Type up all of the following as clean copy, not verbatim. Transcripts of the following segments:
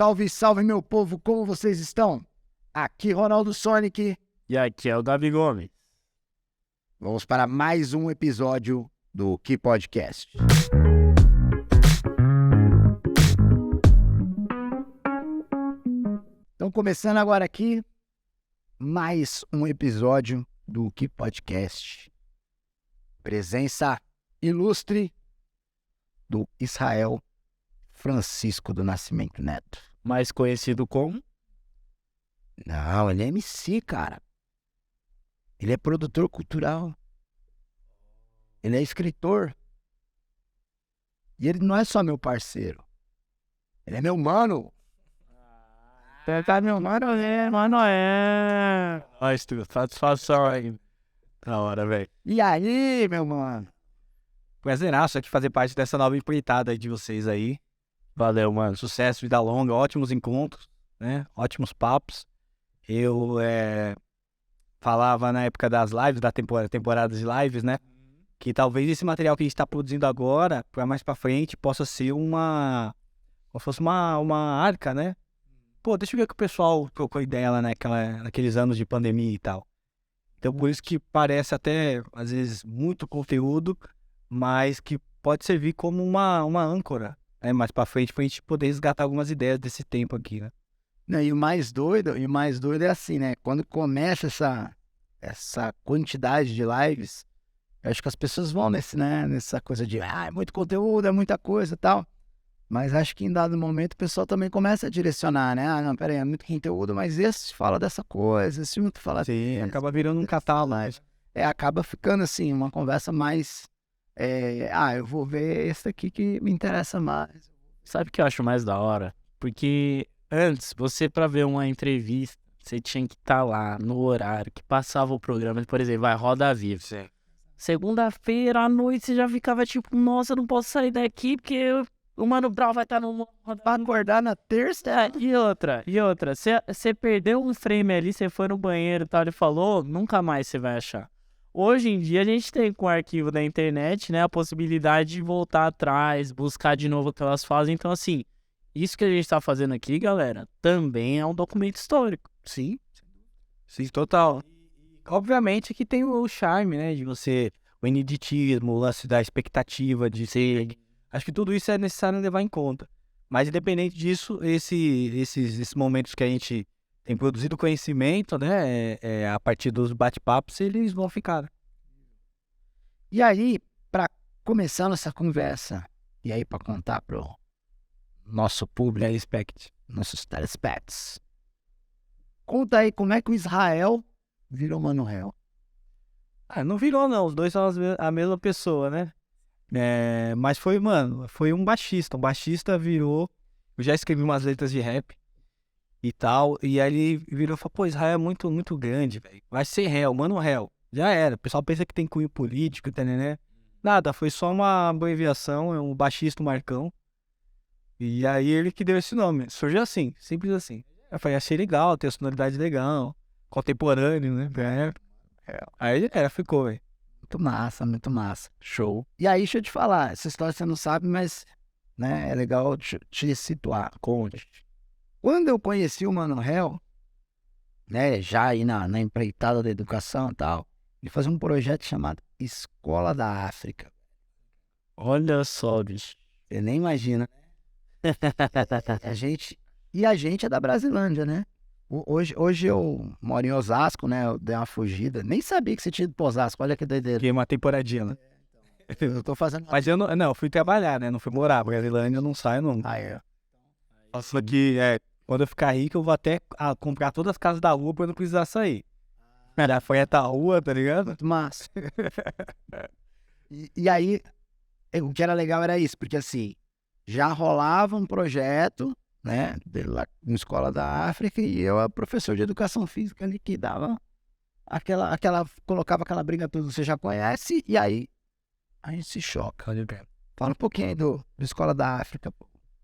Salve, salve, meu povo, como vocês estão? Aqui Ronaldo Sonic. E aqui é o Gabi Gomes. Vamos para mais um episódio do Que Podcast. Então, começando agora aqui, mais um episódio do Que Podcast. Presença ilustre do Israel Francisco do Nascimento Neto. Mais conhecido como... Não, ele é MC, cara. Ele é produtor cultural. Ele é escritor. E ele não é só meu parceiro. Ele é meu mano. Tá meu mano, mano, Nós, tu, satisfação aí. Da hora, velho. E aí, meu mano? Prazeraço aqui fazer parte dessa nova empreitada aí de vocês aí. Valeu, mano. Sucesso, vida longa, ótimos encontros, né? Ótimos papos. Eu falava na época das lives, da temporada de lives, né? Que talvez esse material que a gente está produzindo agora, para mais para frente, possa ser como se fosse uma arca, né? Pô, deixa eu ver o que o pessoal trocou ideia lá naqueles anos de pandemia e tal. Então, por isso que parece até, às vezes, muito conteúdo, mas que pode servir como uma âncora, né? Mais pra frente gente poder resgatar algumas ideias desse tempo aqui, né? Não, e o mais doido é assim, né? Quando começa essa quantidade de lives, eu acho que as pessoas vão nessa coisa de, é muito conteúdo, é muita coisa e tal. Mas acho que em dado momento o pessoal também começa a direcionar, né? Ah, não, peraí, é muito conteúdo, mas esse fala dessa coisa, esse outro fala... Sim, acaba virando um catálogo. Acaba ficando assim, uma conversa mais... eu vou ver esse aqui que me interessa mais. Sabe o que eu acho mais da hora? Porque antes, você pra ver uma entrevista, você tinha que estar lá no horário que passava o programa. Por exemplo, vai Roda Viva. Sim. Segunda-feira à noite você já ficava tipo, nossa, eu não posso sair daqui porque o Mano Brown vai estar no... Pra acordar na terça? E outra, você perdeu um frame ali, você foi no banheiro e tal, ele falou, nunca mais você vai achar. Hoje em dia a gente tem com o arquivo da internet, né, a possibilidade de voltar atrás, buscar de novo o que elas fazem. Então, assim, isso que a gente tá fazendo aqui, galera, também é um documento histórico. Sim, total. Obviamente que tem o charme, né, de você, o ineditismo, o lance da expectativa de ser... Acho que tudo isso é necessário levar em conta. Mas, independente disso, esses momentos que a gente tem produzido conhecimento, né, a partir dos bate-papos, eles vão ficar. E aí, para começar nossa conversa, e aí para contar pro nosso público, nossos telespects, conta aí como é que o Israel virou Mano Réu. Não virou não, os dois são a mesma pessoa, né? Mas foi um baixista. Um baixista virou. Eu já escrevi umas letras de rap e tal. E aí ele virou e falou: pô, Israel é muito, muito grande, velho. Vai ser réu, Mano Réu. Já era. O pessoal pensa que tem cunho político, né? Nada, foi só uma abreviação. É um baixista, um Marcão. E aí ele que deu esse nome. Surgiu assim, simples assim. Eu falei: achei legal, tem a sonoridade legal, contemporâneo, né? Aí ficou, velho. Muito massa. Show. E aí, deixa eu te falar, essa história você não sabe, mas né, é legal te situar. Conte. Quando eu conheci o Mano Réu, né, já aí na empreitada da educação e tal, ele fazia um projeto chamado Escola da África. Olha só, bicho. Você nem imagina. A gente é da Brasilândia, né? Hoje eu moro em Osasco, né? Eu dei uma fugida. Nem sabia que você tinha ido pra Osasco. Olha que doideira. Fiquei uma temporadinha, né? Eu tô fazendo... Mas eu não, fui trabalhar, né? Não fui morar. Brasilândia eu não saio, não. Faço aqui, quando eu ficar rico, eu vou até comprar todas as casas da rua pra eu não precisar sair. Já foi até a rua, tá ligado? Muito massa. E aí, o que era legal era isso, porque assim, já rolava um projeto, né, lá na Escola da África, e eu era professor de educação física ali que dava colocava aquela briga toda, você já conhece, e aí a gente se choca. Fala um pouquinho aí do Escola da África.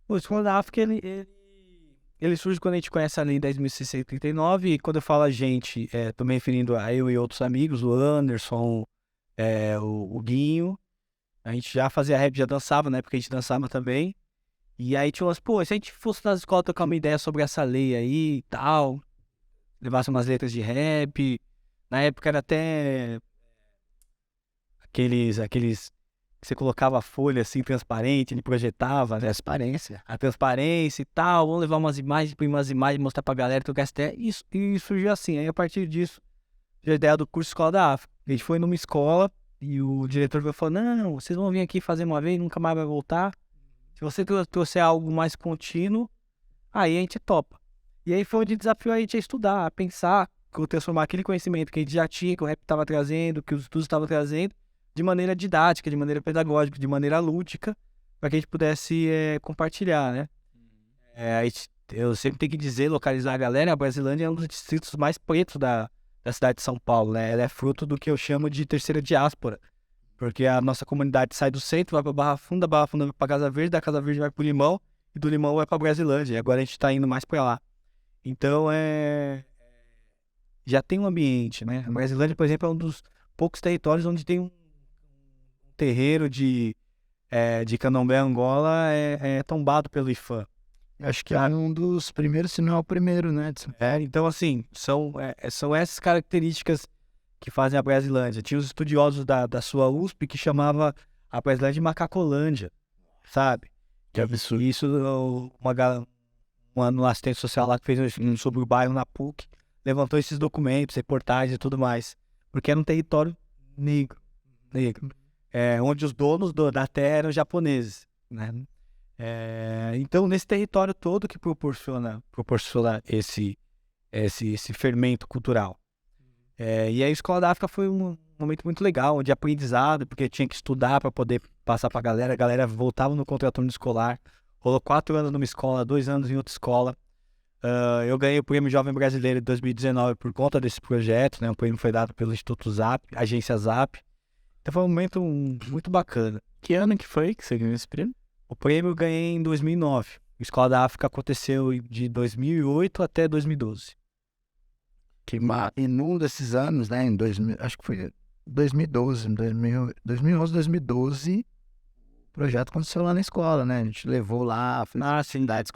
O Escola da África, ele surge quando a gente conhece a lei 10.639, e quando eu falo a gente, tô me referindo a eu e outros amigos, o Anderson, o Guinho. A gente já fazia rap, já dançava, na época a gente dançava também. E aí tinha umas, pô, se a gente fosse nas escolas trocar uma ideia sobre essa lei aí e tal, levasse umas letras de rap, na época era até aqueles que você colocava a folha assim, transparente, ele projetava, né? Transparência. A transparência e tal, vamos levar umas imagens, imprimir umas imagens, mostrar pra galera, trocar essa ideia, e surgiu assim, aí a partir disso, a ideia do curso Escola da África. A gente foi numa escola e o diretor falou, não, vocês vão vir aqui fazer uma vez, nunca mais vai voltar. Se você trouxer algo mais contínuo, aí a gente topa. E aí foi onde desafiou a gente a estudar, a pensar, transformar aquele conhecimento que a gente já tinha, que o rap estava trazendo, que os estudos estavam trazendo, de maneira didática, de maneira pedagógica, de maneira lúdica, para que a gente pudesse compartilhar, né? Eu sempre tenho que dizer, localizar a galera, a Brasilândia é um dos distritos mais pretos da cidade de São Paulo, né? Ela é fruto do que eu chamo de terceira diáspora. Porque a nossa comunidade sai do centro, vai para Barra Funda vai para Casa Verde, da Casa Verde vai para o Limão, e do Limão vai para Brasilândia. E agora a gente está indo mais para lá. Então, já tem um ambiente, né? A Brasilândia, por exemplo, é um dos poucos territórios onde tem um terreiro de Candomblé Angola tombado pelo IFAM. Acho que é um dos primeiros, se não é o primeiro, né? Então, assim, são essas características que fazem a Brasilândia. Tinha os estudiosos da sua USP que chamava a Brasilândia de Macacolândia, sabe? Que absurdo. Isso, uma assistente social lá que fez um estudo sobre o bairro na PUC, levantou esses documentos, reportagens e tudo mais. Porque era um território negro. Onde os donos da terra eram japoneses, né? Então, nesse território todo que proporciona esse fermento cultural. E a Escola da África foi um momento muito legal, de aprendizado, porque tinha que estudar para poder passar para a galera voltava no contraturno escolar, rolou 4 anos numa escola, 2 anos em outra escola. Eu ganhei o Prêmio Jovem Brasileiro de 2019 por conta desse projeto, né? O prêmio foi dado pelo Instituto Zap, agência Zap. Então foi um momento muito bacana. Que ano que foi que você ganhou esse prêmio? O prêmio eu ganhei em 2009. A Escola da África aconteceu de 2008 até 2012. E num desses anos, né, em 2000, acho que foi 2012, 2011, 2012, o projeto aconteceu lá na escola, né? A gente levou lá, fez atividades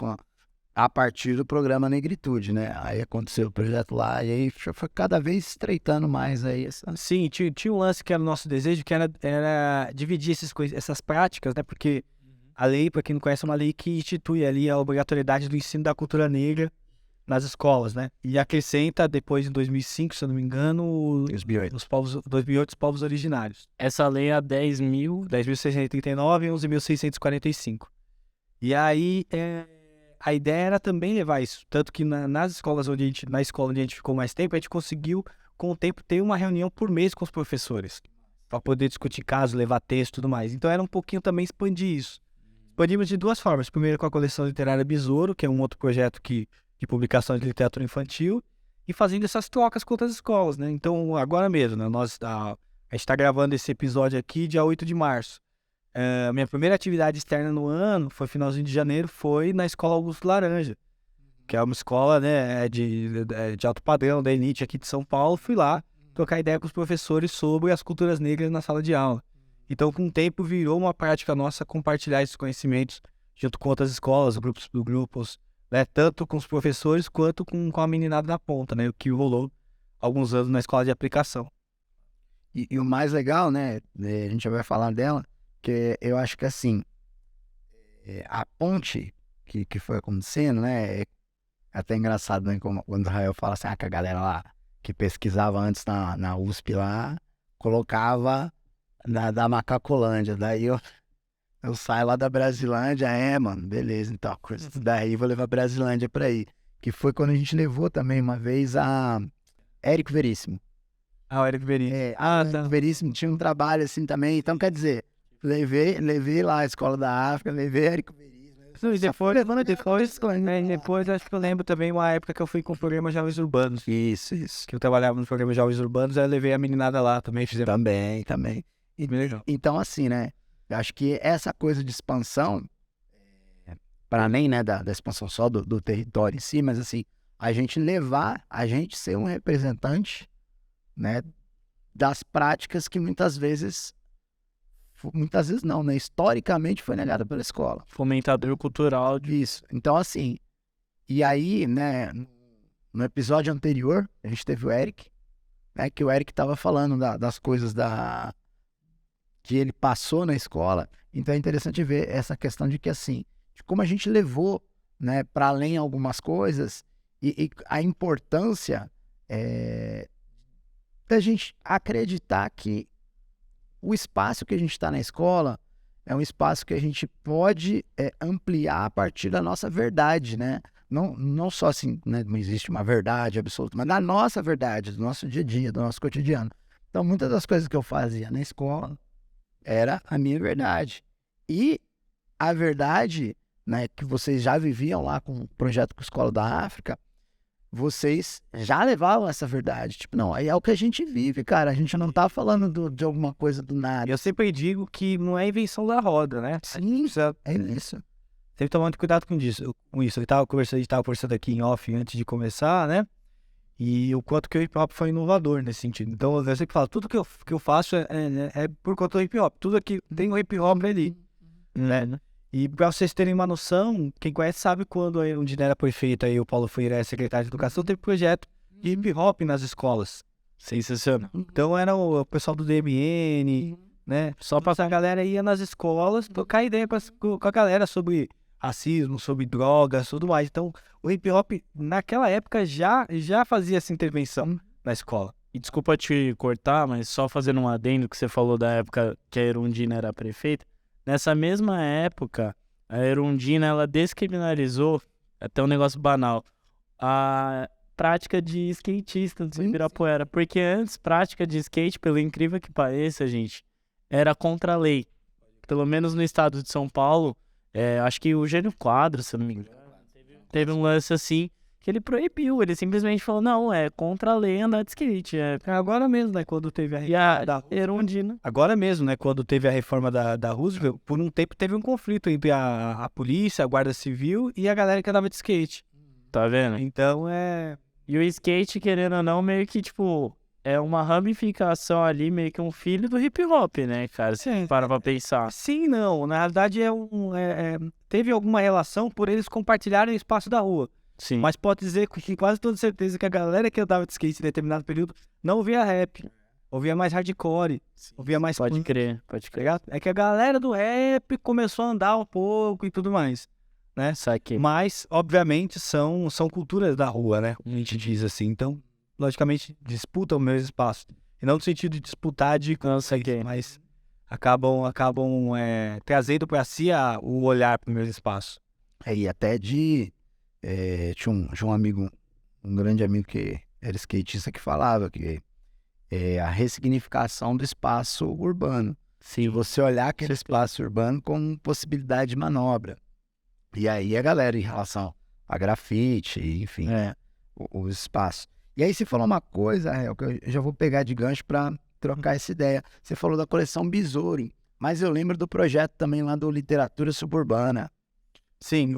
a partir do programa Negritude, né? Aí aconteceu o projeto lá e aí foi cada vez estreitando mais aí essa... Sim, tinha um lance que era o nosso desejo, que era dividir essas práticas, né? Porque a lei, para quem não conhece, é uma lei que institui ali a obrigatoriedade do ensino da cultura negra nas escolas, né? E acrescenta, depois, em 2005, se eu não me engano, 2008. os povos originários. Essa lei é a 10.639 e 11.645. E aí, a ideia era também levar isso. Tanto que nas escolas na escola onde a gente ficou mais tempo, a gente conseguiu, com o tempo, ter uma reunião por mês com os professores, para poder discutir casos, levar texto e tudo mais. Então, era um pouquinho também expandir isso. Expandimos de 2 formas. Primeiro, com a coleção literária Besouro, que é um outro projeto de publicação de literatura infantil, e fazendo essas trocas com outras escolas, né? Então, agora mesmo, né? A gente está gravando esse episódio aqui dia 8 de março. Minha primeira atividade externa no ano, foi finalzinho de janeiro, foi na Escola Augusto Laranja, que é uma escola, né, de alto padrão, da elite aqui de São Paulo. Fui lá trocar ideia com os professores sobre as culturas negras na sala de aula. Então, com o tempo, virou uma prática nossa compartilhar esses conhecimentos junto com outras escolas, grupos, né, tanto com os professores quanto com a meninada da ponta, né, o que rolou alguns anos na escola de aplicação. E o mais legal, né, a gente já vai falar dela, que eu acho que assim, a ponte que foi acontecendo, né, é até engraçado, né, quando o Rael fala assim, que a galera lá que pesquisava antes na USP lá, colocava da Macacolândia, daí eu saio lá da Brasilândia, mano, beleza, então, daí vou levar a Brasilândia pra ir. Que foi quando a gente levou também uma vez a Érico Veríssimo. O Érico Veríssimo. Érico Veríssimo tinha um trabalho assim também, então quer dizer, levei lá a Escola da África, levei Érico Veríssimo. E depois acho que eu lembro também uma época que eu fui com o programa Jovens Urbanos. Isso. Que eu trabalhava no programa Jovens Urbanos, aí eu levei a meninada lá também, fizemos. Também. Então, assim, né? Eu acho que essa coisa de expansão, para além, né, da expansão só do território em si, mas assim, a gente ser um representante, né, das práticas que muitas vezes muitas vezes não, né? Historicamente foi negada pela escola. Fomentador cultural de... Isso. Então, assim, e aí, né, no episódio anterior, a gente teve o Eric, né, que o Eric estava falando das coisas que ele passou na escola. Então é interessante ver essa questão de que, assim, de como a gente levou, né, para além algumas coisas e a importância da gente acreditar que o espaço que a gente está na escola é um espaço que a gente pode ampliar a partir da nossa verdade, né? Não só assim, né, não existe uma verdade absoluta, mas da nossa verdade, do nosso dia a dia, do nosso cotidiano. Então, muitas das coisas que eu fazia na escola era a minha verdade. E a verdade, né, que vocês já viviam lá com o projeto com a Escola da África, vocês já levavam essa verdade. Tipo, não, aí é o que a gente vive, cara. A gente não tá falando de alguma coisa do nada. Eu sempre digo que não é invenção da roda, né? Sim, Precisa é isso. sempre tomar muito cuidado com isso. A gente tava conversando aqui em off antes de começar, né? E o quanto que o hip hop foi inovador nesse sentido. Então, eu sempre falo, tudo que eu faço é por conta do hip hop. Tudo aqui tem o hip hop ali, né? E pra vocês terem uma noção, quem conhece sabe quando a Erundina era prefeita e o Paulo Freire era secretário de educação, teve projeto de hip hop nas escolas. Sensacional. Então era o pessoal do DMN, né? Só pra essa galera ia nas escolas trocar ideia com a galera sobre racismo, sobre drogas, tudo mais. Então o hip hop naquela época já fazia essa intervenção na escola. E desculpa te cortar, mas só fazendo um adendo que você falou da época que a Erundina era prefeita. Nessa mesma época, a Erundina, ela descriminalizou, até um negócio banal, a prática de skatista do Ibirapuera. Porque antes, prática de skate, pelo incrível que pareça, gente, era contra a lei. Pelo menos no estado de São Paulo, acho que o Jânio Quadro, se eu não me engano, teve um lance assim, que ele proibiu. Ele simplesmente falou, não, é contra a lei andar de skate. Agora mesmo, né, quando teve a reforma da Erundina. Agora mesmo, né, quando teve a reforma da Roosevelt, por um tempo teve um conflito entre a polícia, a guarda civil e a galera que andava de skate. Tá vendo? Então E o skate, querendo ou não, meio que, tipo, é uma ramificação ali, meio que um filho do hip hop, né, cara? Se para pra pensar. Sim, não. Na realidade, teve alguma relação por eles compartilharem o espaço da rua. Sim. Mas pode dizer com quase toda certeza que a galera que andava de skate em determinado período não ouvia rap. Ouvia mais hardcore. Ouvia mais Pode punk, crer. tá ligado? É que a galera do rap começou a andar um pouco e tudo mais, né? Saquei. Mas, obviamente, são culturas da rua, né? A gente diz assim. Então, logicamente, disputam o mesmo espaço. E não no sentido de disputar de conceito, mas acabam trazendo para si o olhar para o mesmo espaço. E até tinha um amigo, um grande amigo que era skatista, que falava que a ressignificação do espaço urbano. Se você olhar aquele espaço urbano como possibilidade de manobra. E aí a galera, em relação a grafite, enfim, os espaços. E aí você falou uma coisa, Rael, que eu já vou pegar de gancho para trocar essa ideia. Você falou da coleção Besouro, mas eu lembro do projeto também lá do Literatura Suburbana. Sim,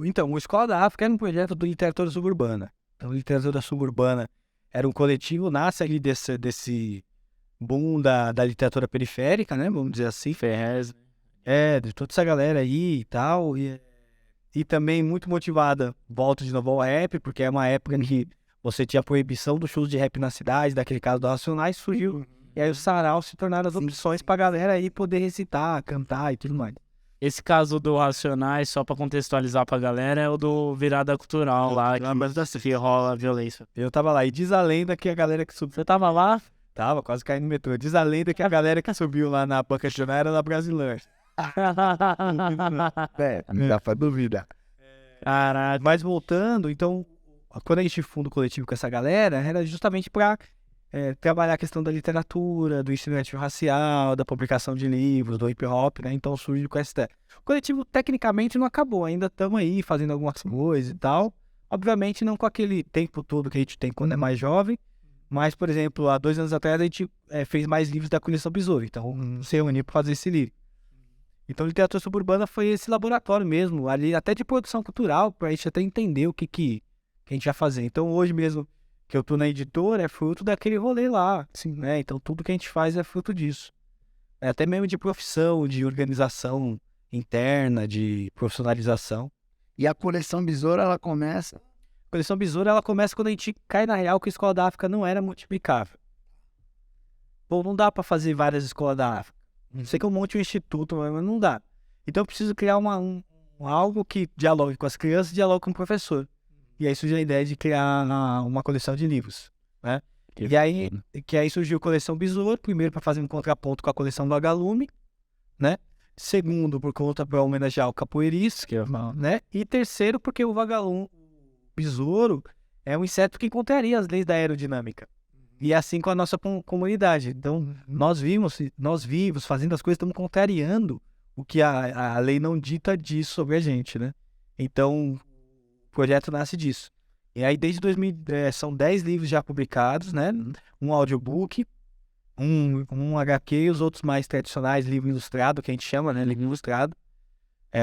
Então, o Escola da África era um projeto do Literatura Suburbana. Então, Literatura Suburbana era um coletivo, nasce ali desse boom da literatura periférica, né? Vamos dizer assim. Ferrez. De toda essa galera aí e tal. E também muito motivada, volta de novo ao rap, porque é uma época em que você tinha a proibição dos shows de rap na cidade, daquele caso do Racionais, surgiu. E aí os sarau se tornaram as opções pra galera aí poder recitar, cantar e tudo mais. Esse caso do Racionais, só pra contextualizar pra galera, é o do Virada Cultural lá, que rola violência. Eu tava lá, e diz a lenda que a galera que subiu... Você tava lá? Tava, quase caindo no metrô. Diz a lenda que a galera que subiu lá na banca de jornal era da Brasilândia. Não dá pra dúvida. Caraca. Mas voltando, então, quando a gente funda o coletivo com essa galera, era justamente pra trabalhar a questão da literatura, do ensino racial, da publicação de livros, do hip hop, né? Então surge com essa ideia. O coletivo tecnicamente não acabou, ainda estamos aí fazendo algumas coisas e tal. Obviamente não com aquele tempo todo que a gente tem quando é mais jovem, mas, por exemplo, há 2 anos atrás a gente fez mais livros da coleção Besouro, então se reuniu para fazer esse livro. Então, literatura suburbana foi esse laboratório mesmo, ali até de produção cultural, para a gente até entender o que a gente vai fazer. Então, hoje mesmo que eu tô na editora, é fruto daquele rolê lá, assim, né? Então, tudo que a gente faz é fruto disso. até mesmo de profissão, de organização interna, de profissionalização. E a coleção Besouro, ela começa... A coleção Besouro, ela começa quando a gente cai na real que a Escola da África não era multiplicável. Pô, não dá para fazer várias escolas da África. Não sei que eu monte um instituto, mas não dá. Então eu preciso criar algo que dialogue com as crianças e dialogue com o professor. E aí surgiu a ideia de criar uma coleção de livros, né? E aí surgiu a coleção Besouro, primeiro para fazer um contraponto com a coleção do Vagalume, né? Segundo, por conta para homenagear o capoeirista, né? E terceiro, porque o Vagalume, Besouro, é um inseto que contraria as leis da aerodinâmica. E é assim com a nossa comunidade. Então, nós vivos, fazendo as coisas, estamos contrariando o que a lei não dita diz sobre a gente, né? Então, o projeto nasce disso. E aí, desde 2000, são 10 livros já publicados, né? Um audiobook, um HQ e os outros mais tradicionais, livro ilustrado, que a gente chama, né? Livro ilustrado.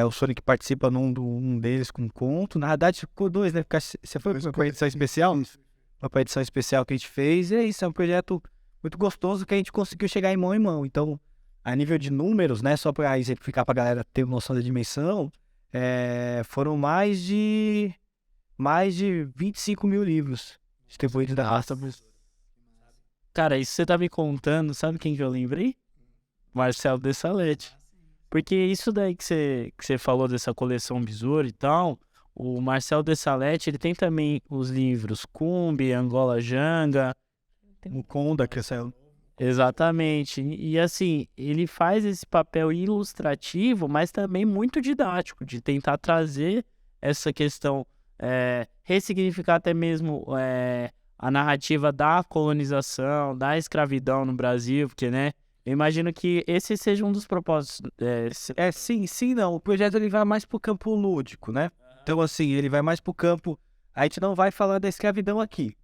O Sonic participa num deles com um conto. Na verdade, ficou 2, né? Porque você foi para uma edição especial? Uma edição especial que a gente fez. E é isso, é um projeto muito gostoso que a gente conseguiu chegar em mão. Então, a nível de números, né? Só para exemplificar para a galera ter noção da dimensão, foram mais de 25 mil livros distribuídos da raça. Cara, isso você tá me contando, sabe quem que eu lembrei? Marcelo Dessalete. Porque isso daí que você falou dessa coleção Besouro e tal, o Marcelo Dessalete, ele tem também os livros Cumbi, Angola Janga, O Conda, que saiu. exatamente. E assim, ele faz esse papel ilustrativo, mas também muito didático, de tentar trazer essa questão, ressignificar até mesmo a narrativa da colonização, da escravidão no Brasil, porque, né, eu imagino que esse seja um dos propósitos. Sim, não. O projeto ele vai mais pro campo lúdico, né? Então, assim, ele vai mais pro campo... A gente não vai falar da escravidão aqui.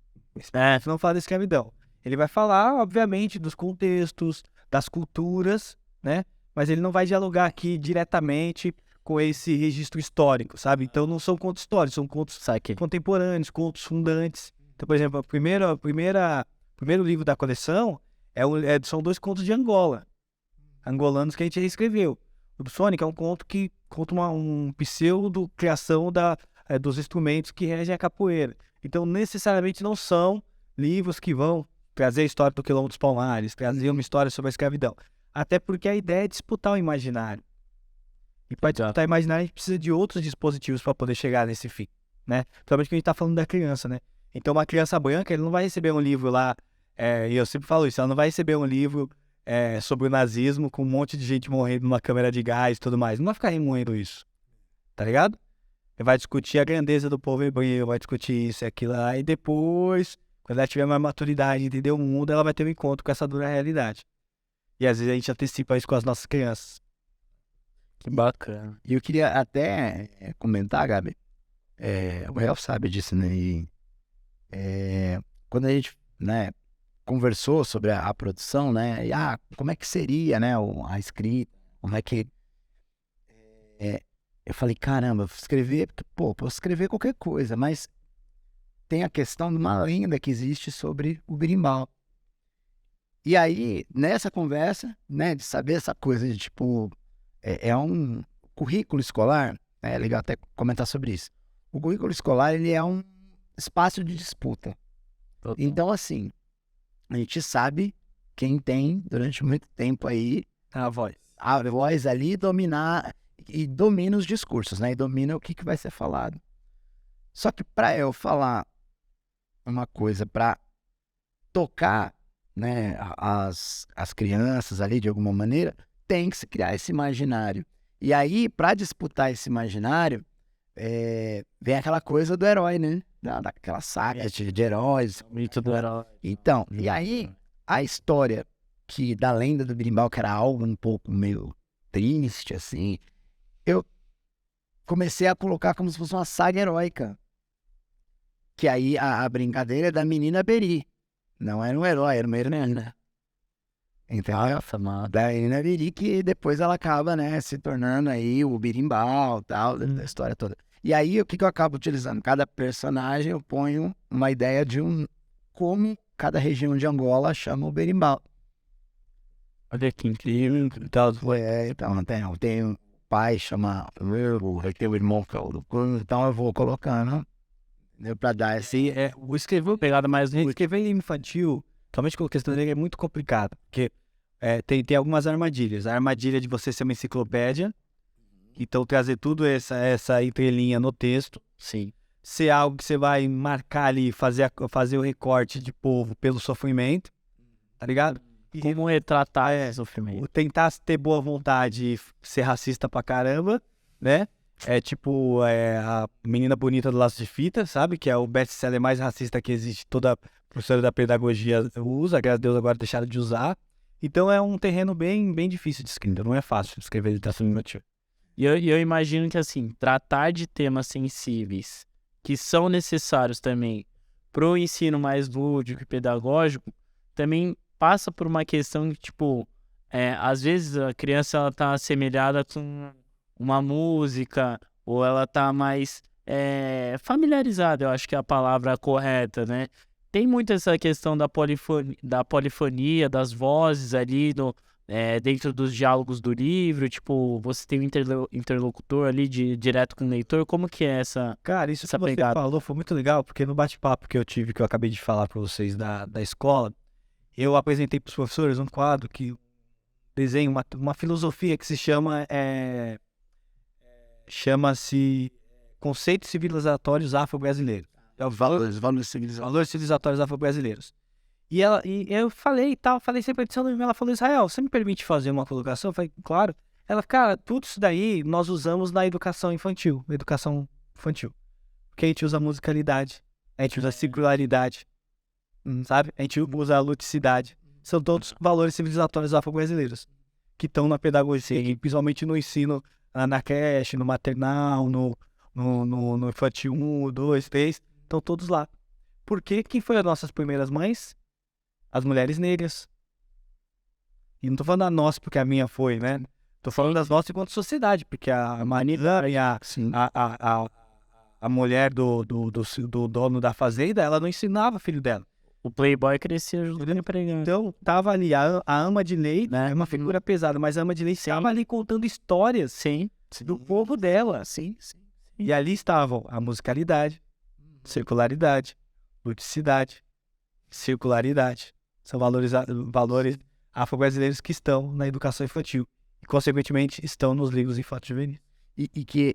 A gente não fala da escravidão. Ele vai falar, obviamente, dos contextos, das culturas, né? Mas ele não vai dialogar aqui diretamente com esse registro histórico, sabe? Então, não são contos históricos, são contos contemporâneos, contos fundantes. Então, por exemplo, o primeiro livro da coleção são 2 contos de Angola, angolanos que a gente reescreveu. O do Sonic é um conto que conta um pseudo-criação dos instrumentos que regem a capoeira. Então, necessariamente não são livros que vão trazer a história do Quilombo dos Palmares, trazer uma história sobre a escravidão. Até porque a ideia é disputar o imaginário. E para disputar o imaginário, a gente precisa de outros dispositivos para poder chegar nesse fim, né? Principalmente que a gente está falando da criança, né? Então, uma criança branca, ele não vai receber um livro lá, e eu sempre falo isso, ela não vai receber um livro sobre o nazismo com um monte de gente morrendo numa câmera de gás e tudo mais. Não vai ficar remoendo isso, tá ligado? Ele vai discutir a grandeza do povo hebreu, vai discutir isso e aquilo lá, e depois, quando ela tiver mais maturidade, entender o mundo, ela vai ter um encontro com essa dura realidade. E às vezes a gente antecipa isso com as nossas crianças. Que bacana. E eu queria até comentar, Gabi, o Real sabe disso, né? E, quando a gente, né, conversou sobre a produção, né? E, como é que seria, né, a escrita, como é que... eu falei, caramba, escrever, porque, posso escrever qualquer coisa, mas tem a questão de uma lenda que existe sobre o berimbau. E aí, nessa conversa, né, de saber essa coisa de, tipo, é um currículo escolar, é legal até comentar sobre isso. O currículo escolar, ele é um espaço de disputa. Total. Então, assim, a gente sabe quem tem, durante muito tempo aí, A voz ali dominar, e domina os discursos, né? E domina o que vai ser falado. Só que para eu falar uma coisa, para tocar, né, as crianças ali de alguma maneira, tem que se criar esse imaginário. E aí, para disputar esse imaginário, vem aquela coisa do herói, né? Daquela saga de heróis. O mito do herói. Então, e aí, a história da lenda do berimbau, que era algo um pouco meio triste, assim, eu comecei a colocar como se fosse uma saga heróica. Que aí a brincadeira é da menina Beri. Não era um herói, era uma heroína. Então, da menina Beri, que depois ela acaba, né, se tornando aí o berimbau, tal, da história toda. E aí, o que eu acabo utilizando? Cada personagem eu ponho uma ideia de como cada região de Angola chama o berimbau. Olha que incrível. Então, Então, tem um pai, chama tem o irmão que é o do Cunha, então eu vou colocando, entendeu? Pra dar esse... o escrever, Pegada mais o escrever em infantil, somente com a questão dele, é muito complicado, porque tem algumas armadilhas. A armadilha de você ser uma enciclopédia, então trazer tudo essa entrelinha no texto, Sim. ser algo que você vai marcar ali, fazer o recorte de povo pelo sofrimento, tá ligado? E Como retratar esse sofrimento. tentar ter boa vontade e ser racista pra caramba, né? É tipo a Menina Bonita do Laço de Fita, sabe? Que é o best-seller mais racista que existe. Toda professora da pedagogia usa, graças a Deus agora deixaram de usar. Então é um terreno bem, bem difícil de escrever. Não é fácil escrever literatura infantil. E eu imagino que, assim, tratar de temas sensíveis que são necessários também pro ensino mais lúdico e pedagógico, também passa por uma questão que, tipo, às vezes a criança ela tá assemelhada com uma música, ou ela tá mais familiarizada, eu acho que é a palavra correta, né? Tem muito essa questão da polifonia, das vozes ali dentro dos diálogos do livro, tipo, você tem um interlocutor ali direto com o leitor, como que é essa... Cara, isso Essa que você pegada. falou foi muito legal, porque no bate-papo que eu tive, que eu acabei de falar pra vocês da escola, eu apresentei pros professores um quadro que desenha uma filosofia que se chama-se Conceitos Civilizatórios Afro-Brasileiros. É o Valores civilizatórios. Valores Civilizatórios Afro-Brasileiros. E eu falei e tal, falei sempre edição, ela falou, Israel, você me permite fazer uma colocação? Eu falei, claro. Ela, cara, tudo isso daí nós usamos na educação infantil. Porque a gente usa musicalidade, a gente usa circularidade, sabe? A gente usa a ludicidade. São todos valores civilizatórios afro-brasileiros que estão na pedagogia, e principalmente no ensino, na creche, no maternal, no infantil 1, 2, 3, estão todos lá. Porque quem foi as nossas primeiras mães? As mulheres negras. E não tô falando da nossa porque a minha foi, né? Tô falando das nossas enquanto sociedade, porque a Marina e a mulher do dono da fazenda, ela não ensinava o filho dela. O playboy crescia ajudando a pregar. Então, tava ali a ama de lei, né? É uma figura pesada, mas a ama de lei estava ali contando histórias Sim. do povo dela. Sim. E ali estavam a musicalidade, circularidade, ludicidade, circularidade. São valores afro-brasileiros que estão na educação infantil e, consequentemente, estão nos livros infantis juvenis. E que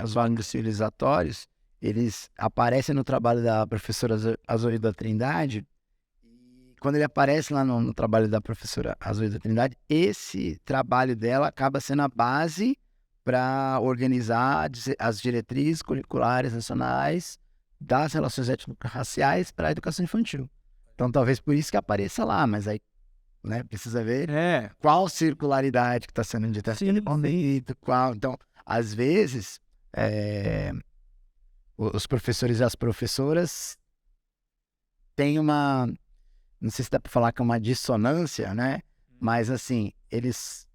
os valores civilizatórios, eles aparecem no trabalho da professora Azory da Trindade. E quando ele aparece lá no trabalho da professora Azory da Trindade, esse trabalho dela acaba sendo a base para organizar as diretrizes curriculares nacionais das relações étnico-raciais para a educação infantil. Então, talvez por isso que apareça lá, mas aí, né, precisa ver qual circularidade que está sendo dita. Qual. Então, às vezes, os professores e as professoras têm não sei se dá para falar que é uma dissonância, né? Mas, assim, eles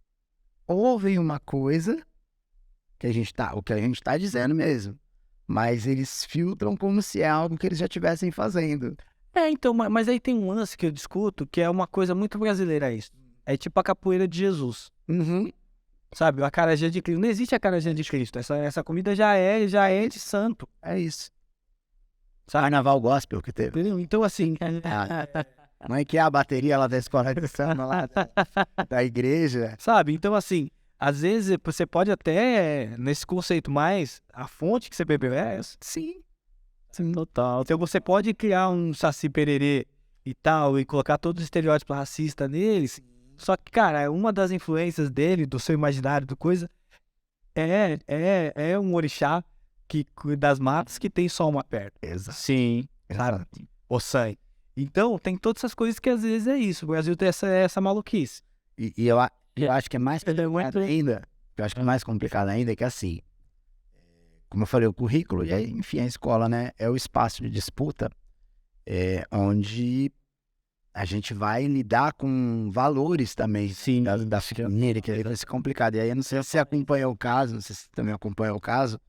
ouvem uma coisa o que a gente está dizendo mesmo, mas eles filtram como se é algo que eles já estivessem fazendo. Então, mas aí tem um lance que eu discuto que é uma coisa muito brasileira isso. É tipo a capoeira de Jesus. Sabe, a acarajé de Cristo. Não existe a acarajé de Cristo. Essa comida já é de santo. É isso. Carnaval gospel que teve. Entendeu? Então, assim... Não é que é a bateria lá da escola de samba, lá da igreja. Sabe, então assim, às vezes você pode até, nesse conceito mais, a fonte que você bebeu é essa. Sim, total. Então você pode criar um Saci Pererê e tal, e colocar todos os estereótipos racistas neles. Só que, cara, uma das influências dele, do seu imaginário, do coisa, é um orixá das matas que tem só uma perna. Exato. Sim. Cara, o sangue. Então, tem todas essas coisas que às vezes é isso. O Brasil tem essa maluquice. E eu acho que é mais complicado ainda. Eu acho que é mais complicado ainda que assim, como eu falei, o currículo, e aí, enfim, a escola, né, é o espaço de disputa onde a gente vai lidar com valores também. Sim. Da família, que vai ser complicado. E aí, eu não sei se você acompanha o caso, não sei se você também acompanha o caso,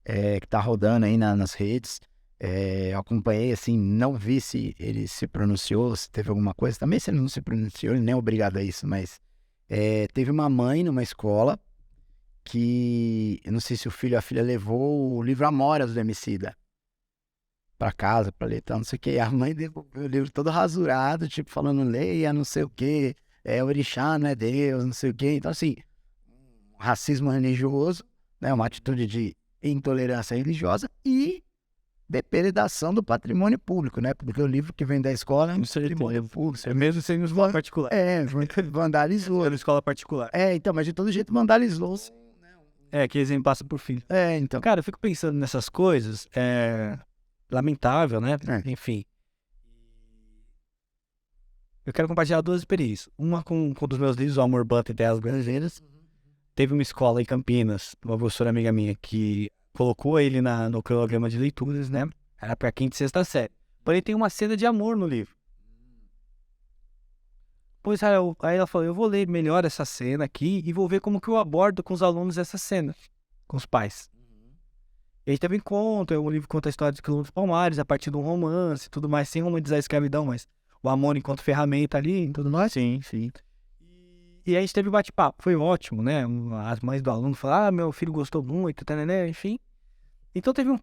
que tá rodando aí nas redes. Eu acompanhei, assim, não vi se ele se pronunciou, se teve alguma coisa. Também se ele não se pronunciou, ele nem é obrigado a isso, mas Teve uma mãe numa escola que, eu não sei se o filho ou a filha levou o livro Amora do Emicida pra casa, pra ler, tal, não sei o que. E a mãe devolveu o livro todo rasurado, tipo, falando, leia, não sei o que, orixá não é Deus, não sei o que. Então, assim, racismo religioso, né, uma atitude de intolerância religiosa e depredação do patrimônio público, né? Porque o livro que vem da escola é um patrimônio público. Mesmo sendo escola particular. Vandalizou. Sendo escola particular. Então, mas de todo jeito vandalizou. Que exemplo passa por filho. Então. Cara, eu fico pensando nessas coisas, lamentável, né? Enfim. Eu quero compartilhar 2 experiências. Uma com um dos meus livros, O Amor Banta e Terras Brasileiras. Teve uma escola em Campinas, uma professora amiga minha, que colocou ele no cronograma de leituras, né? Era pra 5ª e 6ª série. Porém, tem uma cena de amor no livro. Pois aí ela falou, eu vou ler melhor essa cena aqui e vou ver como que eu abordo com os alunos essa cena, com os pais. E aí teve um encontro, o livro conta a história de Quilombo dos Palmares, a partir de um romance e tudo mais, sem romantizar a escravidão, mas o amor enquanto ferramenta ali e tudo mais. Sim. E aí a gente teve um bate-papo, foi ótimo, né? As mães do aluno falaram, meu filho gostou muito, né? Enfim. Então teve um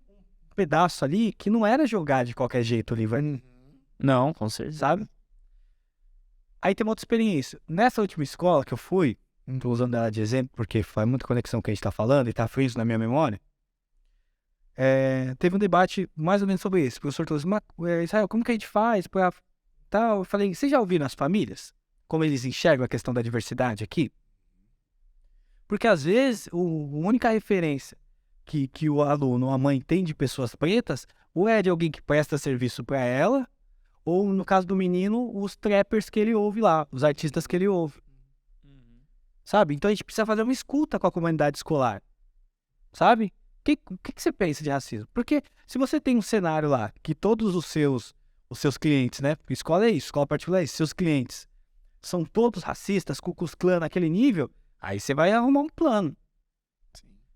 pedaço ali que não era jogar de qualquer jeito o livro, Não, com certeza. sabe? Aí tem uma outra experiência. Nessa última escola que eu fui, tô usando ela de exemplo porque faz muita conexão com o que a gente tá falando e tá fresco na minha memória, teve um debate mais ou menos sobre isso. O professor trouxe, Israel, como que a gente faz pra tal? Eu falei, vocês já ouviram as famílias? Como eles enxergam a questão da diversidade aqui? Porque às vezes a única referência que o aluno ou a mãe tem de pessoas pretas, ou é de alguém que presta serviço para ela, ou no caso do menino, os trappers que ele ouve lá, os artistas que ele ouve. Sabe? Então a gente precisa fazer uma escuta com a comunidade escolar. Sabe? O que você pensa de racismo? Porque se você tem um cenário lá que todos os seus clientes, né? Escola é isso, escola particular é isso, seus clientes são todos racistas, Ku Klux Klan naquele nível, aí você vai arrumar um plano.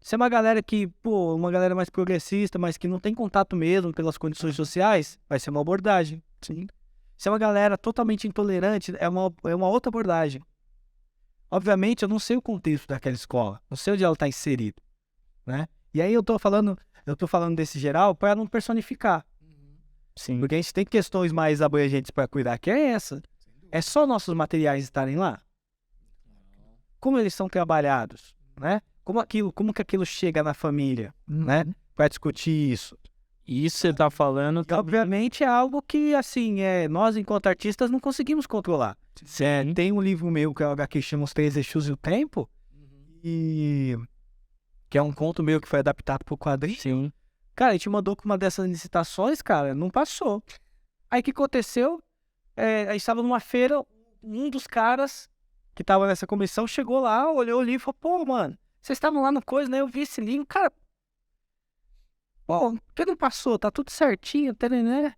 Se é uma galera uma galera mais progressista, mas que não tem contato mesmo pelas condições sociais, vai ser uma abordagem. Sim. Se é uma galera totalmente intolerante, é uma outra abordagem. Obviamente, eu não sei o contexto daquela escola, não sei onde ela está inserida, né? E aí eu tô falando desse geral para não personificar. Sim. Porque a gente tem questões mais abrangentes para cuidar, que é essa. É só nossos materiais estarem lá? Como eles são trabalhados, né? Como que aquilo chega na família, né? Para discutir isso. Isso você tá falando... Obviamente é algo que, assim, nós enquanto artistas não conseguimos controlar. Tem um livro meu que é o HQ chama Os Três Exus e o Tempo, e que é um conto meu que foi adaptado pro quadrinho. Sim. Cara, a gente mandou pra uma dessas licitações, cara, não passou. Aí o que aconteceu? A gente tava numa feira, um dos caras que tava nessa comissão chegou lá, olhou o livro e falou, pô, mano, vocês estavam lá no coisa, né? Eu vi esse livro, cara. Pô, por que não passou? Tá tudo certinho, né?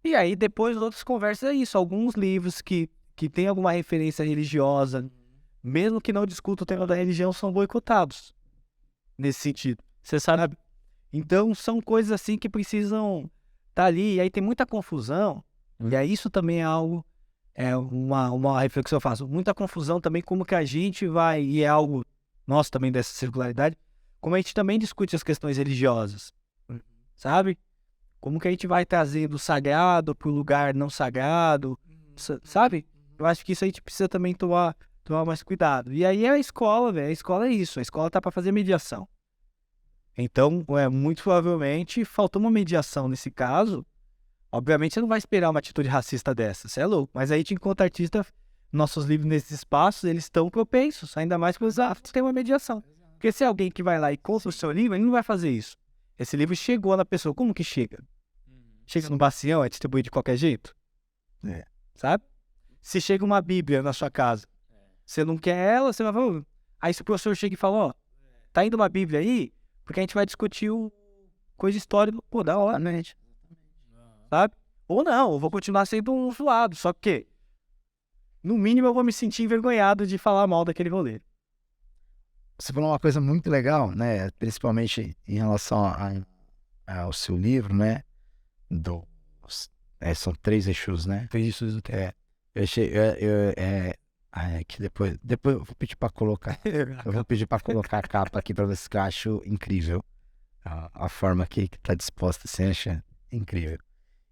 E aí, depois, outras conversas é isso. Alguns livros que tem alguma referência religiosa, mesmo que não discutam o tema da religião, são boicotados. Nesse sentido. Você sabe... Então, são coisas assim que precisam estar ali. E aí tem muita confusão. E aí isso também é algo... uma reflexão que eu faço. Muita confusão também como que a gente vai... E é algo nosso também dessa circularidade. Como a gente também discute as questões religiosas. Sabe? Como que a gente vai trazendo o sagrado para o lugar não sagrado. Sabe? Eu acho que isso a gente precisa também tomar mais cuidado. E aí é a escola, velho. A escola é isso. A escola tá para fazer mediação. Então, muito provavelmente, faltou uma mediação nesse caso. Obviamente, você não vai esperar uma atitude racista dessa. Você é louco. Mas aí, enquanto artista, nossos livros nesses espaços, eles estão propensos. Ainda mais para os atos ter uma mediação. Porque se é alguém que vai lá e compra o seu livro, ele não vai fazer isso. Esse livro chegou na pessoa. Como que chega? Chega no bacião, é distribuído de qualquer jeito? Sabe? Se chega uma Bíblia na sua casa, você não quer ela, você vai falar... Aí se o professor chega e fala, ó, tá indo uma Bíblia aí, porque a gente vai discutir coisa histórica, pô, da hora, né, gente? Sabe? Ou não, eu vou continuar sendo um zoado, só que, no mínimo, eu vou me sentir envergonhado de falar mal daquele rolê. Você falou uma coisa muito legal, né? Principalmente em relação ao seu livro, né? São 3 Exus, né? 3 Exus do Tempo. Eu achei, É que depois eu vou pedir pra colocar. Eu vou pedir pra colocar a capa aqui pra você que eu acho incrível. A forma que tá disposta, você acha incrível.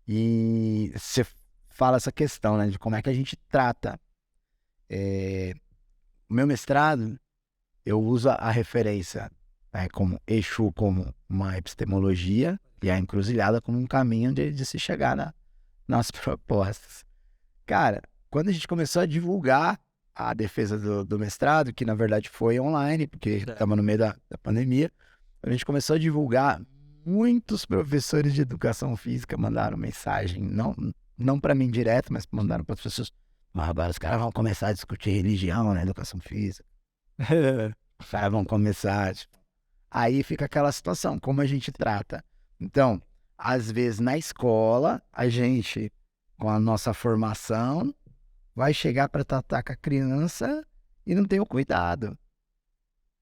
E você fala essa questão, né, de como é que a gente trata. O meu mestrado, eu uso a referência, né, como Exu como uma epistemologia e a encruzilhada como um caminho de se chegar nas propostas. Cara, quando a gente começou a divulgar a defesa do mestrado, que na verdade foi online, porque estava no meio da pandemia, a gente começou a divulgar, muitos professores de educação física mandaram mensagem, não para mim direto, mas mandaram para as pessoas. Mas agora os caras vão começar a discutir religião na educação física. Os caras vão começar. Tipo, aí fica aquela situação, como a gente trata. Então, às vezes na escola, a gente, com a nossa formação, vai chegar para tratar com a criança e não tem o cuidado.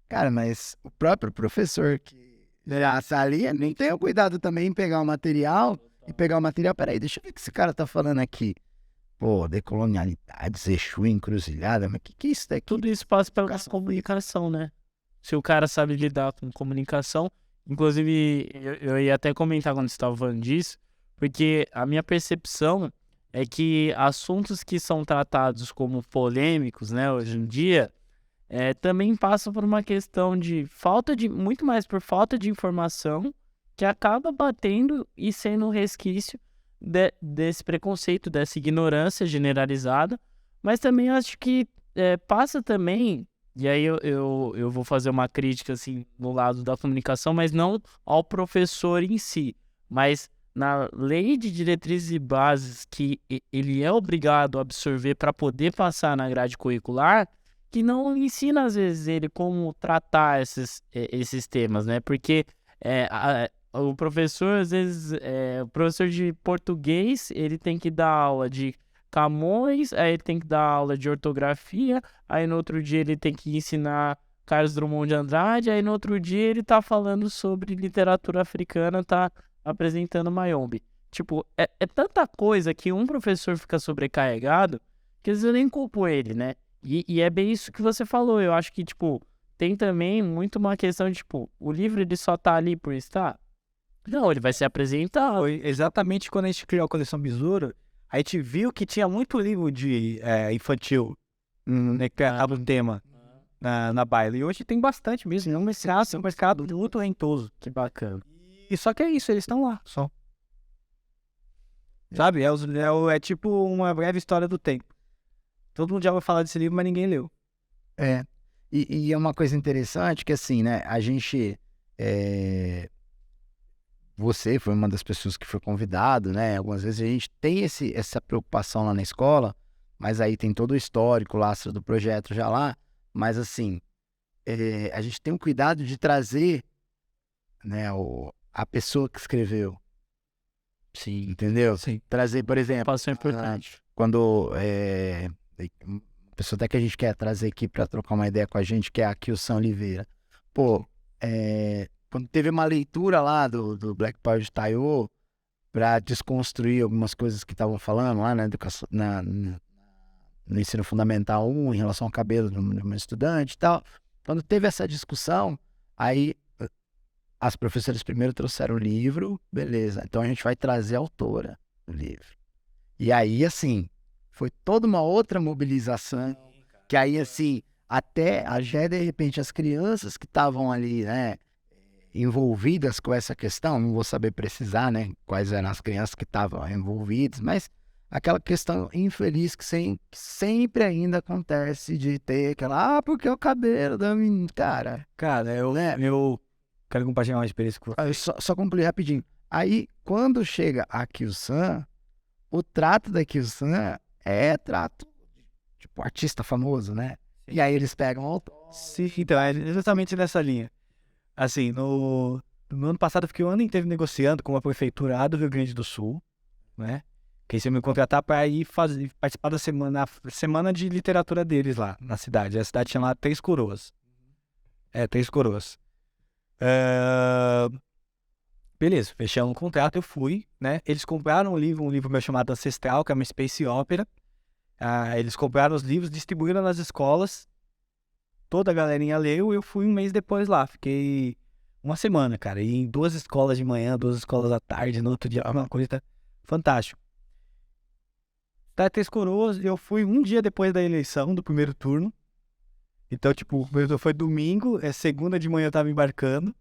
Cara, mas o próprio professor que essa ali nem tem o cuidado também em pegar o material e pegar o material. Peraí, deixa eu ver o que esse cara tá falando aqui. Pô, decolonialidade, Exu, encruzilhada, mas que é isso daqui? Tudo isso passa pela comunicação, né? Se o cara sabe lidar com comunicação. Inclusive, eu ia até comentar quando você estava falando disso, porque a minha percepção é que assuntos que são tratados como polêmicos, né, hoje em dia, também passam por uma questão de muito mais por falta de informação, que acaba batendo e sendo um resquício desse preconceito, dessa ignorância generalizada, mas também acho que passa também, e aí eu vou fazer uma crítica assim no lado da comunicação, mas não ao professor em si, mas na lei de diretrizes e bases que ele é obrigado a absorver para poder passar na grade curricular, que não ensina às vezes ele como tratar esses temas, né? Porque o professor, às vezes, o professor de português, ele tem que dar aula de Camões, aí ele tem que dar aula de ortografia, aí no outro dia ele tem que ensinar Carlos Drummond de Andrade, aí no outro dia ele tá falando sobre literatura africana, tá apresentando Mayombe. Tipo, é tanta coisa que um professor fica sobrecarregado que às vezes eu nem culpo ele, né? E é bem isso que você falou, eu acho que, tipo, tem também muito uma questão de, tipo, o livro ele só tá ali por estar? Não, ele vai ser apresentado. Foi exatamente quando a gente criou a coleção Besouro, a gente viu que tinha muito livro de infantil, né, que tratava o tema na baila. E hoje tem bastante mesmo. É um mercado muito rentoso. Que bacana. E só que é isso, eles estão lá, só. Sabe? É tipo uma breve história do tempo. Todo mundo já vai falar desse livro, mas ninguém leu. E é uma coisa interessante que assim, né, a gente... Você foi uma das pessoas que foi convidado, né? Algumas vezes a gente tem essa preocupação lá na escola, mas aí tem todo o histórico, o lastro do projeto já lá. Mas assim, a gente tem o cuidado de trazer, né, a pessoa que escreveu. Sim. Entendeu? Sim. Trazer, por exemplo, Passo importante. quando uma pessoa até que a gente quer trazer aqui para trocar uma ideia com a gente, que é a Kilson Oliveira. Pô, quando teve uma leitura lá do Black Power de Taiô para desconstruir algumas coisas que estavam falando lá na educação, no ensino fundamental 1, em relação ao cabelo do meu estudante e tal. Quando teve essa discussão, aí as professoras primeiro trouxeram o livro, beleza, então a gente vai trazer a autora do livro. E aí, assim, foi toda uma outra mobilização, que aí, assim, até de repente, as crianças que estavam ali, né, envolvidas com essa questão, não vou saber precisar, né, quais eram as crianças que estavam envolvidas, mas aquela questão infeliz que sempre ainda acontece de ter aquela, porque é o cabelo da menina, cara. Cara, eu quero compartilhar uma experiência com você. Só concluir rapidinho. Aí, quando chega a Kyu-san, o trato da Kyu-san é trato, tipo, artista famoso, né? E aí eles pegam o autor. Sim, então, é exatamente nessa linha. Assim, no ano passado eu fiquei um ano inteiro negociando com a prefeitura do Rio Grande do Sul, né? Que eles iam me contratar para ir participar da semana de literatura deles lá na cidade. A cidade tinha lá 3 coroas. 3 coroas. Beleza, fechamos um contrato, eu fui, né? Eles compraram um livro meu chamado Ancestral, que é uma space opera. Eles compraram os livros, distribuíram nas escolas, toda a galerinha leu, eu fui um mês depois lá, fiquei uma semana, cara, e em 2 escolas de manhã, 2 escolas à tarde, no outro dia, uma coisa fantástica. Tá, Três Coroas, eu fui um dia depois da eleição, do primeiro turno, então, tipo, o primeiro turno foi domingo, segunda de manhã eu tava embarcando,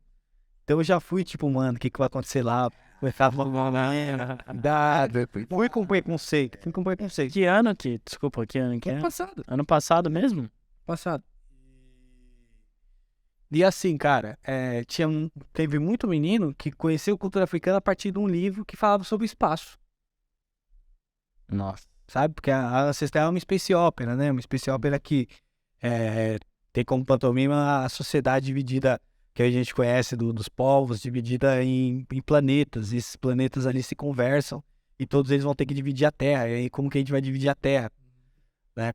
então eu já fui, tipo, mano, o que vai acontecer lá? Fui com preconceito. Que ano que? Desculpa, que ano que é? Ano passado. Ano passado mesmo? Passado. E assim, cara, teve muito menino que conheceu cultura africana a partir de um livro que falava sobre espaço. Nossa. Sabe? Porque a Ancestral é uma space opera, né? Uma space opera que tem como pantomima a sociedade dividida, que a gente conhece dos povos, dividida em planetas. E esses planetas ali se conversam e todos eles vão ter que dividir a Terra. E aí, como que a gente vai dividir a Terra? Né?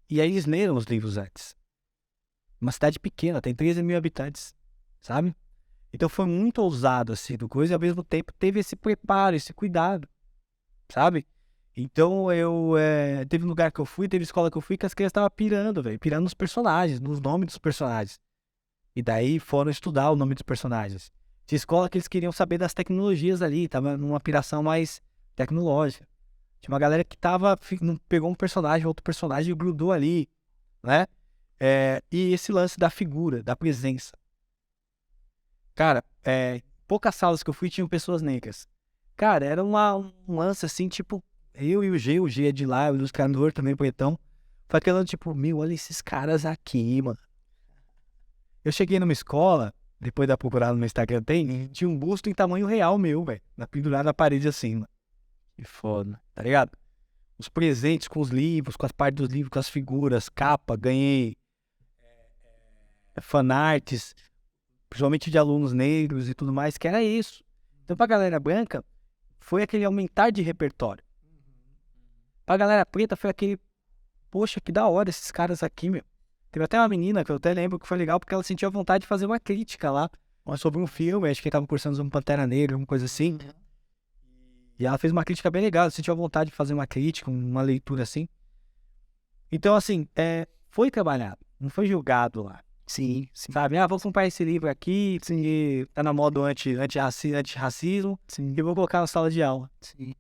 E aí eles leram os livros antes. Uma cidade pequena, tem 13 mil habitantes, sabe? Então foi muito ousado, assim, do coisa, e ao mesmo tempo teve esse preparo, esse cuidado, sabe? Então teve lugar que eu fui, teve escola que eu fui, que as crianças estavam pirando, velho, pirando nos personagens, nos nomes dos personagens. E daí foram estudar o nome dos personagens. Tinha escola que eles queriam saber das tecnologias ali, tava numa piração mais tecnológica. Tinha uma galera que pegou um personagem, outro personagem e grudou ali, né? E esse lance da figura, da presença. Cara, poucas salas que eu fui tinham pessoas negras. Cara, era um lance assim, tipo, eu e o G é de lá, o ilustrador também, pretão. Foi aquele tipo, olha esses caras aqui, mano. Eu cheguei numa escola, depois da procurada no Instagram tinha um busto em tamanho real meu, velho, pendurado na parede assim, mano. Que foda. Tá ligado? Os presentes com os livros, com as partes dos livros, com as figuras, capa, ganhei fanarts, principalmente de alunos negros e tudo mais, que era isso. Então, pra galera branca, foi aquele aumentar de repertório. Pra galera preta, foi aquele, poxa, que da hora esses caras aqui, meu. Teve até uma menina, que eu até lembro que foi legal, porque ela sentiu a vontade de fazer uma crítica lá, sobre um filme, acho que ele tava cursando sobre Pantera Negra, alguma coisa assim. E ela fez uma crítica bem legal, ela sentiu a vontade de fazer uma crítica, uma leitura assim. Então, assim, foi trabalhado, não foi julgado lá. Sim, sim. Sabe? Vou comprar esse livro aqui, que tá na moda antirracismo, Sim. e vou colocar na sala de aula. Sim.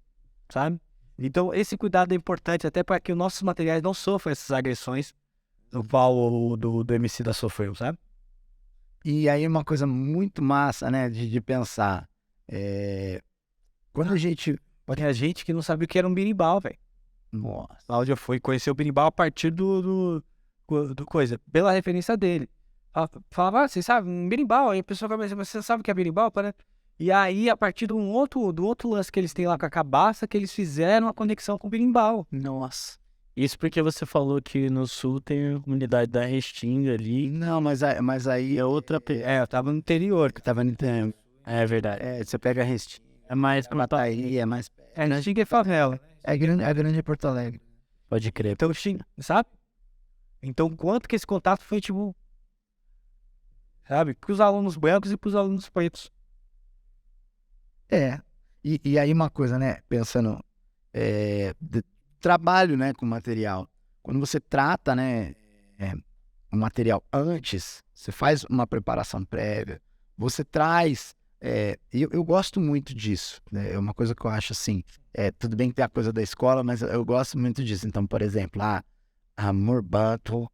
Sabe? Então, esse cuidado é importante até para que os nossos materiais não sofram essas agressões do qual o do Emicida sofreu, sabe? E aí uma coisa muito massa, né, de pensar. Quando a gente... Tinha gente que não sabia o que era um berimbau, velho. Nossa. Cláudia foi conhecer o berimbau a partir do coisa, pela referência dele. Falava, você sabe, um berimbau. Aí a pessoa começa, você sabe o que é berimbau? E aí, a partir do outro lance que eles têm lá com a cabaça, que eles fizeram a conexão com o berimbau. Nossa. Isso porque você falou que no sul tem a comunidade da Restinga ali. Não, mas aí é outra... Eu tava no interior. Tava no interior. É verdade. Você pega a Restinga. É mais pra Mataí, é mais... Restinga é favela. É grande Porto Alegre. Pode crer. Então, sabe? Então, quanto que esse contato foi, tipo... Sabe? Pros alunos brancos e pros alunos pretos. E aí uma coisa, né? Pensando... trabalho, né, com material. Quando você trata, né, o material antes, você faz uma preparação prévia, você traz... eu gosto muito disso, né? É uma coisa que eu acho assim... tudo bem que tem a coisa da escola, mas eu gosto muito disso. Então, por exemplo, Amor Battle,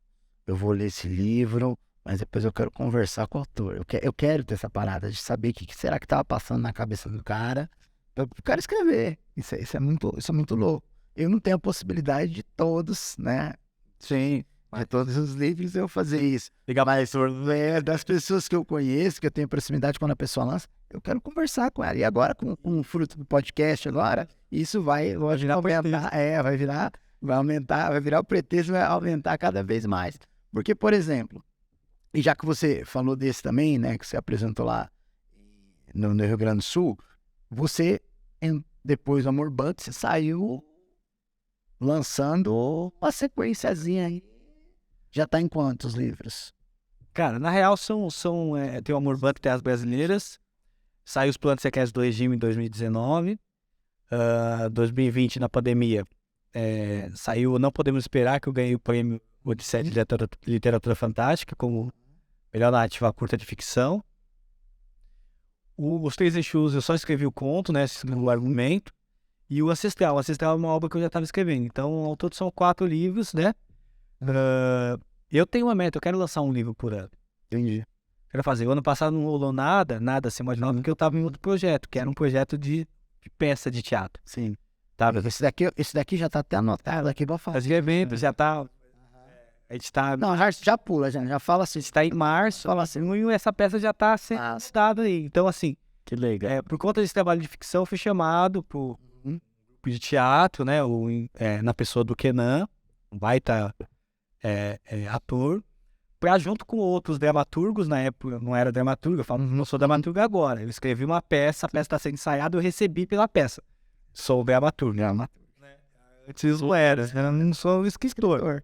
eu vou ler esse livro, mas depois eu quero conversar com o autor. Eu quero ter essa parada de saber o que será que estava passando na cabeça do cara, para o cara escrever. Isso é muito louco. Eu não tenho a possibilidade de todos, né? Sim. De todos os livros eu fazer isso. Mas das pessoas que eu conheço, que eu tenho proximidade quando a pessoa lança, eu quero conversar com ela. E agora, com o fruto do podcast agora, isso vai, lógico, aumentar. Vai virar o pretexto, vai aumentar cada vez mais. Porque, por exemplo, e já que você falou desse também, né, que você apresentou lá no Rio Grande do Sul, você, depois do Amor Battle, você saiu lançando uma sequenciazinha aí. Já tá em quantos livros? Cara, na real tem o Amor Battle, tem as brasileiras. Saiu os Planos Secretos do Regime em 2019. 2020, na pandemia, saiu Não Podemos Esperar, que eu ganhei o prêmio Odisseia de Literatura Fantástica como melhor narrativa curta de ficção. Os Três Exus, eu só escrevi o conto, né, o argumento. E o Ancestral. O Ancestral é uma obra que eu já estava escrevendo. Então, ao todo são 4 livros, né? Eu tenho uma meta, eu quero lançar um livro por ano. Entendi. Quero fazer. O ano passado não rolou nada assim mais nada, porque eu estava em outro projeto, que era um projeto de peça de teatro. Sim. Tá? Esse daqui já tá até anotado aqui pra falar. Fazer eventos, já tá. A gente tá. Não, já pula, já fala assim. Está em março, Fala assim. e essa peça já tá sendo citada aí. Então, assim, Que legal. por conta desse trabalho de ficção, eu fui chamado por grupo de teatro, né? Na pessoa do Kenan, um baita ator, para junto com outros dramaturgos, na época eu não era dramaturgo, eu falo, não sou dramaturgo agora. Eu escrevi uma peça, a peça está sendo ensaiada, eu recebi pela peça. Sou dramaturgo. Antes não era, eu não sou escritor.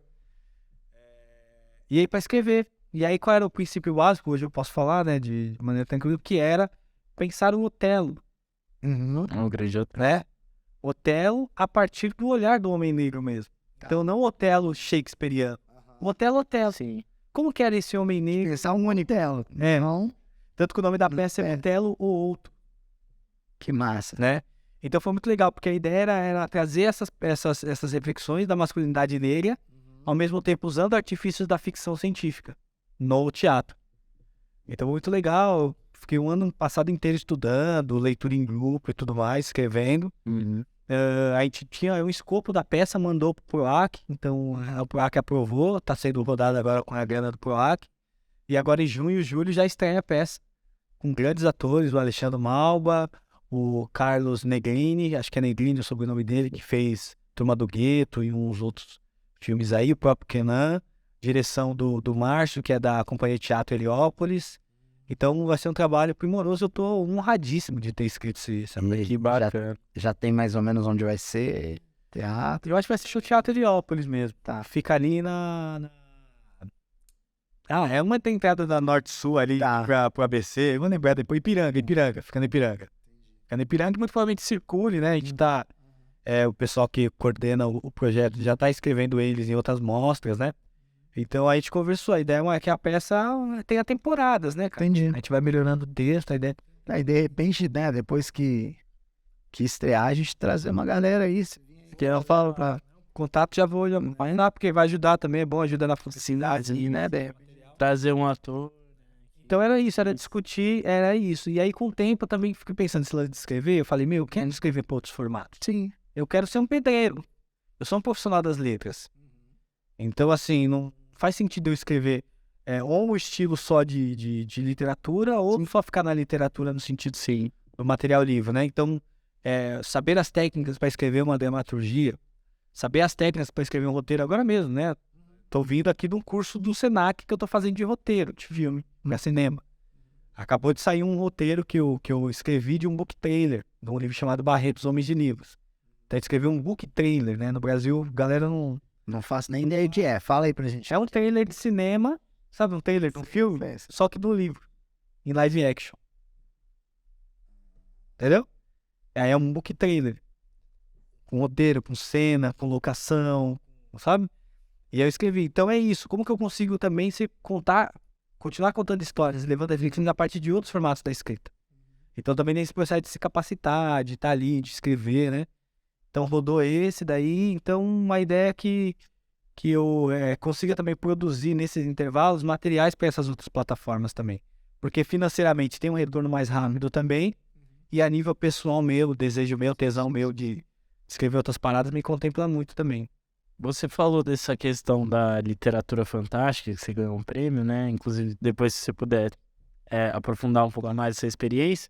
E aí, para escrever. E aí, qual era o princípio básico? Hoje eu posso falar, né, de maneira tranquila, que era pensar o Otelo. Um grande Né? Otelo a partir do olhar do homem negro mesmo. Então, não o Otelo shakespeariano. O Otelo. Sim. Como que era esse homem negro? Pensar um Otelo. Não. Tanto que o nome da peça é Otelo ou Outro, Que massa. né? Então foi muito legal, porque a ideia era trazer essas reflexões da masculinidade negra, ao mesmo tempo usando artifícios da ficção científica no teatro. Então foi muito legal. Fiquei um ano passado inteiro estudando, leitura em grupo e tudo mais, escrevendo. A gente tinha um escopo da peça, mandou pro PROAC, então o PROAC aprovou, está sendo rodado agora com a grana do PROAC. E agora em junho e julho já estreia a peça, com grandes atores, o Alexandre Malba, o Carlos Negrini, acho que é Negrini o sobrenome dele, que fez Turma do Gueto e uns outros filmes aí, o próprio Kenan, direção do Márcio, que é da Companhia de Teatro Heliópolis. Então vai ser um trabalho primoroso, eu tô honradíssimo de ter escrito essa Que bacana. Já tem mais ou menos onde vai ser teatro. Eu acho que vai ser o Teatro Heliópolis mesmo. Tá. Fica ali é uma tem entrada da Norte-Sul ali pro ABC. Eu vou lembrar depois. Ipiranga. Fica na Ipiranga. Muito provavelmente circule, né? A gente tá... o pessoal que coordena o projeto já tá escrevendo eles em outras mostras, né? Então a gente conversou. A ideia é que a peça tenha temporadas, né, cara? Entendi. A gente vai melhorando o texto, a ideia... Aí de repente, né, depois que estrear, a gente trazer uma galera aí. Que eu falo pra... Contato já vou mandar, porque vai ajudar também. É bom, ajuda na publicidade, né? Trazer um ator. Então era isso, era discutir, era isso. E aí com o tempo eu também fiquei pensando nesse lance de escrever. Eu falei, eu quero escrever para outros formatos. Sim. Eu quero ser um pedreiro. Eu sou um profissional das letras. Então assim, não faz sentido eu escrever ou um estilo só de literatura, ou só ficar na literatura no sentido do material livre, né? Então, saber as técnicas para escrever uma dramaturgia, saber as técnicas para escrever um roteiro agora mesmo, né? Tô vindo aqui de um curso do Senac que eu tô fazendo de roteiro, de filme, pra cinema. Acabou de sair um roteiro que eu escrevi de um book trailer, de um livro chamado Barretos, Homens de Livros. Então, escrevi um book trailer, né? No Brasil, galera não faço nem ideia de Fala aí pra gente. É um trailer de cinema, sabe? Um trailer de um filme, só que do livro, em live action. Entendeu? Aí é um book trailer. Com roteiro, com cena, com locação, sabe? E eu escrevi. Então é isso. Como que eu consigo também continuar contando histórias, levando a reflexão a partir de outros formatos da escrita? Então também nesse processo de se capacitar, de estar ali, de escrever, né? Então rodou esse daí. Então uma ideia que eu consiga também produzir nesses intervalos materiais para essas outras plataformas também. Porque financeiramente tem um retorno mais rápido também. E a nível pessoal meu, desejo meu, tesão meu de escrever outras paradas me contempla muito também. Você falou dessa questão da literatura fantástica, que você ganhou um prêmio, né? Inclusive, depois, se você puder aprofundar um pouco mais essa experiência.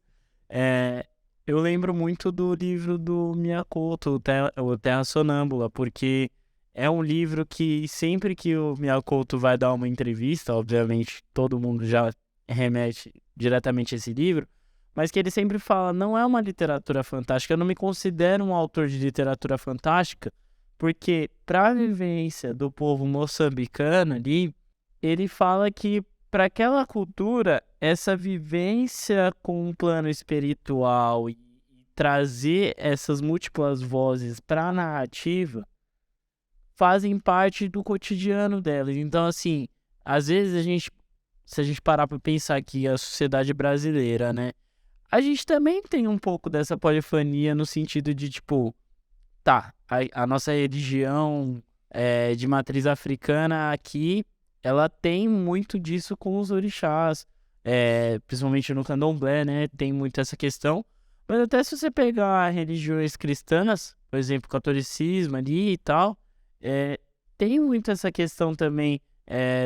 Eu lembro muito do livro do Miyakoto, o Terra Sonâmbula, porque é um livro que sempre que o Miyakoto vai dar uma entrevista, obviamente todo mundo já remete diretamente a esse livro, mas que ele sempre fala, não é uma literatura fantástica, eu não me considero um autor de literatura fantástica, porque para a vivência do povo moçambicano ali, ele fala que para aquela cultura, essa vivência com um plano espiritual e trazer essas múltiplas vozes para a narrativa fazem parte do cotidiano delas. Então, assim, às vezes se a gente parar para pensar aqui a sociedade brasileira, né? A gente também tem um pouco dessa polifonia no sentido de, tipo, tá, a nossa religião de matriz africana aqui, ela tem muito disso com os orixás, principalmente no candomblé, né? Tem muito essa questão. Mas até se você pegar religiões cristãs, por exemplo, o catolicismo ali e tal, tem muito essa questão também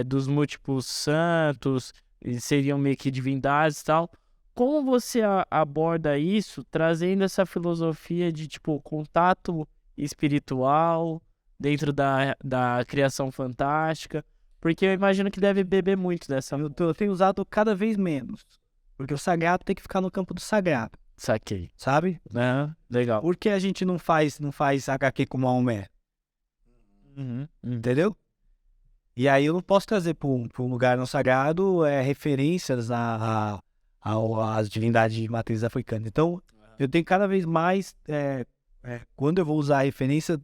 dos múltiplos santos, eles seriam meio que divindades e tal. Como você aborda isso, trazendo essa filosofia de, tipo, contato espiritual dentro da criação fantástica? Porque eu imagino que deve beber muito dessa... Eu tenho usado cada vez menos, porque o sagrado tem que ficar no campo do sagrado, Saquei. sabe? Legal. Por que a gente não faz HQ com Maomé? Entendeu? E aí eu não posso trazer para um lugar no sagrado referências às divindades de matriz africana. Então, eu tenho cada vez mais, quando eu vou usar a referência,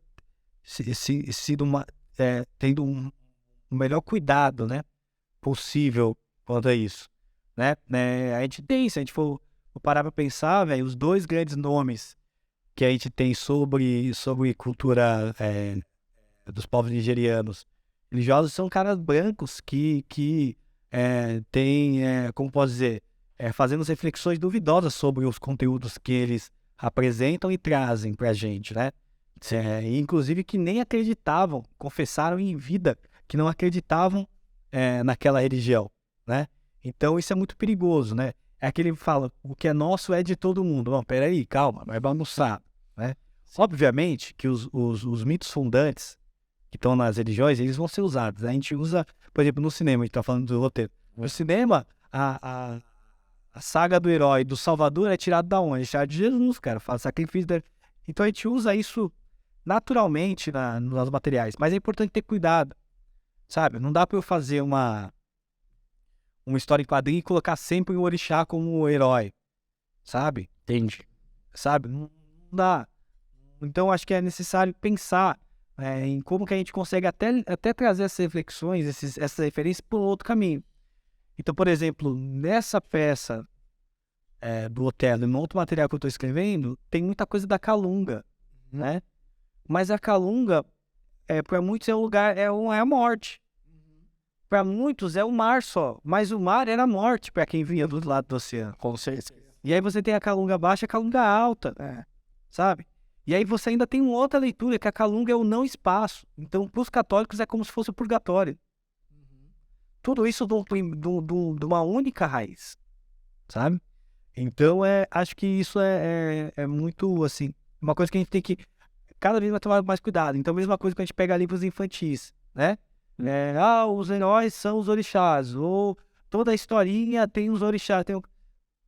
tendo um melhor cuidado, né, possível quanto a isso. Né? A gente tem, se a gente for parar para pensar, velho, os dois grandes nomes que a gente tem sobre cultura dos povos nigerianos religiosos são caras brancos que têm, como posso dizer, fazendo reflexões duvidosas sobre os conteúdos que eles apresentam e trazem pra gente, né? Inclusive que nem acreditavam, confessaram em vida que não acreditavam naquela religião, né? Então isso é muito perigoso, né? É aquele que fala, o que é nosso é de todo mundo. Não, peraí, calma, não é bagunçado, né? Obviamente que os mitos fundantes que estão nas religiões, eles vão ser usados, né? A gente usa, por exemplo, no cinema, a gente tá falando do roteiro. No cinema, a saga do herói do Salvador é tirada da onde? É tirada de Jesus, cara, faz sacrifício dele. Então a gente usa isso naturalmente nos materiais, mas é importante ter cuidado, sabe? Não dá pra eu fazer uma história em quadrinho e colocar sempre o orixá como herói, sabe? Entendi. Sabe? Não dá. Então acho que é necessário pensar em como que a gente consegue até trazer essas reflexões, essas referências por outro caminho. Então, por exemplo, nessa peça do Otelo, no outro material que eu estou escrevendo, tem muita coisa da Calunga, né? Mas a Calunga, para muitos é um lugar, é a morte. Para muitos é o mar só, mas o mar era a morte para quem vinha do lado do oceano. Com certeza. E aí você tem a Calunga baixa e a Calunga alta, sabe? E aí você ainda tem uma outra leitura, que a Calunga é o não espaço. Então, para os católicos é como se fosse o purgatório. Tudo isso de uma única raiz, sabe? Então, acho que isso é muito, assim, uma coisa que a gente tem que cada vez vai tomar mais cuidado. Então, a mesma coisa que a gente pega livros infantis, né? Os heróis são os orixás, ou toda a historinha tem os orixás,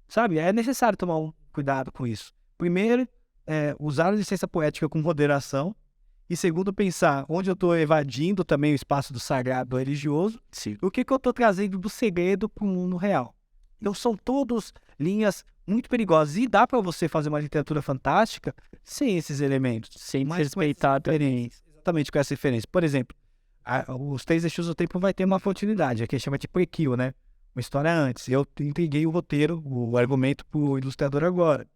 sabe? É necessário tomar um cuidado com isso. Primeiro, usar a licença poética com moderação. E segundo, pensar onde eu estou evadindo também o espaço do sagrado religioso. Sim. O que eu estou trazendo do segredo para o mundo real. Então são todas linhas muito perigosas. E dá para você fazer uma literatura fantástica sem esses elementos. Sem mas respeitar também. Exatamente com essa referência. Por exemplo, os Três Eixos do Tempo vai ter uma continuidade. Aqui chama de prequel, né? Uma história antes. Eu entreguei o roteiro, o argumento para o ilustrador agora.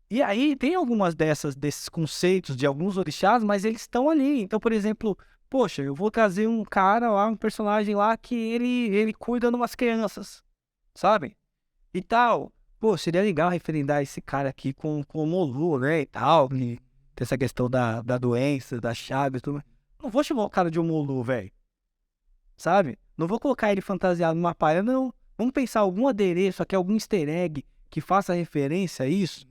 E aí tem algumas desses conceitos de alguns orixás, mas eles estão ali. Então, por exemplo, poxa, eu vou trazer um cara lá, um personagem lá que ele cuida de umas crianças, sabe? E tal. Pô, seria legal referendar esse cara aqui com o Molu, né, e tal. E tem essa questão da doença, da chaga e tudo. Não vou chamar o cara de Molu, velho. Sabe? Não vou colocar ele fantasiado numa palha, não. Vamos pensar algum adereço aqui, algum easter egg que faça referência a isso.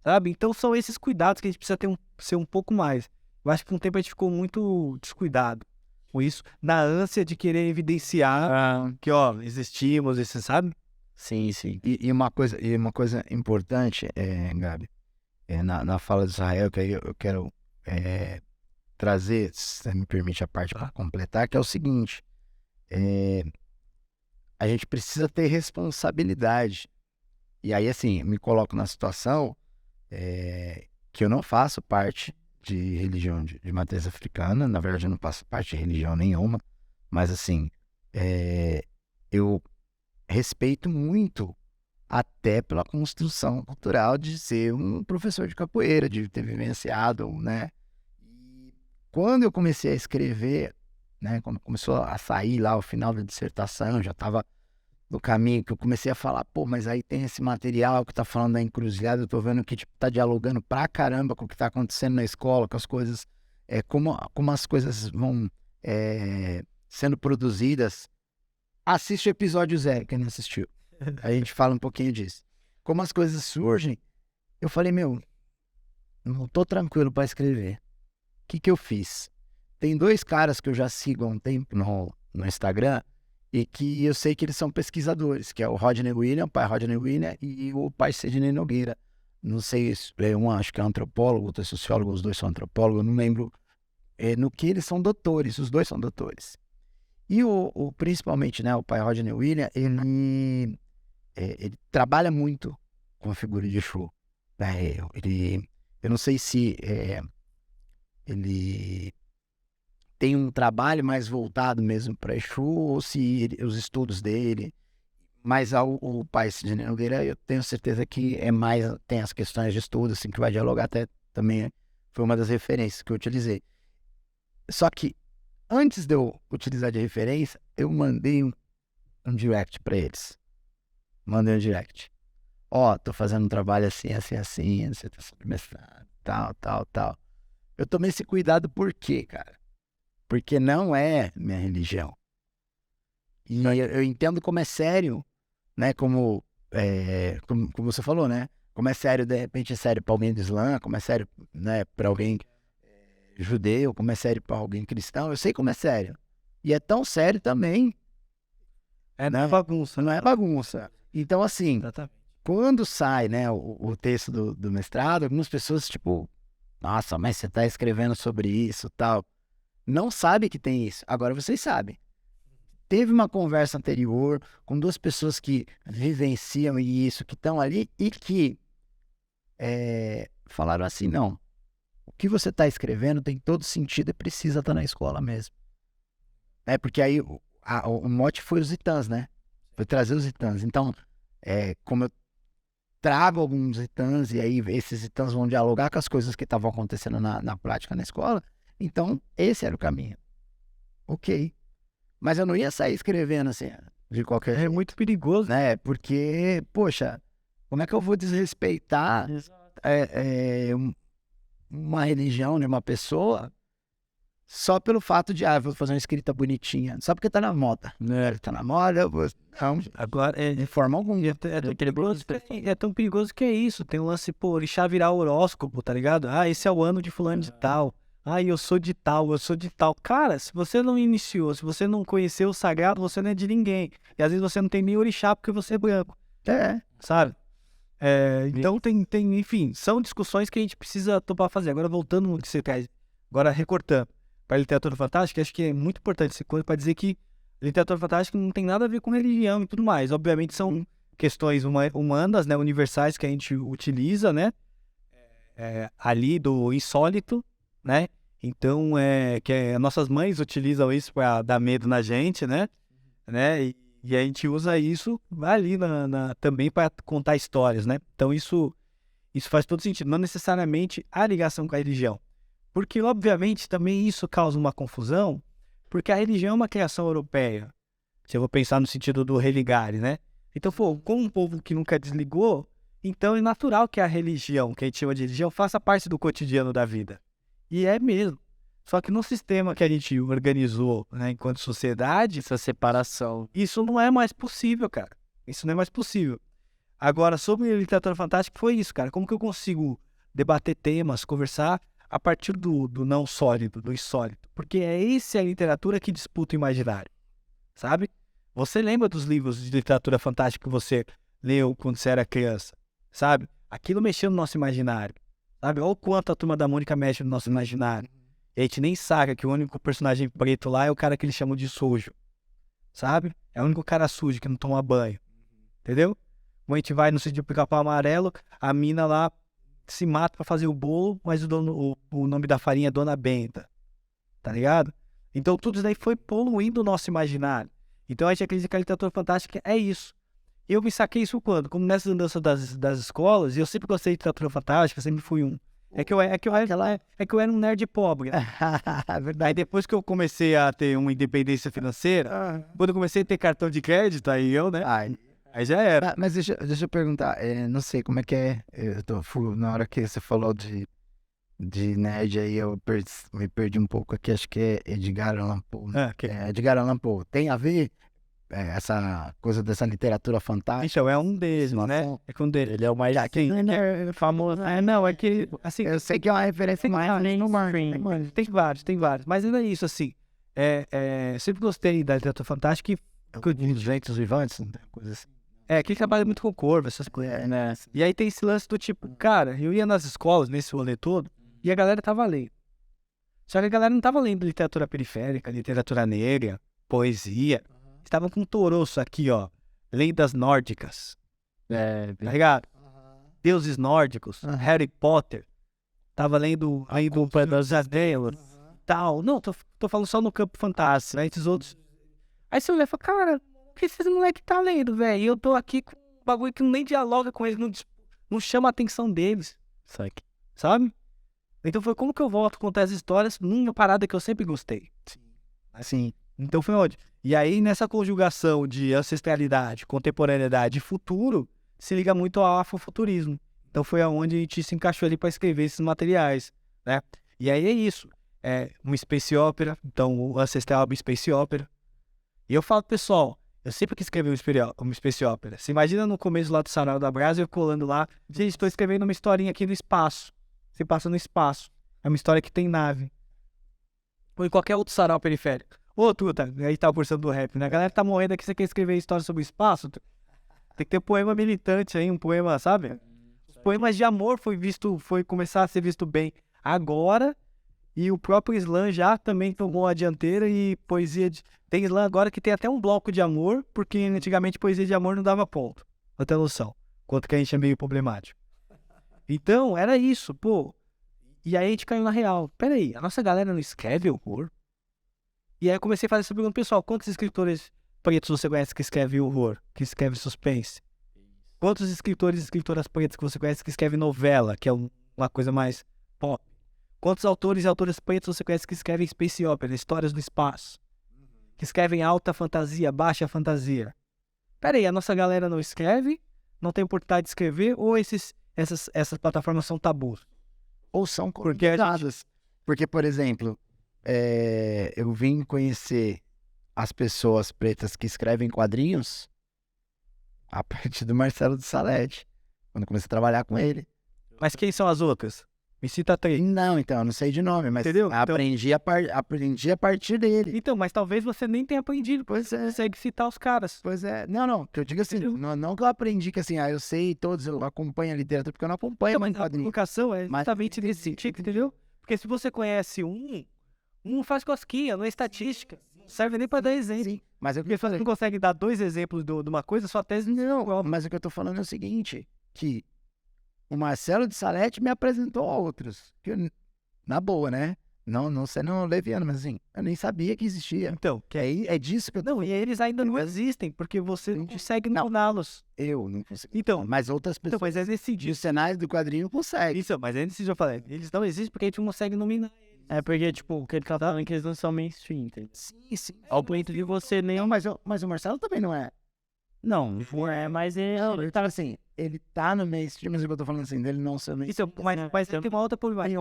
Sabe? Então são esses cuidados que a gente precisa ser um pouco mais. Eu acho que com o tempo a gente ficou muito descuidado com isso, na ânsia de querer evidenciar que, existimos, sabe? Sim, sim. E uma coisa importante, Gabi, na fala de Israel, que aí eu quero trazer, se você me permite a parte para completar, que é o seguinte, a gente precisa ter responsabilidade E aí, assim, me coloco na situação que eu não faço parte de religião de matriz africana. Na verdade, eu não faço parte de religião nenhuma. Mas, assim, eu respeito muito até pela construção cultural de ser um professor de capoeira, de ter vivenciado, né? E quando eu comecei a escrever, né? Quando começou a sair lá o final da dissertação, já estava no caminho que eu comecei a falar, pô, mas aí tem esse material que tá falando da encruzilhada, eu tô vendo que, tipo, tá dialogando pra caramba com o que tá acontecendo na escola, com as coisas, como as coisas vão sendo produzidas. Assiste o episódio 0, quem não assistiu. A gente fala um pouquinho disso. Como as coisas surgem, eu falei, meu, não tô tranquilo pra escrever. O que eu fiz? Tem 2 caras que eu já sigo há um tempo no Instagram, e que eu sei que eles são pesquisadores, que é o Rodney William, o pai Rodney William, e o pai Sidney Nogueira. Não sei, um acho que é antropólogo, outro é sociólogo, os 2 são antropólogos, eu não lembro no que eles são doutores, os 2 são doutores. E principalmente, né, o pai Rodney William, ele trabalha muito com a figura de Exu. Né? Eu não sei se ele tem um trabalho mais voltado mesmo para Exu, ou se os estudos dele, mas o pai Sidney Nogueira, eu tenho certeza que tem as questões de estudo, assim, que vai dialogar até também, foi uma das referências que eu utilizei. Só que, antes de eu utilizar de referência, eu mandei um direct para eles. Mandei um direct. Tô fazendo um trabalho assim, assim, assim, você tá sobre mestrado, tal. Eu tomei esse cuidado por quê, cara? Porque não é minha religião. E eu entendo como é sério, né? Como você falou, né? Como é sério, de repente é sério para alguém do Islã, como é sério, né, para alguém judeu, como é sério para alguém cristão. Eu sei como é sério. E é tão sério também. Não é bagunça. Não é bagunça. Então, assim, Exatamente. quando sai, né, o texto do mestrado, algumas pessoas, tipo, nossa, mas você tá escrevendo sobre isso, tal. Não sabe que tem isso. Agora vocês sabem. Teve uma conversa anterior com 2 pessoas que vivenciam isso, que estão ali e que falaram assim, não, o que você está escrevendo tem todo sentido e precisa estar na escola mesmo. Porque aí o mote foi os Itãs, né? Foi trazer os Itãs. Então, como eu trago alguns Itãs e aí esses Itãs vão dialogar com as coisas que estavam acontecendo na prática na escola, então esse era o caminho. Ok. Mas eu não ia sair escrevendo assim, de qualquer jeito. É muito perigoso. Né? Porque, poxa, como é que eu vou desrespeitar uma religião de uma pessoa só pelo fato de, vou fazer uma escrita bonitinha, só porque tá na moda. Tá na moda, eu vou... Não, Agora, de forma alguma. é tão perigoso que é isso. Tem um lance, pô, orixá virar horóscopo, tá ligado? Esse é o ano de fulano de tal. Eu sou de tal, eu sou de tal. Cara, se você não iniciou, se você não conheceu o sagrado, você não é de ninguém. E às vezes você não tem nem orixá porque você é branco. Sabe? Então enfim, são discussões que a gente precisa topar fazer. Agora voltando no que você traz, agora recortando para a literatura fantástica, acho que é muito importante essa coisa para dizer que literatura fantástica não tem nada a ver com religião e tudo mais. Obviamente são questões humanas, né, universais que a gente utiliza, né? Ali do insólito, né? Então, nossas mães utilizam isso para dar medo na gente, né? E a gente usa isso ali também para contar histórias, né? Então, isso faz todo sentido. Não necessariamente a ligação com a religião. Porque, obviamente, também isso causa uma confusão, porque a religião é uma criação europeia. Se eu vou pensar no sentido do religare, né? Então, como um povo que nunca desligou, então é natural que a religião, que a gente chama de religião, faça parte do cotidiano da vida. E é mesmo. Só que no sistema que a gente organizou, né, enquanto sociedade, Essa separação. isso não é mais possível, cara. Isso não é mais possível. Agora, sobre literatura fantástica, foi isso, cara. Como que eu consigo debater temas, conversar a partir do não sólido, do insólito? Porque é a literatura que disputa o imaginário, sabe? Você lembra dos livros de literatura fantástica que você leu quando você era criança, sabe? Aquilo mexeu no nosso imaginário, sabe? Olha o quanto a Turma da Mônica mexe no nosso imaginário. E a gente nem saca que o único personagem preto lá é o cara que eles chamam de sujo, sabe? É o único cara sujo que não toma banho, entendeu? a gente vai no sítio do Pica-Pau Amarelo, a mina lá se mata pra fazer o bolo, mas o nome da farinha é Dona Benta, tá ligado? Então tudo isso daí foi poluindo o nosso imaginário. Então a gente acredita que a literatura fantástica é isso. Eu me saquei isso quando? Como nessas andanças das escolas, e eu sempre gostei de literatura fantástica, sempre fui um. É que eu era um nerd pobre, né? Verdade. Aí depois que eu comecei a ter uma independência financeira, quando eu comecei a ter cartão de crédito, aí eu, né? Ai, Aí já era. mas deixa eu perguntar, não sei como é que é, na hora que você falou de nerd aí, eu me perdi um pouco aqui, acho que é Edgar Allan Poe, né? Edgar Allan Poe, tem a ver essa coisa dessa literatura fantástica? Então, é um deles, né? Nossa. É com dele. Ele é o mais famoso. Não, é que, assim, Eu sei que é uma referência mais no mainstream. tem vários, mas não é isso, assim. Sempre gostei da literatura fantástica e Os ventos vivantes, né? Coisa assim. que trabalha muito com corvo, essas coisas, né? E aí tem esse lance do tipo, cara, eu ia nas escolas, nesse rolê todo, e a galera tava lendo. Só que a galera não tava lendo literatura periférica, literatura negra, poesia. Estavam com um toroço aqui, ó. Lendas nórdicas. Tá ligado? Deuses nórdicos. Harry Potter. Tava lendo o Pedaços Anéis. Tal. Não, tô falando só no campo fantástico, né? Esses outros. Aí você olha e fala, cara, o que esses moleque tá lendo, velho? E eu tô aqui com um bagulho que nem dialoga com eles, não chama a atenção deles. Sabe? Então foi como que eu volto a contar as histórias numa parada que eu sempre gostei. Assim, Então foi onde? E aí, nessa conjugação de ancestralidade, contemporaneidade e futuro, se liga muito ao afrofuturismo. Então foi aonde a gente se encaixou ali para escrever esses materiais, né? E aí é isso. É uma space opera, então o ancestral é uma space opera. E eu falo, pessoal, eu sempre quis escrever uma space opera. Você imagina no começo lá do Sarau da Brasa, eu colando lá, gente, estou escrevendo uma historinha aqui no espaço. Você passa no espaço. É uma história que tem nave. Ou em qualquer outro sarau periférico. Ô, Tuta, aí tá a porção do rap, né? A galera tá morrendo aqui, você quer escrever história sobre o espaço? Tem que ter poema militante aí, um poema, sabe? Os poemas de amor foi começar a ser visto bem agora, e o próprio slam já também tomou a dianteira, e poesia tem slam agora que tem até um bloco de amor, porque antigamente poesia de amor não dava ponto. Pra ter noção. Quanto que a gente é meio problemático. Então, era isso, pô. E aí a gente caiu na real. Peraí, a nossa galera não escreve horror? E aí eu comecei a fazer essa pergunta, pessoal, quantos escritores pretos você conhece que escrevem horror, que escrevem suspense? Quantos escritores e escritoras pretas que você conhece que escrevem novela, que é uma coisa mais pop? Quantos autores e autoras pretas você conhece que escrevem space opera, histórias do espaço? Que escrevem alta fantasia, baixa fantasia? Peraí, a nossa galera não escreve, não tem oportunidade de escrever, ou essas plataformas são tabus? ou são Porque a colonizadas. Porque, por exemplo, eu vim conhecer as pessoas pretas que escrevem quadrinhos a partir do Marcelo de Salete, quando eu comecei a trabalhar com ele. Mas quem são as outras? Me cita três. Não, então, eu não sei de nome, mas Entendeu? Então- aprendi a partir dele. Então, mas talvez você nem tenha aprendido, Pois é. consegue citar os caras. Pois é. Não, que eu digo assim, não que eu aprendi que assim, eu sei todos, eu acompanho a literatura, porque eu não acompanho Então, mais mas a quadrinhos. publicação é Mas- justamente nesse sentido, entendeu? Porque se você conhece um faz cosquinha, não é estatística. Não serve nem pra dar exemplo. Sim, mas Porque se você não consegue dar dois exemplos de uma coisa, sua tese não, mas o que eu tô falando é o seguinte, que o Marcelo de Salete me apresentou a outros, que na boa, né? Não sendo leviano, mas assim, eu nem sabia que existia. Então, Que aí é disso que eu não, e eles ainda não existem, porque você não Entendi. consegue Não. torná-los. não consigo. Então, Mas outras então, pessoas mas é nesse de cenários do quadrinho conseguem. Isso, mas é nesse que eu falei. Eles não existem porque a gente não consegue nominar. É porque, tipo, o que ele tá falando é que eles não são mainstream, entendeu? Sim. Ao ponto de você nem... Não, mas o Marcelo também não é. Não é, mas ele Tá assim, ele tá no mainstream, mas eu tô falando assim, dele não ser mainstream. Isso, mas tem uma outra problemática.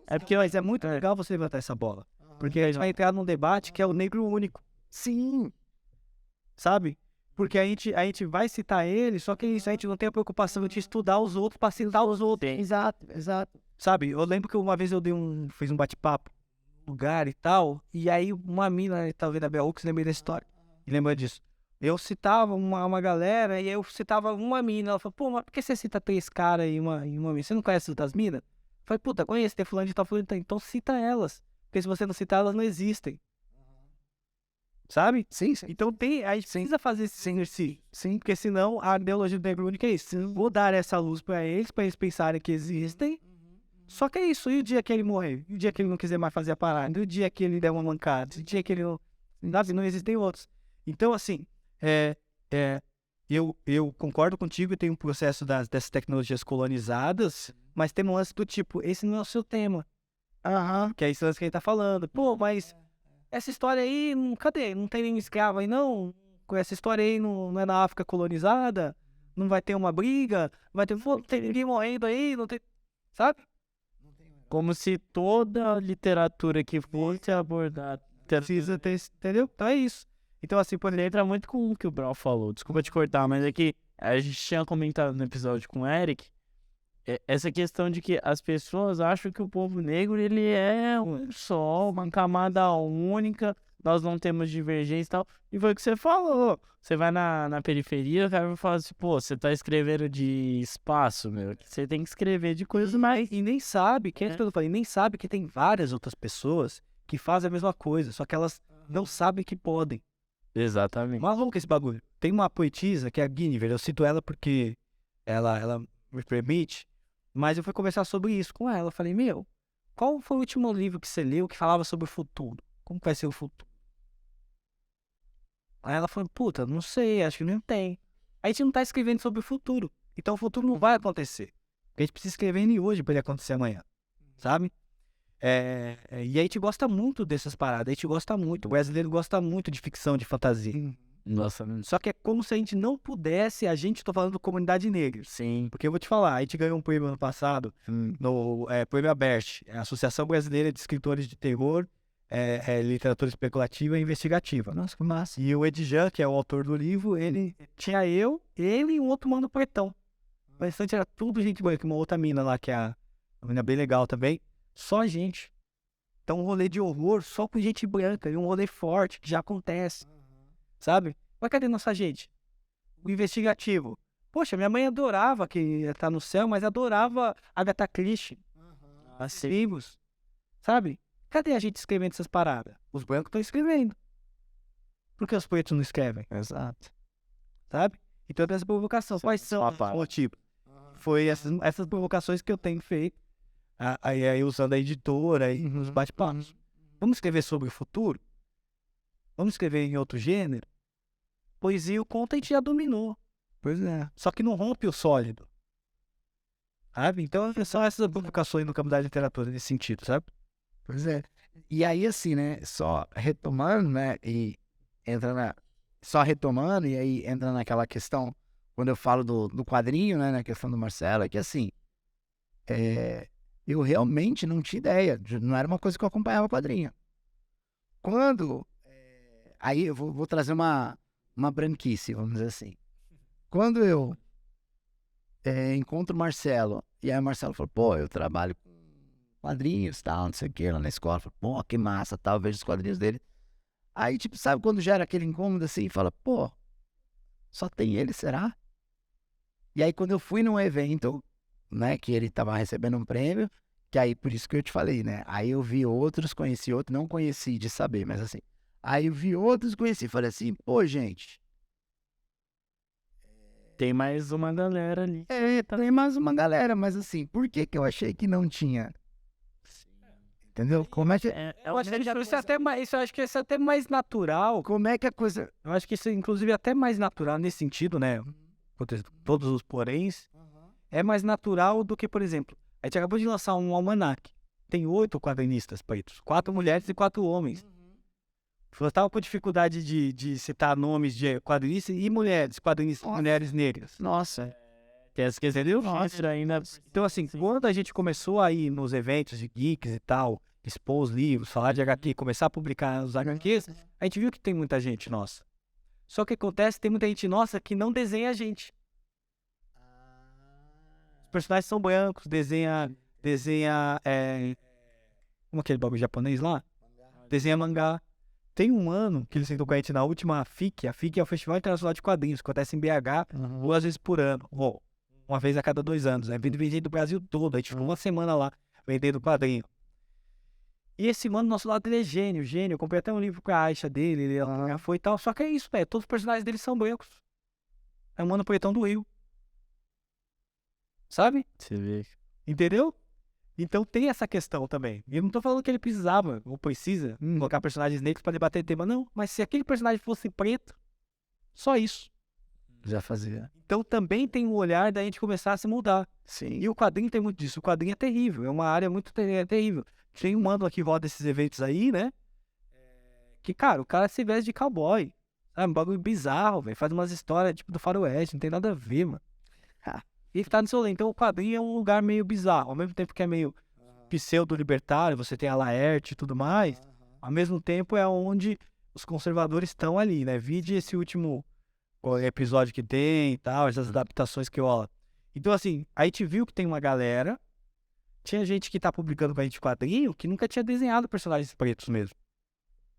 É porque mas é muito legal você levantar essa bola. Porque a gente vai entrar num debate que é o negro único, Sim. sabe? Porque a gente vai citar ele, só que isso, a gente não tem a preocupação de estudar os outros para citar os outros. Exato. Sabe? Eu lembro que uma vez eu fiz um bate-papo num lugar e tal, e aí uma mina, tava vendo a Bell Hooks, lembrei dessa história. E lembra disso. Eu citava uma galera e eu citava uma mina. Ela falou, pô, mas por que você cita três caras e uma mina? Você não conhece outras minas? Eu falei, puta, conheço, tem fulano de tal, fulano de tal. Então cita elas. Porque se você não citar, elas não existem. sabe? Sim, sim. Então a gente precisa fazer esse exercício. Sim. Porque senão a ideologia do negro único é isso. Vou dar essa luz pra eles pensarem que existem. Só que é isso. E o dia que ele morrer? E o dia que ele não quiser mais fazer a parada? E o dia que ele der uma mancada? E o dia que ele não... Não existem outros. Então, assim, eu concordo contigo, tem um processo dessas tecnologias colonizadas, mas tem um lance do tipo, esse não é o seu tema. Que é esse lance que a gente tá falando. Pô, mas essa história aí, cadê? Não tem nenhum escravo aí, não? Essa história aí não é na África colonizada? Não vai ter uma briga? Não tem ninguém morrendo aí? Não tem... Sabe? Como se toda literatura que fosse abordar Precisa ter, entendeu? Então é isso. Então, assim, por exemplo, entra muito com o que o Brau falou. Desculpa te cortar, mas é que a gente tinha comentado no episódio com o Eric essa questão de que as pessoas acham que o povo negro ele é um só, uma camada única, nós não temos divergência e tal. E foi o que você falou. Você vai na periferia, o cara vai falar assim, pô, você tá escrevendo de espaço, meu. Você tem que escrever de coisas mais... E nem sabe, que é isso que eu falei, nem sabe que tem várias outras pessoas que fazem a mesma coisa, só que elas não sabem que podem. Exatamente. Maluco esse bagulho. Tem uma poetisa que é a Guinevere, eu cito ela porque ela me permite, mas eu fui conversar sobre isso com ela. Eu falei, meu, qual foi o último livro que você leu que falava sobre o futuro? Como vai ser o futuro? Aí ela falou, puta, não sei, acho que não tem. A gente não tá escrevendo sobre o futuro, então o futuro não vai acontecer. A gente precisa escrever ele hoje para ele acontecer amanhã, sabe? E a gente gosta muito dessas paradas, a gente gosta muito, o brasileiro gosta muito de ficção, de fantasia. Nossa, Só que é como se a gente não pudesse, tô falando comunidade negra. sim. Porque eu vou te falar, a gente ganhou um prêmio ano passado, no Prêmio ABERT, a Associação Brasileira de Escritores de Terror, Literatura Especulativa e Investigativa. Nossa, que massa. E o Edjan, que é o autor do livro, ele tinha ele e um outro mano pretão. O restante era tudo gente branca, uma outra mina lá, que é uma mina bem legal também. Só gente. Então um rolê de horror só com gente branca, e um rolê forte, que já acontece. Sabe? Mas cadê nossa gente? O investigativo. Poxa, minha mãe adorava que tá no céu, mas adorava Agatha Christie. Os livros. Sabe? Cadê a gente escrevendo essas paradas? Os brancos estão escrevendo. Por que os pretos não escrevem? Exato. Sabe? Então tem essa provocação. Quais são os motivos? Foi essas provocações que eu tenho feito. Aí usando a editora e os bate-papos. Vamos escrever sobre o futuro? Vamos escrever em outro gênero? Poesia, o conto a gente já dominou. Pois é. Só que não rompe o sólido. Sabe? Então são essas provocações no campo da literatura nesse sentido, sabe? Pois é. E aí, assim, né? Só retomando, né? E aí entra naquela questão, quando eu falo do quadrinho, né? Na questão do Marcelo, é que assim, eu realmente não tinha ideia. Não era uma coisa que eu acompanhava quadrinho. Quando. Aí eu vou trazer uma branquice, vamos dizer assim. Quando eu encontro o Marcelo, e aí o Marcelo falou, pô, eu trabalho com quadrinhos, tal, não sei o que, lá na escola. Eu falei, pô, que massa, tal, eu vejo os quadrinhos dele. Aí, tipo, sabe quando gera aquele incômodo assim, fala, pô, só tem ele, será? E aí quando eu fui num evento, né, que ele tava recebendo um prêmio, que aí por isso que eu te falei, né, aí eu vi outros, conheci outros, não conheci de saber, mas assim, aí eu vi outros, conheci, falei assim, pô, gente, tem mais uma galera ali. tem mais uma galera, mas assim, por que que eu achei que não tinha? Entendeu? Como é que... Eu acho que isso é até mais natural. Como é que a coisa... Eu acho que isso é, inclusive, até mais natural nesse sentido, né? Todos os poréns. É mais natural do que, por exemplo, a gente acabou de lançar um almanac. Tem 8 quadrinistas pretos. 4 mulheres e 4 homens. Eu estava com dificuldade de citar nomes de quadrinistas e mulheres, quadrinistas, mulheres negras. Nossa. Que entendeu? Nossa, ainda... Então, assim, quando a gente começou a ir nos eventos de geeks e tal, expor os livros, falar de HQ, começar a publicar os HQs, a gente viu que tem muita gente nossa. Só que acontece, tem muita gente nossa que não desenha a gente. Os personagens são brancos, desenha como aquele bagulho japonês lá? Desenha mangá. Tem um ano que ele sentou com a gente na última FIC. A FIC é o Festival Internacional de Quadrinhos, que acontece em BH 2 vezes por ano. Uma vez a cada 2 anos. É vendido do Brasil todo. A gente ficou uma semana lá vendendo quadrinho. E esse mano, nosso lado, ele é gênio. Eu comprei até um livro com a Aisha dele, ele já foi e tal. Só que é isso, velho. Todos os personagens dele são brancos. É um mano pretão do Rio. Sabe? Você vê. Entendeu? Então tem essa questão também. E eu não tô falando que ele precisava ou precisa colocar personagens negros pra debater tema, não. Mas se aquele personagem fosse preto, só isso. Já fazia. Então também tem um olhar da gente começar a se mudar. Sim. E o quadrinho tem muito disso. O quadrinho é terrível. É uma área muito terrível. Tem um mano que roda esses eventos aí, né? Que, cara, o cara se veste de cowboy. Sabe? Um bagulho bizarro, velho. Faz umas histórias tipo do faroeste. Não tem nada a ver, mano. E tá no seu lado. Então o quadrinho é um lugar meio bizarro. Ao mesmo tempo que é meio pseudo-libertário, você tem a Laerte e tudo mais. Ao mesmo tempo é onde os conservadores estão ali, né? Vide esse último episódio que tem e tal, essas adaptações que rola. Então, assim, a gente viu que tem uma galera. Tinha gente que tá publicando com a gente quadrinho que nunca tinha desenhado personagens pretos mesmo.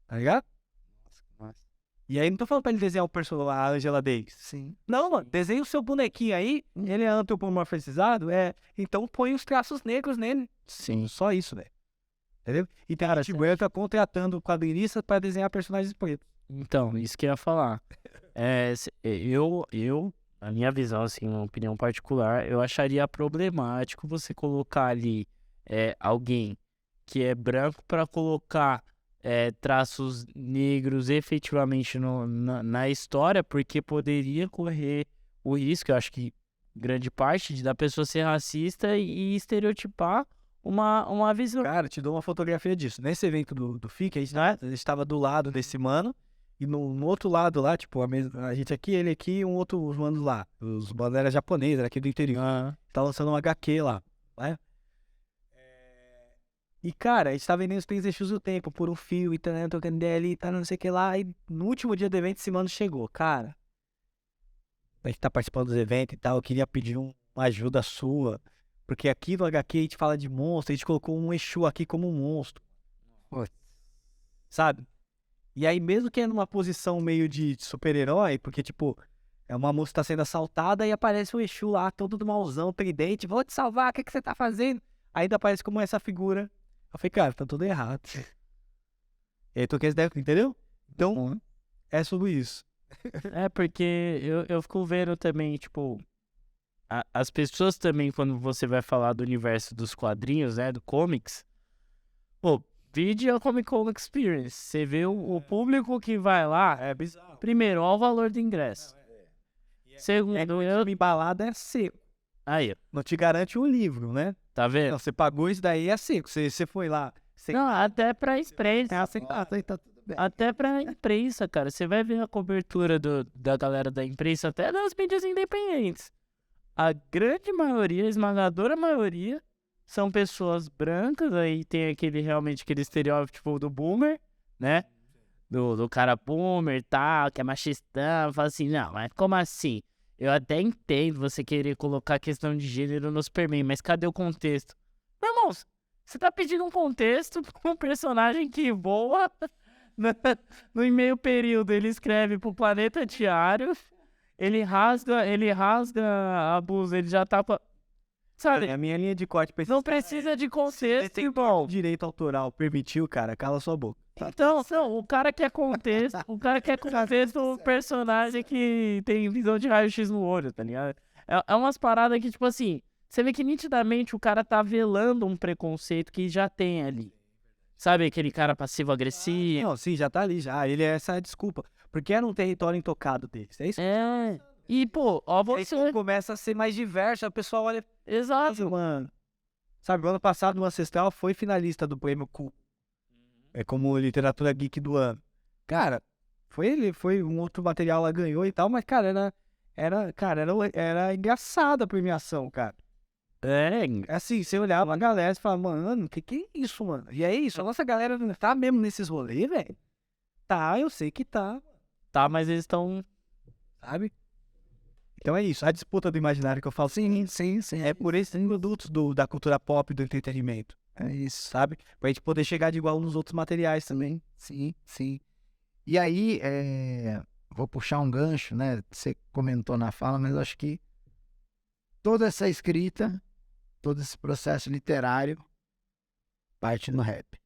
Tá ligado? Nossa. E aí não tô falando pra ele desenhar o personagem, a Angela Davis. Sim. Não, mano, desenha o seu bonequinho aí, ele é antropomorfizado, então põe os traços negros nele. Sim. Só isso, velho. Entendeu? E tem a gente tá contratando quadrinistas pra desenhar personagens pretos. Então, isso que eu ia falar. Na minha visão, assim, uma opinião particular, eu acharia problemático você colocar ali alguém que é branco para colocar traços negros efetivamente na história, porque poderia correr o risco, eu acho que grande parte, da pessoa ser racista e estereotipar uma visão. Cara, te dou uma fotografia disso. Nesse evento do FIC, a gente tava do lado desse mano, e no outro lado lá, tipo, a gente aqui, ele aqui e os manos lá. Os bandeiras japoneses, aqui do interior. Tá lançando um HQ lá, né? E, cara, a gente tá vendendo os Três Eixos do Tempo por um fio, e tá, né, trocando ideia ali, tá, não sei o que lá. E no último dia do evento, esse mano chegou. Cara, a gente tá participando dos eventos e tal, eu queria pedir uma ajuda sua. Porque aqui no HQ a gente fala de monstro, a gente colocou um Exu aqui como um monstro. Sabe? E aí, mesmo que é numa posição meio de super-herói, porque, tipo, uma moça tá sendo assaltada e aparece um Exu lá, todo do mauzão, tridente, vou te salvar, o que você tá fazendo? Ainda aparece como essa figura. Eu falei, cara, tá tudo errado. E aí, tu quer entendeu? Então, é sobre isso. Porque eu fico vendo também, tipo, as pessoas também, quando você vai falar do universo dos quadrinhos, né, do comics, pô, vide a Comic Con Experience. Você vê o público que vai lá. É bizarro. Primeiro, olha o valor do ingresso. Segundo, Uma embalada é seco. aí, Não te garante um livro, né? tá vendo? Não, você pagou isso daí, é seco. Você foi lá. Não, até pra imprensa. Tá tudo bem. Até pra imprensa, cara. Você vai ver a cobertura da galera da imprensa, até das mídias independentes. A grande maioria, a esmagadora maioria, são pessoas brancas. Aí tem realmente aquele estereótipo do boomer, né? Do cara boomer e tal, que é machistão. Fala assim, não, mas como assim? Eu até entendo você querer colocar a questão de gênero no Superman, mas cadê o contexto? Meu irmão, você tá pedindo um contexto pra um personagem que voa no meio período. Ele escreve pro Planeta Diário, ele rasga a blusa, ele já tá com sabe? A minha linha de corte Não precisa de contexto, irmão. Direito autoral permitiu, cara, cala sua boca. Então, não, o cara quer contexto, do personagem que tem visão de raio-x no olho, tá ligado? É umas paradas que, tipo assim, você vê que nitidamente o cara tá velando um preconceito que já tem ali. Sabe aquele cara passivo-agressivo? Não, sim, já tá ali, já. Ele é essa desculpa. Porque era um território intocado deles. É isso? E, pô, ó, Aí você... começa a ser mais diverso, o pessoal olha... Exato. Mano. Sabe, o ano passado o Ancestral foi finalista do prêmio Cu. É como literatura geek do ano. Cara, foi um outro material lá, ganhou e tal, mas, cara, era engraçada a premiação, cara. Assim, você olhava a galera e falava, mano, que é isso, mano? E é isso, a nossa galera tá mesmo nesses rolês, velho? Tá, eu sei que tá. Tá, mas eles estão... Sabe? Então é isso, a disputa do imaginário que eu falo, sim, é por esses produtos da cultura pop, do entretenimento. É isso. Sabe? Pra gente poder chegar de igual nos outros materiais também. Sim. E aí, vou puxar um gancho, né? Você comentou na fala, mas eu acho que toda essa escrita, todo esse processo literário parte no rap.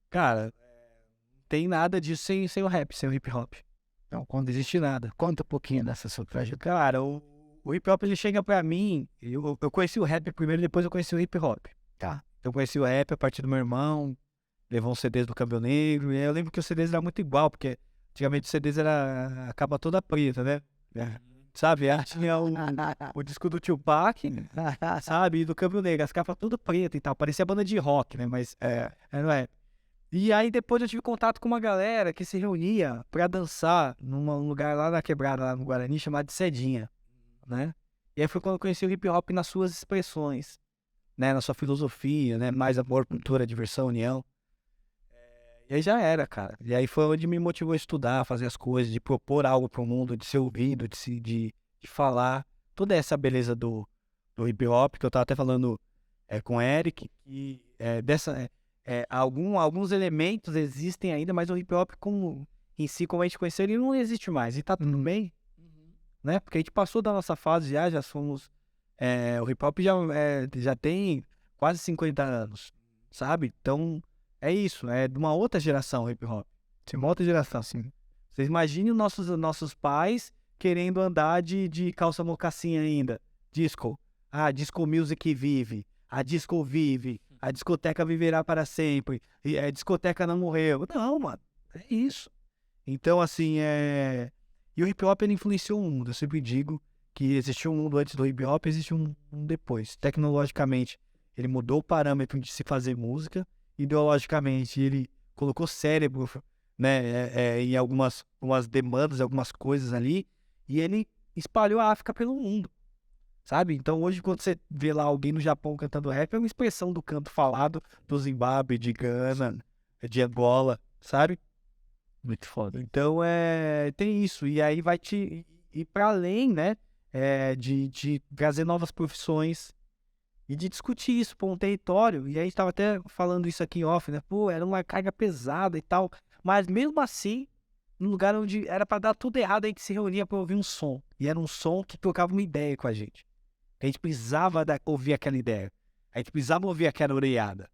Cara, não tem nada disso sem o rap, sem o hip hop. Então, Não existe nada. conta um pouquinho dessa sua trajetória. Cara, o hip hop ele chega pra mim. Eu conheci o rap primeiro, depois eu conheci o hip hop. Tá. Eu conheci o rap a partir do meu irmão, levou uns CDs do Câmbio Negro. E aí eu lembro que os CDs eram muito igual, porque antigamente os CDs era a capa toda preta, né? Sabe? Tinha o disco do Tupac, sabe? E do Câmbio Negro, as capas tudo preta e tal. Parecia banda de rock, né? Mas não é. E aí depois eu tive contato com uma galera que se reunia pra dançar num lugar lá na quebrada, lá no Guarani, chamado de Sedinha, né? E aí foi quando eu conheci o hip hop nas suas expressões, né? Na sua filosofia, né? Mais amor, cultura, diversão, união. E aí já era, cara. E aí foi onde me motivou a estudar, a fazer as coisas, de propor algo pro mundo, de ser ouvido, de falar. Toda essa beleza do hip hop, que eu tava até falando com o Eric, que alguns elementos existem ainda, mas o hip hop em si, como a gente conheceu, ele não existe mais. E tá tudo bem, né? Porque a gente passou da nossa fase já somos... o hip hop já tem quase 50 anos, sabe? Então, é isso, é de uma outra geração o hip hop. De uma outra geração, assim. Vocês imaginem os nossos pais querendo andar de calça mocassim ainda. Disco. Disco music vive. A disco vive. A discoteca viverá para sempre. E a discoteca não morreu. Não, mano. É isso. Então, assim, E o hip hop, ele influenciou o mundo. Eu sempre digo que existiu um mundo antes do hip hop, existe um depois. Tecnologicamente, ele mudou o parâmetro de se fazer música. Ideologicamente, ele colocou cérebro, né, em algumas demandas, algumas coisas ali. E ele espalhou a África pelo mundo. Sabe? Então hoje quando você vê lá alguém no Japão cantando rap, é uma expressão do canto falado do Zimbábue, de Gana, de Angola, sabe? Muito foda. Então tem isso. E aí vai te ir para além, né? De trazer novas profissões e de discutir isso por um território. E aí a gente tava até falando isso aqui em off, né? Pô, era uma carga pesada e tal. Mas mesmo assim, no lugar onde era para dar tudo errado, a gente se reunia para ouvir um som. E era um som que trocava uma ideia com a gente. A gente precisava ouvir aquela ideia. A gente precisava ouvir aquela oreada.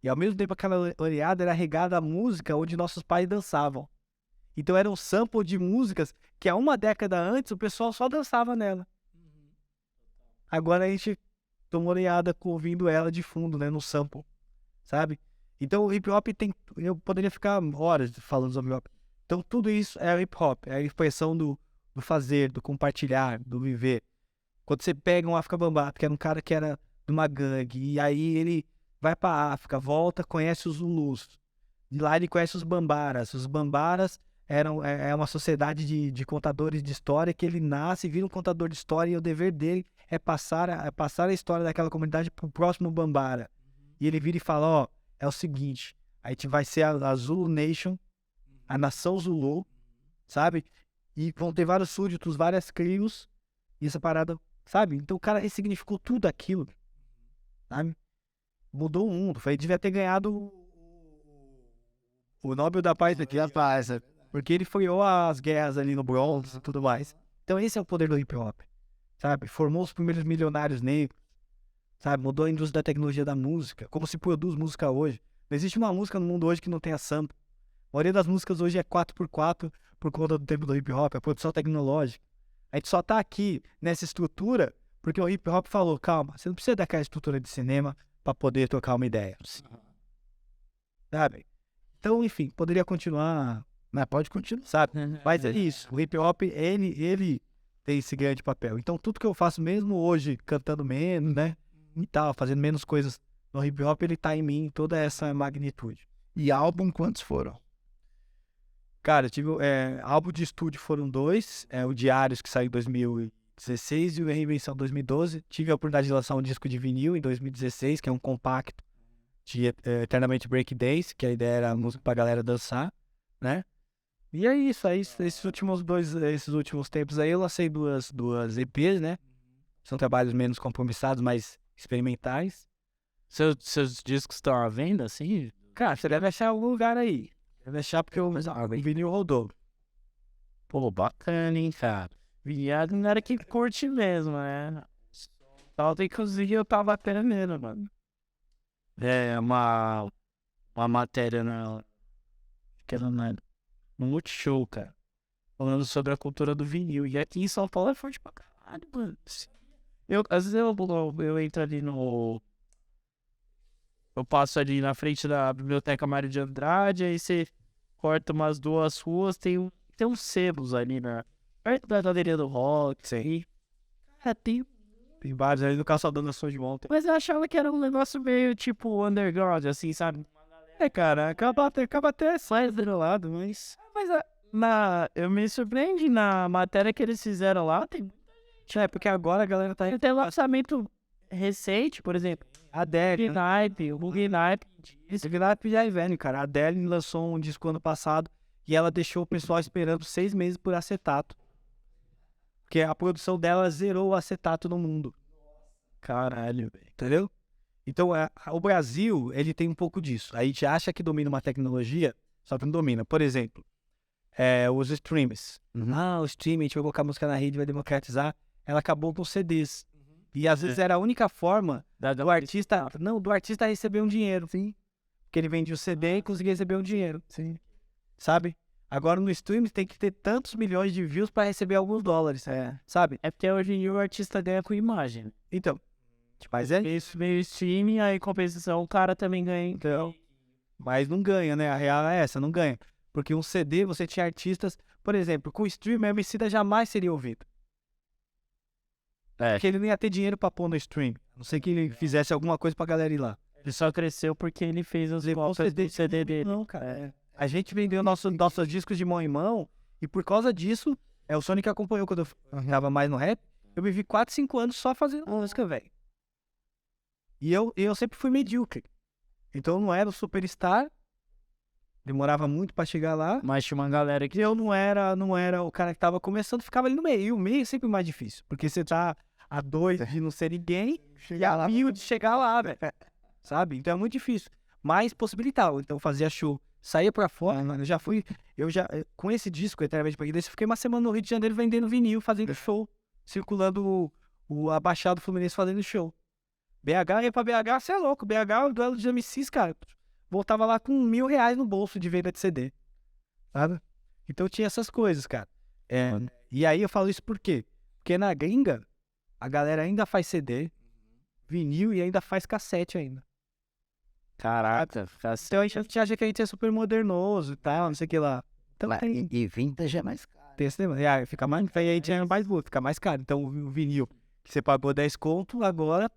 E ao mesmo tempo aquela oreada era regada a música onde nossos pais dançavam. Então era um sample de músicas que há uma década antes o pessoal só dançava nela. Agora a gente tomou oreada ouvindo ela de fundo, né, no sample, sabe? Então o hip hop eu poderia ficar horas falando sobre hip hop. Então tudo isso é hip hop, é a expressão do fazer, do compartilhar, do viver. Quando você pega um África Bambaato, que era um cara que era de uma gangue, e aí ele vai pra África, volta, conhece os Zulus. De lá ele conhece os Bambaras. Os Bambaras é uma sociedade de contadores de história, que ele nasce, vira um contador de história, e o dever dele é passar a história daquela comunidade pro próximo Bambara. E ele vira e fala, ó, é o seguinte, a gente vai ser a Zulu Nation, a nação Zulu, sabe? E vão ter vários súditos, várias tribos, e essa parada... Sabe? Então o cara ressignificou tudo aquilo. Sabe? Mudou o mundo. Ele devia ter ganhado o Nobel da Paz. Porque ele freou as guerras ali no Bronx e tudo mais. Então esse é o poder do hip hop. Sabe? Formou os primeiros milionários negros. Sabe? Mudou a indústria da tecnologia da música. Como se produz música hoje. Não existe uma música no mundo hoje que não tenha sample. A maioria das músicas hoje é 4x4 por conta do tempo do hip hop. A produção tecnológica. A gente só tá aqui nessa estrutura porque o hip hop falou, calma, você não precisa daquela estrutura de cinema pra poder trocar uma ideia. Sabe? Então, enfim, poderia continuar, Mas pode continuar. sabe? Mas é isso, o hip hop, ele tem esse grande papel. Então, tudo que eu faço mesmo hoje, cantando menos, né? E tal, fazendo menos coisas no hip hop, ele tá em mim, toda essa magnitude. E álbum, quantos foram? Cara, eu tive álbum de estúdio foram 2, o Diários que saiu em 2016 e o Reinvenção 2012. Tive a oportunidade de lançar um disco de vinil em 2016, que é um compacto de Eternamente Break Days, que a ideia era música pra galera dançar, né? E é isso, esses últimos tempos aí eu lancei duas EPs, né? São trabalhos menos compromissados, mais experimentais. Seus discos estão à venda, assim? Cara, você deve achar algum lugar aí. Deve achar porque o vinil rodou. Pô, bacana, hein, cara. Viado não era que curte mesmo, né? Falta, inclusive, eu tava aprendendo, mano. É uma uma matéria que era no Multishow, cara. Falando sobre a cultura do vinil. E aqui em São Paulo é forte pra caralho, mano. Às vezes eu entro ali no... Eu passo ali na frente da Biblioteca Mário de Andrade, aí você corta umas 2 ruas, tem uns sebos ali perto da galeria do rock. Sim. Cara, tem vários ali no Calçadão da São João. Mas eu achava que era um negócio meio tipo underground, assim, sabe? Cara, acaba até saindo do lado, mas... Eu me surpreendi na matéria que eles fizeram lá. Tem porque agora a galera tá... Tem lançamento recente, por exemplo. A Adele, o Bug Night. Esse Gnap já é velho, cara. A Adele lançou um disco ano passado e ela deixou o pessoal esperando 6 meses por acetato. Porque a produção dela zerou o acetato no mundo. Caralho, velho. Entendeu? Então, o Brasil, ele tem um pouco disso. A gente acha que domina uma tecnologia, só que não domina. Por exemplo, os streams. O streaming, a gente vai colocar música na rede, vai democratizar. Ela acabou com os CDs. E às vezes era a única forma do artista receber um dinheiro. Sim. Porque ele vendia o CD e conseguia receber um dinheiro. Sim. Sabe? Agora no streaming tem que ter tantos milhões de views para receber alguns dólares. Sabe? É porque hoje em dia o artista ganha com imagem. Então. Mas é isso. Meio streaming, aí em compensação o cara também ganha. Então. Mas não ganha, né? A real é essa, não ganha. Porque um CD, você tinha artistas... Por exemplo, com o streaming, a Emicida jamais seria ouvido. Porque ele não ia ter dinheiro pra pôr no stream. A não ser que ele fizesse alguma coisa pra galera ir lá. Ele só cresceu porque ele fez os cópias do CD dele. Não, cara. A gente vendeu nossos discos de mão em mão. E por causa disso, o Sonic acompanhou quando eu tava mais no rap. Eu vivi 4, 5 anos só fazendo música, velho. E eu sempre fui medíocre. Então eu não era o superstar. Demorava muito pra chegar lá. Mas tinha uma galera que... Eu não era o cara que tava começando, ficava ali no meio. E o meio é sempre mais difícil. Porque você tá a 2 de não ser ninguém e a 1000 de chegar lá, velho. Sabe? Então é muito difícil. Mas possibilitava. Então eu fazia show. Saía pra fora, mano. Com esse disco, Eternamente Preguiça, eu fiquei uma semana no Rio de Janeiro vendendo vinil, fazendo show. Circulando a Baixada Fluminense fazendo show. BH, ia pra BH, você é louco. BH, o duelo de MCs, cara. Voltava lá com R$1.000 no bolso de venda de CD. Sabe? Então tinha essas coisas, cara. E aí eu falo isso por quê? Porque na gringa, a galera ainda faz CD, vinil e ainda faz cassete ainda. Caraca, Então a gente acha que a gente é super modernoso e tal, não sei o que lá. Então E vintage é mais caro. tem esse negócio. Fica mais, aí a gente é mais burro, fica mais caro. Então o vinil que você pagou 10 conto, agora...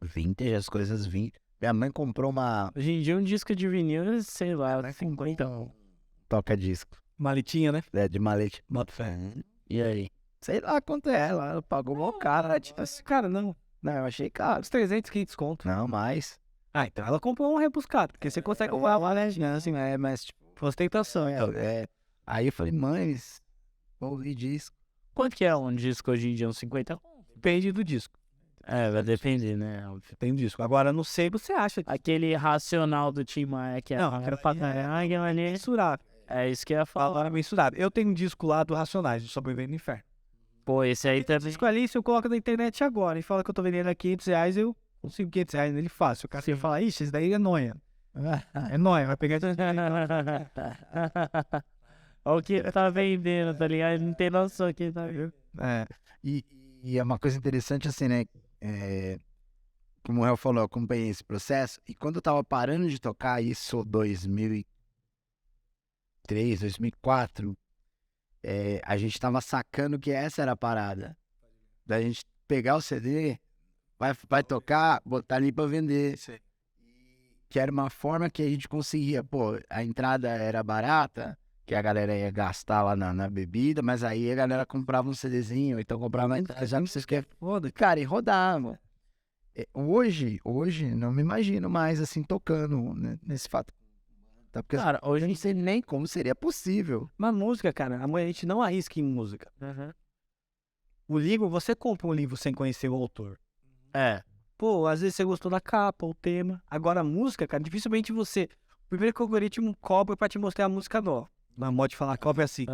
Vintage, as coisas vintage. Minha mãe comprou uma... Hoje em dia um disco de vinil, sei lá, 50. Toca-disco. Maletinha, né? De malete. Bota fé. E aí? Sei lá quanto é. Ela pagou mó caro. Cara, não. Não, eu achei caro. Uns 300, 500 conto. Não, mais. Então ela comprou um rebuscado. Porque você consegue comprar uma, né? Assim, mas tipo... Ostentação, Aí eu falei, mãe, vou ouvir disco. Quanto que é um disco hoje em dia? Uns 50? Depende do disco. Vai depender, né? Tem um disco. Agora, não sei, você acha. Aquele Racional do Tim Maia, que é... Não, era pra caralho, ali. Mensurável. É isso que eu ia falar. Mensurável. Eu tenho um disco lá do Racionais, do Sobrevivendo no Inferno. Pô, esse aí também... Disco ali, se eu coloco na internet agora e fala que eu tô vendendo a R$500, eu consigo R$500 nele fácil. O cara ia falar, ixi, esse daí é noia. É noia, vai pegar... Olha o que tá vendendo, tá ligado? Não tem noção aqui, tá vendo? E é uma coisa interessante assim, né? Como o Real falou, eu acompanhei esse processo. E quando eu tava parando de tocar, isso 2003, 2004, a gente tava sacando que essa era a parada. Da gente pegar o CD, vai tocar, botar ali pra vender. Sim. Que era uma forma que a gente conseguia, pô, a entrada era barata, que a galera ia gastar lá na bebida, mas aí a galera comprava um CDzinho, então comprava na entrada, já não sei o que é foda. Cara, e rodava. Hoje, não me imagino mais assim, tocando, né, nesse fato. Tá? Porque Cara, hoje eu não sei nem como seria possível. Mas música, cara, a gente não arrisca em música. O livro, você compra um livro sem conhecer o autor. Pô, às vezes você gostou da capa, o tema. Agora a música, cara, dificilmente você... Primeiro que o algoritmo cobra pra te mostrar a música nova. Na moda de falar cobra é assim.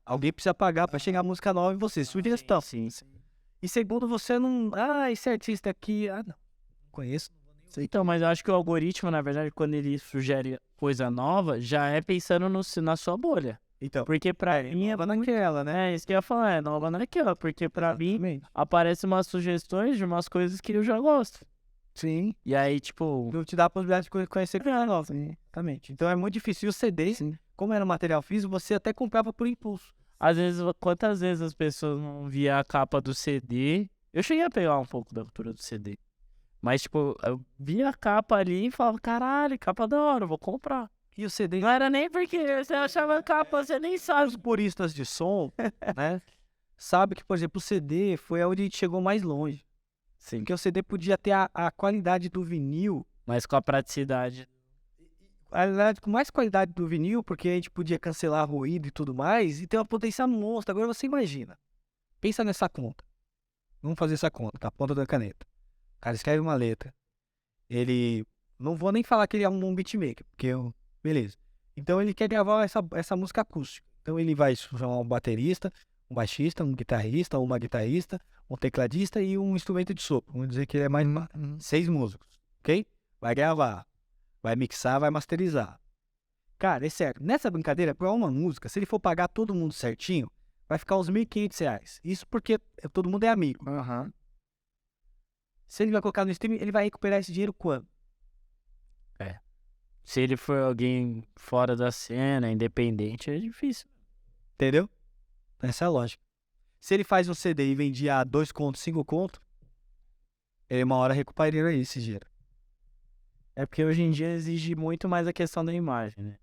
Alguém precisa pagar pra chegar a música nova em você. Sugestão. Sim. E segundo, você não... esse artista aqui... não conheço. Então, mas eu acho que o algoritmo, na verdade, quando ele sugere coisa nova, já é pensando na sua bolha. Então, Porque pra mim é nova naquela, né? isso que eu ia falar, é nova naquela. Porque pra mim Exatamente. aparecem umas sugestões de umas coisas que eu já gosto. Sim. E aí, tipo, Não te dá a possibilidade de conhecer coisa nova. Sim. Exatamente. Então é muito difícil. E o CD, Sim. como era material físico, você até comprava por impulso. às vezes, quantas vezes as pessoas não via a capa do CD? Eu cheguei a pegar um pouco da altura do CD. Mas, tipo, eu via a capa ali e falava, caralho, capa da hora, eu vou comprar. E o CD, Não era nem porque você achava a capa, você nem sabe. os puristas de som, né? Sabe que, por exemplo, o CD foi onde a gente chegou mais longe. Sim. Porque o CD podia ter a qualidade do vinil, Mas com a praticidade. com mais qualidade do vinil, porque a gente podia cancelar ruído e tudo mais, e ter uma potência monstra. Agora você imagina. Pensa nessa conta. Vamos fazer essa conta, com a ponta da caneta. O cara escreve uma letra. Ele. Não vou nem falar que ele é um beatmaker, porque beleza. Então ele quer gravar essa música acústica. Então ele vai chamar um baterista, um baixista, um guitarrista, uma guitarrista, um tecladista e um instrumento de sopro. Vamos dizer que ele é mais 6 músicos, ok? Vai gravar, vai mixar, vai masterizar. Cara, é sério, nessa brincadeira, pra uma música, se ele for pagar todo mundo certinho, vai ficar uns R$ 1.500. Isso porque todo mundo é amigo. Aham. Se ele vai colocar no streaming, ele vai recuperar esse dinheiro quando? Se ele for alguém fora da cena, independente, é difícil. Entendeu? Essa é a lógica. Se ele faz um CD e vendia a 2 contos, 5 contos, ele uma hora recuperaria esse dinheiro. É porque hoje em dia exige muito mais a questão da imagem, né?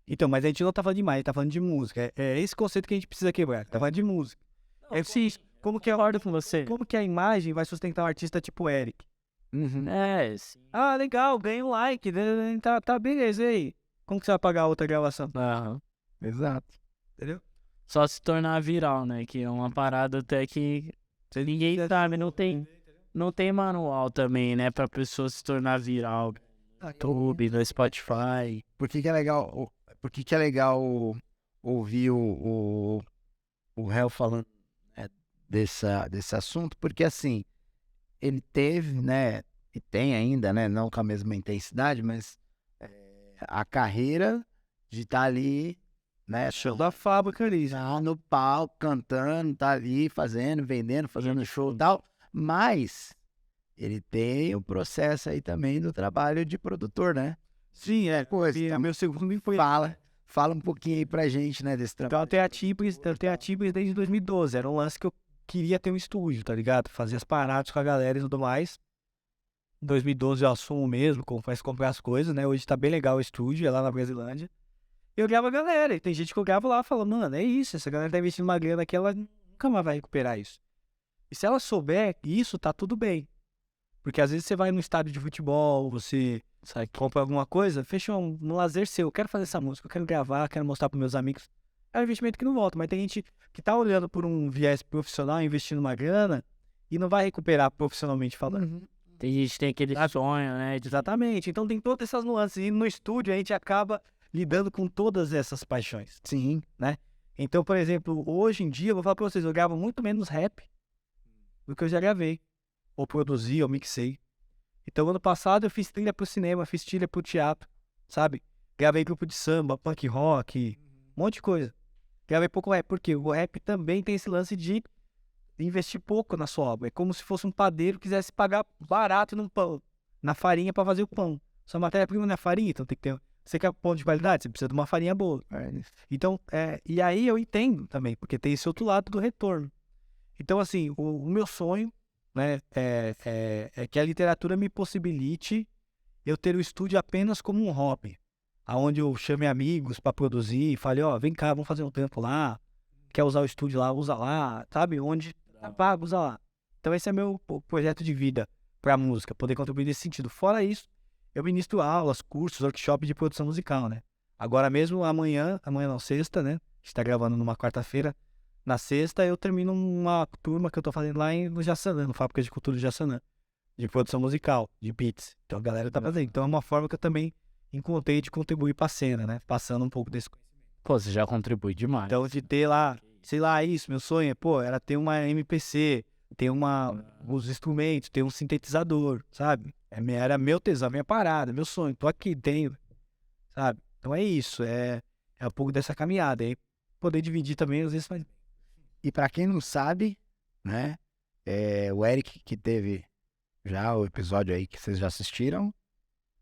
Então, mas a gente não tá falando de imagem, tá falando de música. É esse conceito que a gente precisa quebrar. Tá falando de música. É sim, como que Concordo com você. como que a imagem vai sustentar um artista tipo Eric? Uhum. É, sim. Ah, legal, ganhei um like, né, tá beleza, e aí? Como que você vai pagar a outra gravação? Aham. Exato. Entendeu? Só se tornar viral, né? Que é uma parada até que ninguém sabe, não tem manual também, né? Pra pessoa se tornar viral. No YouTube, no Spotify. Por que que é legal, por que que é legal ouvir o réu falando, né, desse assunto? Porque assim, ele teve, né, e tem ainda, né, não com a mesma intensidade, mas a carreira de estar ali, né, Show da fábrica ali. já no palco, cantando, tá ali fazendo, vendendo, fazendo show e tal, mas ele tem o processo aí também do trabalho de produtor, né? Sim, Coisa, e meu segundo foi... fala um pouquinho aí pra gente, né, desse Então trabalho. eu tenho a Tibris desde 2012. Era um lance que eu queria ter um estúdio, tá ligado? Fazer as paradas com a galera e tudo mais. Em 2012 eu assumo mesmo, começo a comprar as coisas, né? Hoje tá bem legal o estúdio, é lá na Brasilândia. Eu gravo a galera, e tem gente que eu gravo lá e falo, mano, é isso, essa galera tá investindo uma grana que ela nunca mais vai recuperar isso. E se ela souber isso, tá tudo bem. Porque às vezes você vai no estádio de futebol, você compra alguma coisa, fecha um lazer seu, eu quero fazer essa música, eu quero gravar, quero mostrar pros meus amigos. É um investimento que não volta, mas tem gente que tá olhando por um viés profissional, investindo uma grana, e não vai recuperar profissionalmente falando. Tem gente que tem aquele sonho, né? Exatamente, então tem todas essas nuances, e no estúdio a gente acaba lidando com todas essas paixões. Sim. Então, por exemplo, hoje em dia, eu vou falar pra vocês, eu gravo muito menos rap do que eu já gravei, ou produzi, ou mixei. Então, ano passado eu fiz trilha pro cinema, fiz trilha pro teatro, sabe? Gravei grupo de samba, punk rock, um monte de coisa. Gravei pouco rap, porque o rap também tem esse lance de investir pouco na sua obra. É como se fosse um padeiro que quisesse pagar barato no pão, na farinha pra fazer o pão. Sua matéria-prima não é farinha, então tem que ter... Você quer pão de qualidade? Você precisa de uma farinha boa. Então, e aí eu entendo também, porque tem esse outro lado do retorno. Então, assim, o meu sonho, né, é que a literatura me possibilite eu ter o estúdio apenas como um hobby, aonde eu chame amigos para produzir e fale, ó, vem cá, vamos fazer um tempo lá, quer usar o estúdio lá, usa lá, sabe? Onde paga, usa lá. Então, esse é meu projeto de vida para a música, poder contribuir nesse sentido. Fora isso, eu ministro aulas, cursos, workshop de produção musical, né? Agora mesmo, amanhã não, sexta, né? A gente tá gravando numa quarta-feira. Na sexta, eu termino uma turma que eu tô fazendo lá no Jaçanã, no Fábrica de Cultura de Jaçanã, de produção musical, de beats. Então, a galera tá fazendo. Então, é uma forma que eu também encontrei de contribuir pra cena, né? Passando um pouco desse conhecimento. Pô, você já contribui demais. Então, de ter lá, sei lá, isso, meu sonho, pô, era ter uma MPC, tem os instrumentos, tem um sintetizador, sabe? Era meu tesão, minha parada, meu sonho. Tô aqui, tenho, sabe? Então é isso, é um pouco dessa caminhada. Aí poder dividir também, às vezes faz. E pra quem não sabe, né? O Eric que teve já o episódio aí que vocês já assistiram,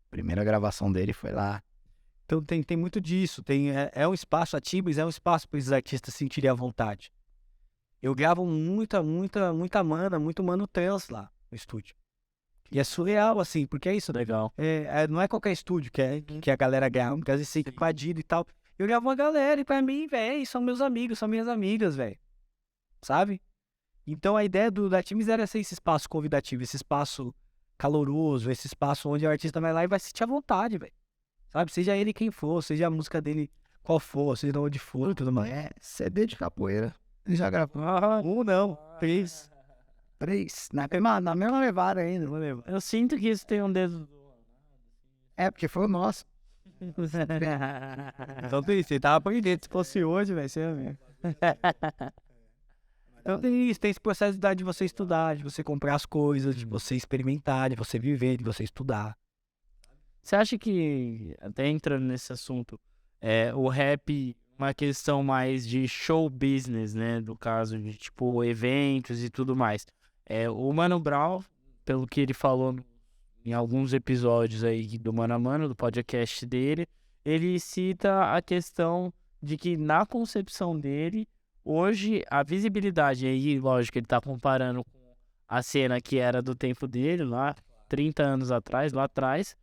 a primeira gravação dele foi lá. Então tem muito disso. É um espaço, a Timbres é um espaço para esses artistas se sentirem à vontade. Eu gravo muito mano trans lá no estúdio. E é surreal, assim, porque é isso. Legal. Não é qualquer estúdio que a galera grava, porque às vezes fica invadido e tal. Eu gravo uma galera e pra mim, velho, são meus amigos, são minhas amigas, velho. Sabe? Então a ideia da Timbres era ser esse espaço convidativo, esse espaço caloroso, esse espaço onde o artista vai lá e vai se sentir à vontade, velho. Sabe? Seja ele quem for, seja a música dele qual for, seja de onde for e tudo mais. CD de capoeira. Ele já gravou. Não, 3. 3. Na mesma levada ainda. Eu sinto que isso tem um dedo. Porque foi o nosso. Então tem isso, ele tava por dentro. Se fosse hoje, velho, você ia ver. Então tem isso, tem esse processo de você estudar, de você comprar as coisas, de você experimentar, de você viver, de você estudar. Você acha que, até entrando nesse assunto, o rap, uma questão mais de show business, né? Do caso de, tipo, eventos e tudo mais. O Mano Brown, pelo que ele falou em alguns episódios aí do Mano a Mano, do podcast dele, ele cita a questão de que, na concepção dele, hoje, a visibilidade, aí, lógico, ele tá comparando com a cena que era do tempo dele, lá, 30 anos atrás, lá atrás,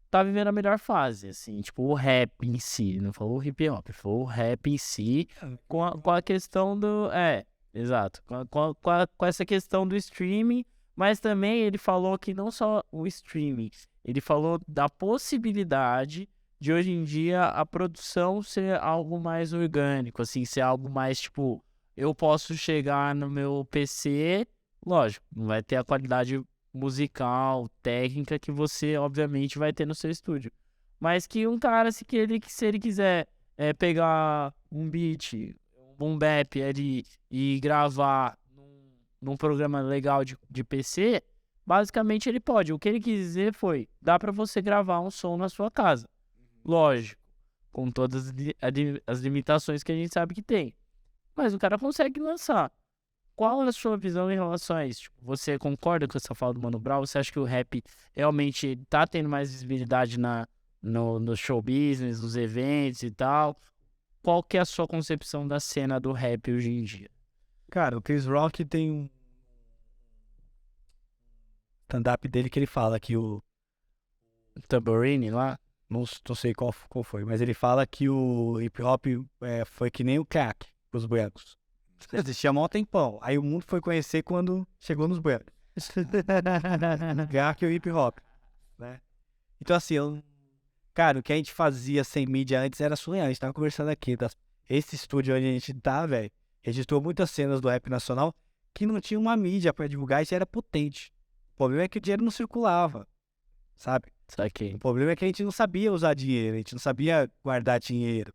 tá vivendo a melhor fase, assim, tipo, o rap em si, não falou o hip hop, falou o rap em si, com a questão do, exato, com essa questão do streaming, mas também ele falou que não só o streaming, ele falou da possibilidade de hoje em dia a produção ser algo mais orgânico, assim, ser algo mais, tipo, eu posso chegar no meu PC, lógico, não vai ter a qualidade musical, técnica que você, obviamente, vai ter no seu estúdio. Mas que um cara, se ele quiser pegar um beat, um boom bap ali e gravar num programa legal de PC, basicamente ele pode. O que ele quis dizer foi, dá pra você gravar um som na sua casa. Lógico, com todas as limitações que a gente sabe que tem. Mas o cara consegue lançar. Qual é a sua visão em relação a isso? Tipo, você concorda com essa fala do Mano Brown? Você acha que o rap realmente tá tendo mais visibilidade no show business, nos eventos e tal? Qual que é a sua concepção da cena do rap hoje em dia? Cara, o Chris Rock tem um stand-up dele que ele fala que o Tambourine lá? não sei qual foi, mas ele fala que o hip hop foi que nem o crack pros brancos. Existia há mó tempão. Aí o mundo foi conhecer quando chegou nos brancos. Crack e o hip hop, né? Então assim, cara, o que a gente fazia sem mídia antes era surreal. A gente tava conversando aqui, esse estúdio onde a gente tá, velho, registrou muitas cenas do rap nacional que não tinha uma mídia pra divulgar e já era potente. O problema é que o dinheiro não circulava, sabe? Saquei. O problema é que a gente não sabia usar dinheiro, a gente não sabia guardar dinheiro,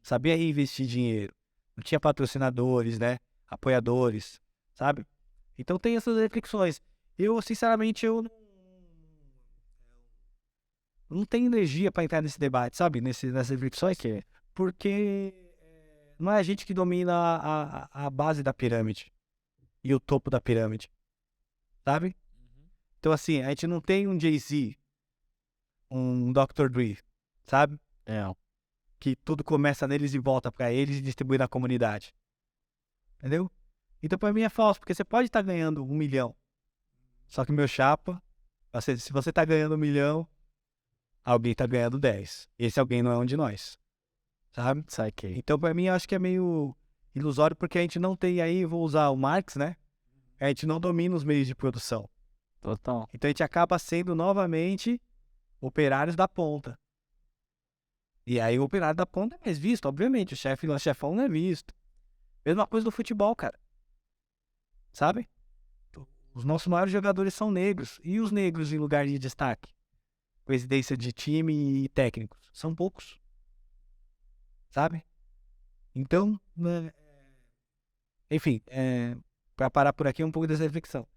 sabia reinvestir dinheiro. Não tinha patrocinadores, né? Apoiadores, sabe? Então tem essas reflexões. Eu, sinceramente, eu não tenho energia pra entrar nesse debate, sabe? Nessas reflexões, porque não é a gente que domina a base da pirâmide e o topo da pirâmide, sabe? Então, assim, a gente não tem um Jay-Z, um Dr. Dre, sabe? Que tudo começa neles e volta pra eles e distribui na comunidade. Entendeu? Então pra mim é falso, porque você pode estar ganhando 1 milhão. Só que meu chapa, se você tá ganhando 1 milhão, alguém tá ganhando 10. Esse alguém não é um de nós. Sabe? Saquei. Então pra mim eu acho que é meio ilusório, porque a gente não tem aí, vou usar o Marx, né? A gente não domina os meios de produção. Total. Então a gente acaba sendo novamente operários da ponta. E aí o operário da ponta é mais visto, obviamente. O chefão não é visto. Mesma coisa do futebol, cara. Sabe? Os nossos maiores jogadores são negros. E os negros em lugar de destaque? Presidência de time e técnicos. São poucos. Sabe? Então, enfim, para parar por aqui, um pouco dessa reflexão.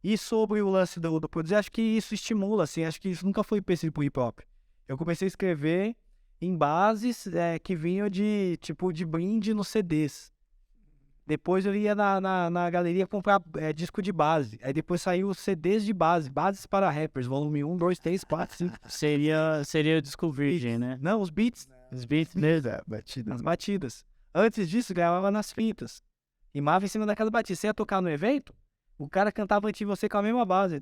E sobre o lance do produzir, acho que isso estimula, assim, acho que isso nunca foi empecilho pro hip hop. Eu comecei a escrever em bases que vinham de, tipo, de brinde nos CDs. Depois eu ia na galeria comprar disco de base. Aí depois saiu os CDs de base, bases para rappers, volume 1, 2, 3, 4, 5. Seria o disco virgem, né? Não, os beats. Os beats mesmo. As batidas. Antes disso, gravava nas fitas. Rimava em cima daquela batida. Você ia tocar no evento, o cara cantava antes de você com a mesma base.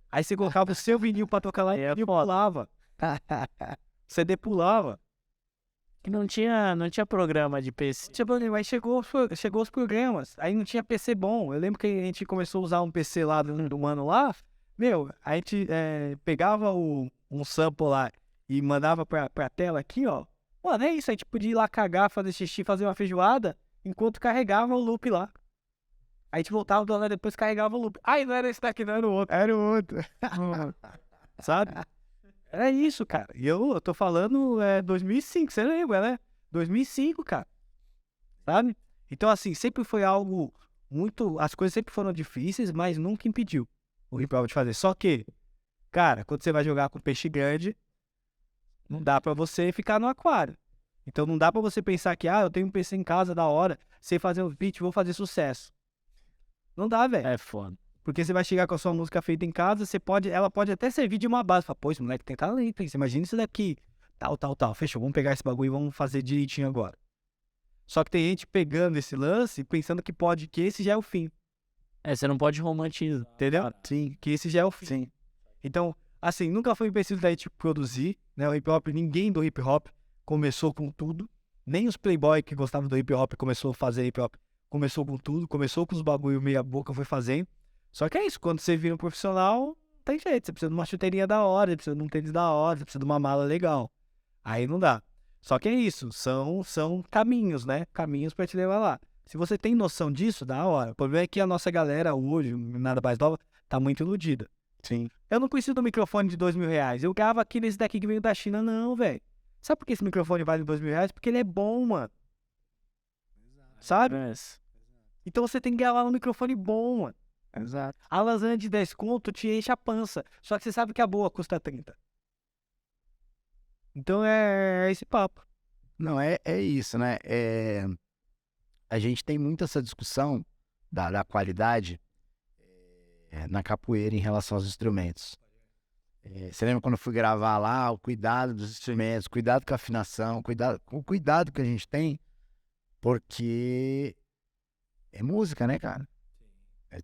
Aí você colocava o seu vinil pra tocar lá e o vinil pulava. O CD pulava. Que não tinha programa de PC. Tipo, aí chegou os programas. Aí não tinha PC bom. Eu lembro que a gente começou a usar um PC lá do mano lá. Meu, a gente pegava um sample lá e mandava pra tela aqui, ó. Mano, é isso. A gente podia ir lá cagar, fazer xixi, fazer uma feijoada, enquanto carregava o loop lá. Aí a gente voltava do lado, depois carregava o loop. Ai, não era esse daqui, não era o outro. Era o outro. Sabe? Era isso, cara. E eu tô falando 2005, você lembra, né? 2005, cara. Sabe? Então, assim, sempre foi algo muito... As coisas sempre foram difíceis, mas nunca impediu o hip hop de fazer. Só que, cara, quando você vai jogar com peixe grande, não dá pra você ficar no aquário. Então não dá pra você pensar que, eu tenho um PC em casa da hora, sei fazer um beat, vou fazer sucesso. Não dá, velho. É foda. Porque você vai chegar com a sua música feita em casa, ela pode até servir de uma base. Fala, pô, esse moleque tem talento, hein? Você imagina isso daqui. Tal. Fechou, vamos pegar esse bagulho e vamos fazer direitinho agora. Só que tem gente pegando esse lance e pensando que esse já é o fim. Você não pode romantizar. Entendeu? Cara. Sim, que esse já é o fim. Sim. Então, assim, nunca foi empecilho da gente produzir, né? O hip hop, ninguém do hip hop começou com tudo. Nem os playboy que gostavam do hip hop começou a fazer hip hop. Começou com tudo, começou com os bagulho meia boca, foi fazendo. Só que é isso, quando você vira um profissional, não tem jeito. Você precisa de uma chuteirinha da hora, você precisa de um tênis da hora, você precisa de uma mala legal. Aí não dá. Só que é isso, são caminhos, né? Caminhos pra te levar lá. Se você tem noção disso, da hora. O problema é que a nossa galera hoje, nada mais nova, tá muito iludida. Sim. Eu não preciso do microfone de R$2.000. Eu gravo aqui nesse daqui que veio da China, não, velho. Sabe por que esse microfone vale R$2.000? Porque ele é bom, mano. Sabe? Então você tem que gravar um microfone bom, mano. Exato. A lasanha de 10 conto te enche a pança. Só que você sabe que a boa custa 30. Então é esse papo. Não, é isso, né? A gente tem muito essa discussão da qualidade na capoeira em relação aos instrumentos. Você lembra quando eu fui gravar lá, o cuidado dos instrumentos, cuidado com a afinação, o cuidado que a gente tem, porque é música, né, cara?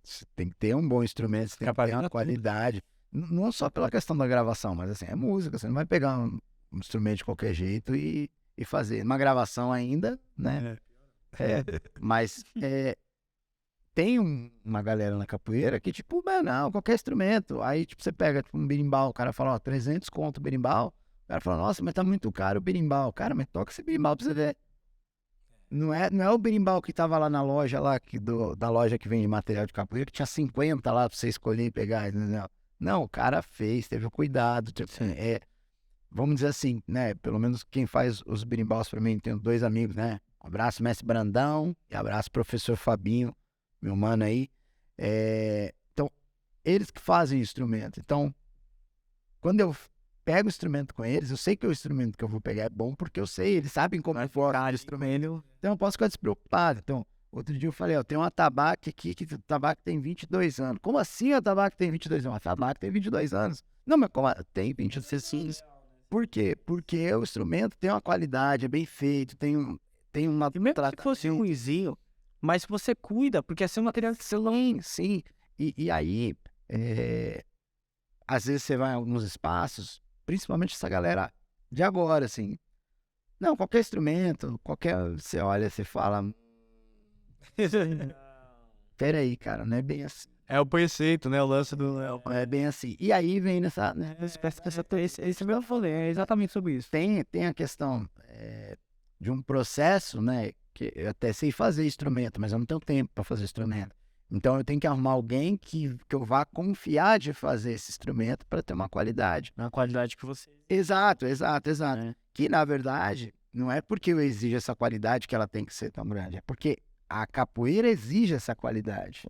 Você tem que ter um bom instrumento, você tem que ter uma qualidade. Não só pela questão da gravação, mas assim, é música. Você não vai pegar um instrumento de qualquer jeito e fazer. Uma gravação ainda, né? Mas tem uma galera na capoeira que, tipo, não, qualquer instrumento. Aí, tipo, você pega tipo, um berimbau, o cara fala, 300 conto o berimbau. O cara fala, nossa, mas tá muito caro o berimbau. Cara, mas toca esse berimbau pra você ver. Não é o berimbau que tava lá na loja, da loja que vende material de capoeira, que tinha 50 lá pra você escolher e pegar, entendeu? Não, o cara fez, teve o cuidado. Tipo, vamos dizer assim, né? Pelo menos quem faz os berimbaus pra mim, tenho 2 amigos, né? Abraço, mestre Brandão, e abraço, professor Fabinho, meu mano aí. Então, eles que fazem o instrumento. Então, quando eu pego o instrumento com eles, eu sei que o instrumento que eu vou pegar é bom, porque eu sei, eles sabem como é que o instrumento. Então, eu posso ficar despreocupado. Então, outro dia eu falei, eu tenho uma tabaque aqui, que o tabaque tem 22 anos. Como assim a tabaque tem 22 anos? A tabaque tem 22 anos. Não, mas como? Tem 22 anos. Por quê? Porque o instrumento tem uma qualidade, é bem feito, tem uma... E mesmo que fosse ruimzinho, mas você cuida, porque é um material que você não... Sim. E aí, às vezes você vai em alguns espaços, principalmente essa galera de agora, assim. Não, qualquer instrumento, você olha, você fala... Peraí, cara, não é bem assim. É o preceito, né? O lance do... É bem assim. E aí vem nessa... Né, esse mesmo eu falei, é exatamente sobre isso. Tem a questão de um processo, né? Que eu até sei fazer instrumento, mas eu não tenho tempo para fazer instrumento. Então eu tenho que arrumar alguém que eu vá confiar de fazer esse instrumento para ter uma qualidade. Na qualidade que você... Exato. Que, na verdade, não é porque eu exijo essa qualidade que ela tem que ser tão grande. É porque a capoeira exige essa qualidade.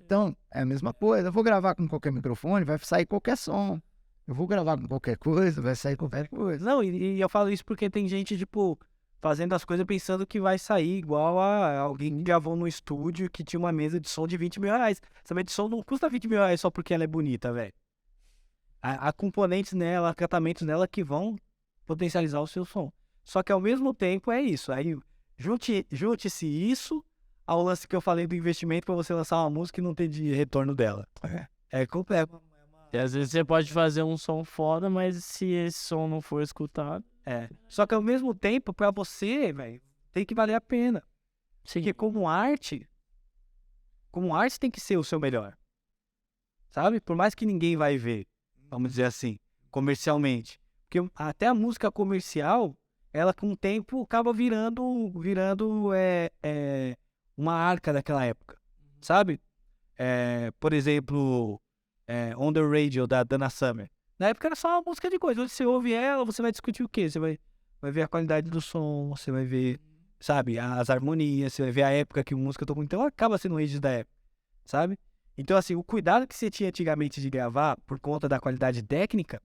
Então, é a mesma coisa. Eu vou gravar com qualquer microfone, vai sair qualquer som. Eu vou gravar com qualquer coisa, vai sair qualquer coisa. Não, e eu falo isso porque tem gente, tipo, fazendo as coisas pensando que vai sair igual a alguém que gravou no estúdio que tinha uma mesa de som de 20 mil reais. Essa mesa de som não custa 20 mil reais só porque ela é bonita, velho. Há componentes nela, acatamentos nela que vão potencializar o seu som. Só que ao mesmo tempo é isso. Aí junte-se isso ao lance que eu falei do investimento para você lançar uma música e não ter de retorno dela. É complexo. E às vezes você pode fazer um som foda, mas se esse som não for escutado... Só que ao mesmo tempo, pra você, velho, tem que valer a pena. Porque como arte tem que ser o seu melhor. Sabe? Por mais que ninguém vai ver, vamos dizer assim, comercialmente. Porque até a música comercial, ela com o tempo acaba virando uma arca daquela época. Sabe? Por exemplo, On The Radio, da Dana Summer. Na época era só uma música de coisa. Hoje você ouve ela, você vai discutir o quê? Você vai ver a qualidade do som, você vai ver, sabe, as harmonias, você vai ver a época que a música tocou. Então acaba sendo um hit da época, sabe? Então, assim, o cuidado que você tinha antigamente de gravar por conta da qualidade técnica.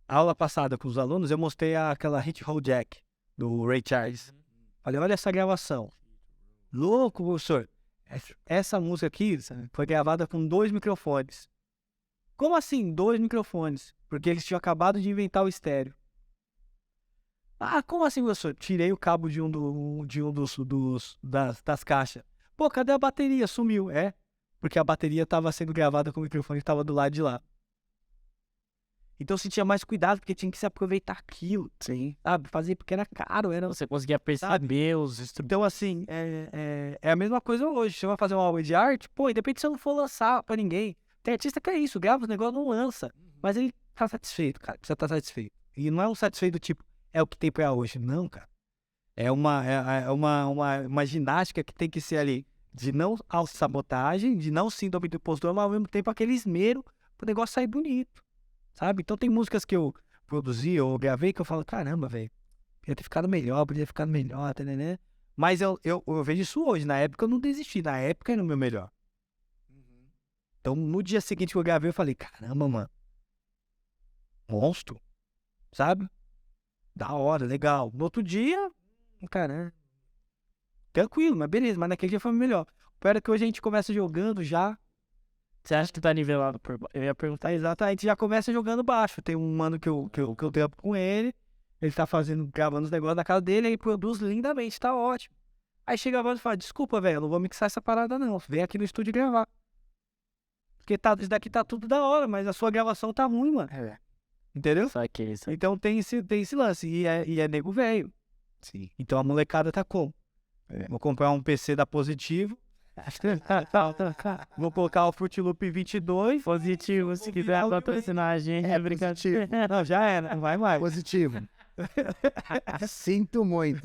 A aula passada com os alunos, eu mostrei aquela Hit Roll Jack do Ray Charles. Falei, olha essa gravação. Louco, professor. Essa música aqui foi gravada com 2 microfones. Como assim 2 microfones? Porque eles tinham acabado de inventar o estéreo. Ah, como assim, professor? Tirei o cabo de das caixas. Pô, cadê a bateria? Sumiu. Porque a bateria estava sendo gravada com o microfone que estava do lado de lá. Então você tinha mais cuidado, porque tinha que se aproveitar aquilo. Sim. Sabe? Fazer porque era caro. Você conseguia perceber os instrumentos. Então, assim, é a mesma coisa hoje. Você vai fazer uma obra de arte, pô, independente se eu não for lançar pra ninguém. Tem artista que é isso, grava os negócios, não lança. Mas ele tá satisfeito, cara. Precisa estar satisfeito. E não é um satisfeito do tipo, é o que tem pra hoje. Não, cara. É uma ginástica que tem que ser ali. De não autossabotagem, de não síndrome do impostor, mas ao mesmo tempo aquele esmero pro negócio sair bonito. Sabe? Então tem músicas que eu produzi ou gravei que eu falo, caramba, velho. Podia ter ficado melhor, né? Mas eu vejo isso hoje. Na época eu não desisti. Na época era o meu melhor. Então, no dia seguinte que eu gravei, eu falei, caramba, mano. Monstro. Sabe? Da hora, legal. No outro dia, caramba. Tranquilo, mas beleza. Mas naquele dia foi melhor. O pior é que hoje a gente começa jogando já. Você acha que tá nivelado por baixo? Eu ia perguntar Exato, a gente já começa jogando baixo. Tem um mano que eu trampo com ele. Ele tá gravando os negócios na casa dele. Ele produz lindamente, tá ótimo. Aí chega a voz e fala, desculpa, velho, eu não vou mixar essa parada não. Vem aqui no estúdio gravar. Porque isso daqui tá tudo da hora, mas a sua gravação tá ruim, mano. Entendeu? Saquei. Então tem esse lance. E é nego velho. Sim. Então a molecada tá como? Vou comprar um PC da Positivo. Vou colocar o Fruit Loop 22. Positivo, se quiser patrocinar a gente. É brincadeira. Não, já era. Vai mais. Positivo. Sinto muito.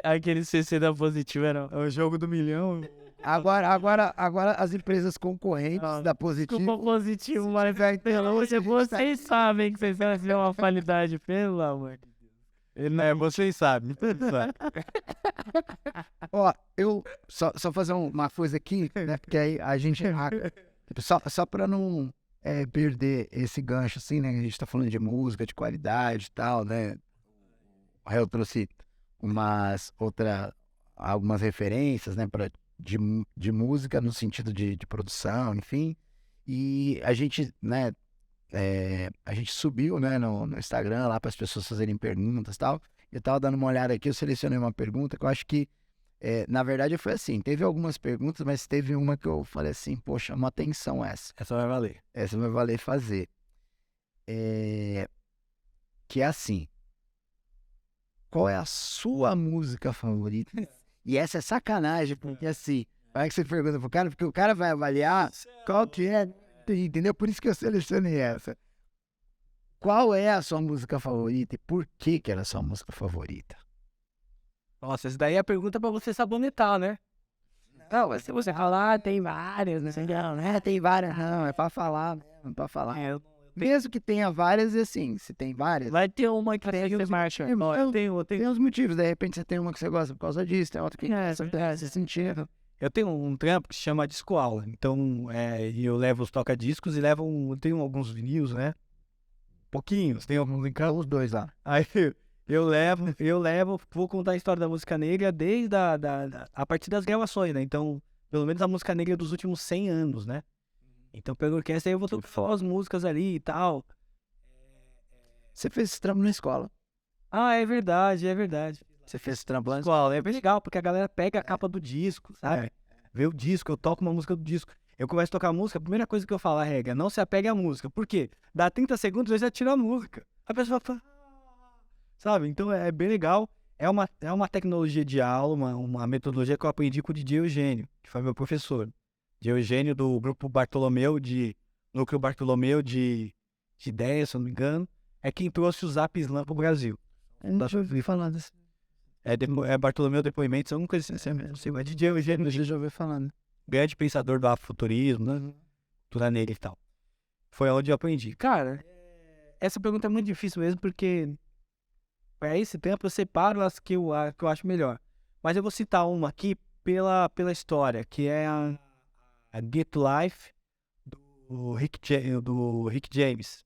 Aquele CC da Positivo era É o jogo do milhão. Agora as empresas concorrentes da Positivo. Desculpa, Positivo, mas vocês sabem que vocês vão ter uma qualidade, pelo amor de Deus. Vocês sabem. Ó, eu só fazer uma coisa aqui, né? Porque aí a gente só para não perder esse gancho, assim, né? A gente tá falando de música, de qualidade e tal, né? Eu trouxe algumas referências, né? De música no sentido de produção, enfim. E a gente, né? A gente subiu, né, no Instagram lá para as pessoas fazerem perguntas e tal. Eu tava dando uma olhada aqui, eu selecionei uma pergunta que eu acho que, na verdade, foi assim. Teve algumas perguntas, mas teve uma que eu falei assim, poxa, uma atenção essa. Essa vai valer. Essa vai valer fazer. Que é assim. Qual é a sua música favorita? E essa é sacanagem, porque assim, vai que você pergunta pro cara, porque o cara vai avaliar qual que é. Entendeu? Por isso que eu selecionei essa. Qual é a sua música favorita e por que era a sua música favorita? Nossa, essa daí é a pergunta pra você sabonetar, né? Não, se você falar, tem várias, né? Não, tem várias, não, é pra falar mesmo, é pra falar. Eu Mesmo que tenha várias, e assim, se tem várias, Vai ter uma que Tem você os marcha. motivos, Ó, eu eu tem os motivos. De repente você tem uma que você gosta por causa disso, tem outra que É, você tem esse sentido. Eu tenho um trampo que se chama disco aula. Então, eu levo os toca-discos e tenho alguns vinis, né? Pouquinhos, tem alguns em casa. Os dois lá. Aí eu levo, vou contar a história da música negra desde a partir das gravações, né? Então, pelo menos a música negra dos últimos 100 anos, né? Então, pela orquestra, aí eu vou tocar as músicas ali e tal. Você fez esse trampo na escola. Ah, é verdade, é verdade. Você fez esse trampo lá na Escola, é bem legal, porque a galera pega a capa do disco, sabe? Vê o disco, eu toco uma música do disco. Eu começo a tocar a música, a primeira coisa que eu falo, a regra, não se apegue à música. Por quê? Dá 30 segundos, eu já tiro a música. A pessoa fala... Sabe? Então é bem legal. É uma tecnologia de aula, uma metodologia que eu aprendi com o DJ Eugênio, que foi meu professor. DJ Eugênio do grupo Bartolomeu, Núcleo Bartolomeu de ideias, se eu não me engano, é quem trouxe o Zap Slam pro Brasil. Não já ouvi falar desse. É Bartolomeu Depoimentos, alguma coisa assim, não sei, é DJ Eugênio, Já ouvi falando. grande pensador do afrofuturismo, né? Cultura negra e tal. Foi onde eu aprendi. Cara, essa pergunta é muito difícil mesmo, porque para esse tempo eu separo as que eu acho melhor. Mas eu vou citar uma aqui pela história, que é a Get Life do Rick James.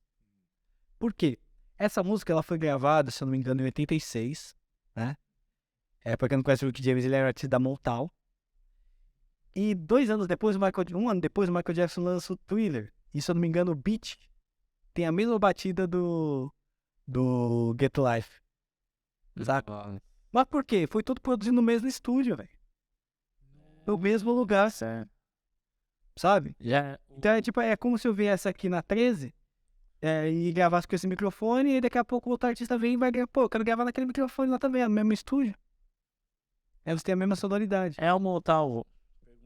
Por quê? Essa música ela foi gravada, se eu não me engano, em 86, né? Pra quem não conhece o Rick James, ele era artista da Motown. E 2 anos depois, um ano depois, o Michael Jackson lança o Thriller. E se eu não me engano, o beat tem a mesma batida do Get Life. Saca? Mas por quê? Foi tudo produzido no mesmo estúdio, velho. No mesmo lugar, Certo. sabe? Já... Então é como se eu viesse aqui na 13 e gravasse com esse microfone, e daqui a pouco o outro artista vem e vai gravar. Pô, eu quero gravar naquele microfone lá também, no mesmo estúdio. Aí você tem a mesma sonoridade. É o Motown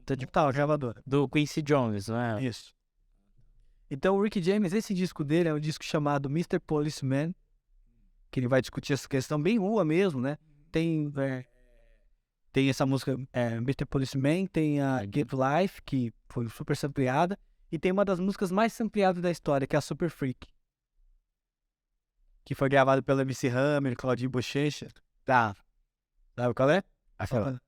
Tá, a gravadora. do Quincy Jones, não é? Isso. Então o Rick James, esse disco dele é um disco chamado Mr. Policeman, que ele vai discutir essa questão bem rua mesmo, né? Tem essa música Mr. Policeman, tem a Get Life, que foi super sampleada, e tem uma das músicas mais sampleadas da história, que é a Super Freak, que foi gravada pelo MC Hammer, Claudinho Bochecha. Tá. Sabe qual é? Aquela.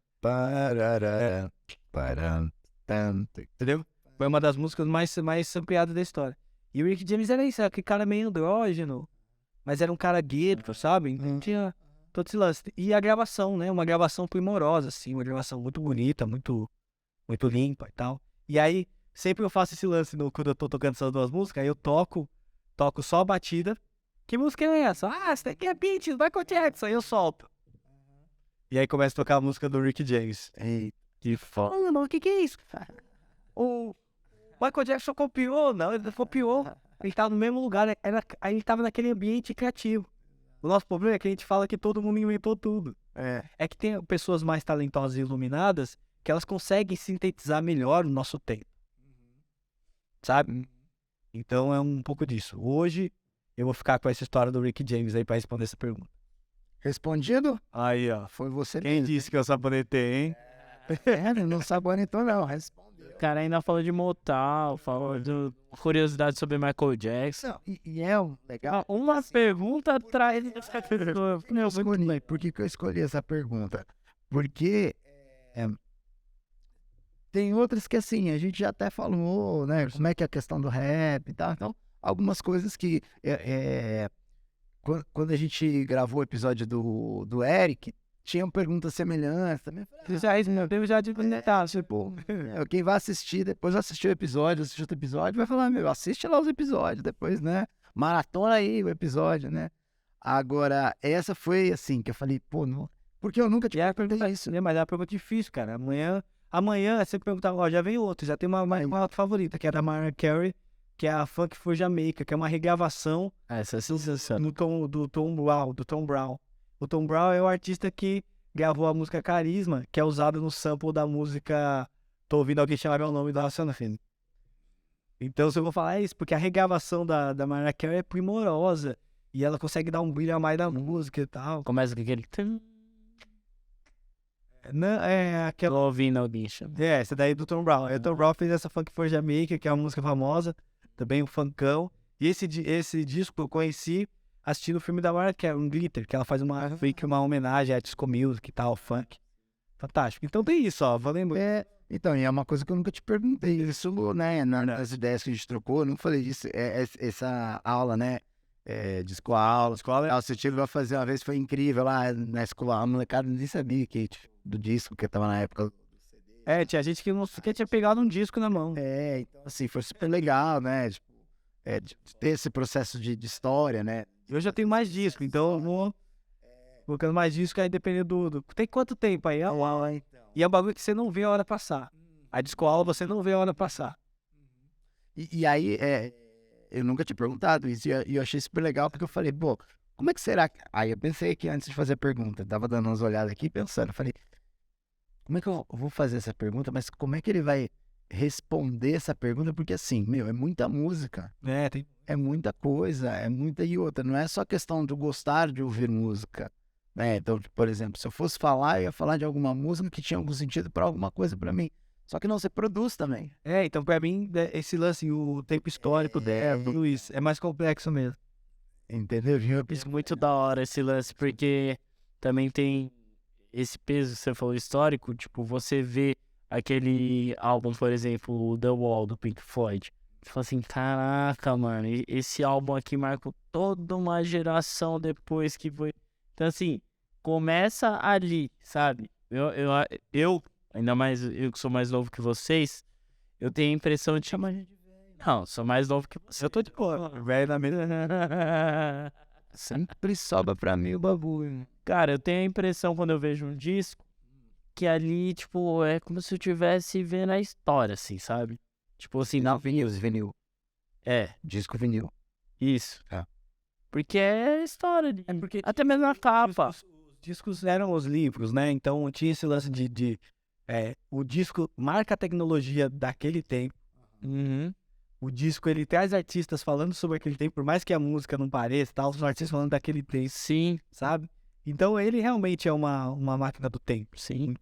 Entendeu? Foi uma das músicas mais sampleadas da história. E o Rick James era isso, era aquele cara meio andrógeno, mas era um cara gueto, sabe? Então tinha todo esse lance. E a gravação, né? Uma gravação primorosa, assim, uma gravação muito bonita, muito, muito limpa e tal. E aí, sempre eu faço esse lance quando eu tô tocando essas duas músicas, aí eu toco só a batida. Que música é essa? Ah, essa daqui é Beat, vai com o Jackson. Aí eu solto. E aí começa a tocar a música do Rick James. Eita. Que foda. Mano, o que é isso? O Michael Jackson copiou, não, ele copiou. Ele tava no mesmo lugar, aí ele tava naquele ambiente criativo. O nosso problema é que a gente fala que todo mundo inventou tudo. É que tem pessoas mais talentosas e iluminadas que elas conseguem sintetizar melhor o nosso tempo. Sabe? Então é um pouco disso. Hoje eu vou ficar com essa história do Rick James aí pra responder essa pergunta. Respondido? Aí, ó. Foi você Quem mesmo. disse que eu sabonetei, hein? Não sabonetou não. Respondeu. O cara ainda falou de Motown, falou de curiosidade sobre Michael Jackson. Não, e é legal. Uma pergunta atrás dessa pessoa. Por que eu escolhi essa pergunta? Porque tem outras que assim, a gente já até falou, né? Como é que é a questão do rap e tal. Então, algumas coisas que quando a gente gravou o episódio do Eric, tinham perguntas semelhantes também. Eu já digo, Tipo, quem vai assistir, depois assistir o episódio, assistir outro episódio, vai falar, assiste lá os episódios, depois, né? Maratona aí o episódio, né? Agora, essa foi assim, que eu falei, pô, não. Porque eu nunca tinha perguntado isso. Né? Mas é uma pergunta difícil, cara. Amanhã você perguntar, ó, já veio outro, já tem uma favorita, que é da Mariah Carey, que é a Funk for Jamaica, que é uma regravação essa é sensacional. do Tom Brown. O Tom Brown é o artista que gravou a música Carisma, que é usada no sample da música Tô Ouvindo Alguém Chamar Meu Nome, da Racional Fim. Então, se eu vou falar isso, porque a regravação da Mariah Carey é primorosa, e ela consegue dar um brilho a mais da música e tal. Começa com aquele... Não, é aquela... Tô ouvindo alguém chamar. Essa daí do Tom Brown. O Tom Brown fez essa Funk for Jamaica, que é uma música famosa, também um funkão. E esse disco eu conheci assistindo o filme da Mariah Carey, Glitter, que ela faz uma homenagem à disco music e tal, funk. Fantástico. Então tem isso, ó, valendo. Então, e é uma coisa que eu nunca te perguntei. Isso, né, nas ideias que a gente trocou, eu não falei disso. Essa aula, né? Disco aula. Você chegou a fazer uma vez, foi incrível lá na escola. A molecada nem sabia do disco, que tava na época. Tinha gente que não sequer tinha pegado um disco na mão. Então, assim, foi super legal, né? Tipo, de ter esse processo de história, né? Eu já tenho mais disco, então eu vou colocando mais disco aí dependendo do... Tem quanto tempo aí? E é um bagulho que você não vê a hora passar. A disco aula você não vê a hora passar. E aí, eu nunca tinha perguntado isso, e eu achei super legal, porque eu falei, pô, como é que será? Aí eu pensei que antes de fazer a pergunta, tava dando umas olhadas aqui, pensando, eu falei, como é que eu vou fazer essa pergunta, mas como é que ele vai responder essa pergunta? Porque assim, é muita música, é muita coisa, é muita e outra, não é só questão de gostar de ouvir música, né? Então, por exemplo, se eu fosse falar, eu ia falar de alguma música que tinha algum sentido para alguma coisa para mim. Só que não, você produz também. Então pra mim, esse lance, o tempo histórico tudo isso, é mais complexo mesmo. Entendeu? Isso é muito da hora esse lance, porque também tem esse peso que você falou histórico, tipo, você vê aquele álbum, por exemplo, o The Wall, do Pink Floyd. Você fala assim, caraca, mano, esse álbum aqui marcou toda uma geração depois que foi... Então, assim, começa ali, sabe? Eu ainda mais eu que sou mais novo que vocês, eu tenho a impressão de chamar de velho. Não, sou mais novo que vocês. Eu tô de boa, velho na mesa. Sempre sobra pra mim o bagulho. Cara, eu tenho a impressão quando eu vejo um disco que ali, tipo, é como se eu estivesse vendo a história, assim, sabe? Tipo assim, Não, vinil. Disco vinil. Isso. É. Porque é a história ali. Porque Até mesmo a capa. Os discos eram os livros, né? Então tinha esse lance o disco marca a tecnologia daquele tempo. Uhum. O disco, ele traz artistas falando sobre aquele tempo, por mais que a música não pareça, tal, os artistas falando daquele tempo, Sim, sabe? Então ele realmente é uma máquina do tempo. sim.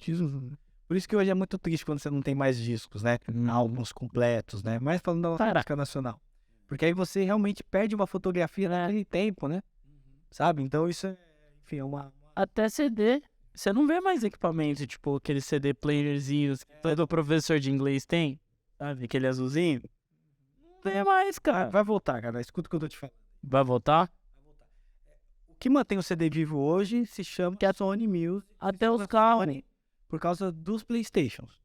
Por isso que hoje é muito triste quando você não tem mais discos, né? Álbuns completos, né? Mas falando da música nacional. Porque aí você realmente perde uma fotografia naquele tempo, né? Sabe? Então isso é, enfim, é uma... Até CD. Você não vê mais equipamento, tipo, aqueles CD playerzinhos que todo professor de inglês tem, sabe? Aquele azulzinho. Não vê mais, cara. Vai voltar, cara. Escuta o que eu tô te falando. Vai voltar? O que mantém o CD vivo hoje se chama Sony Music. Até os carros. Por causa dos Playstations.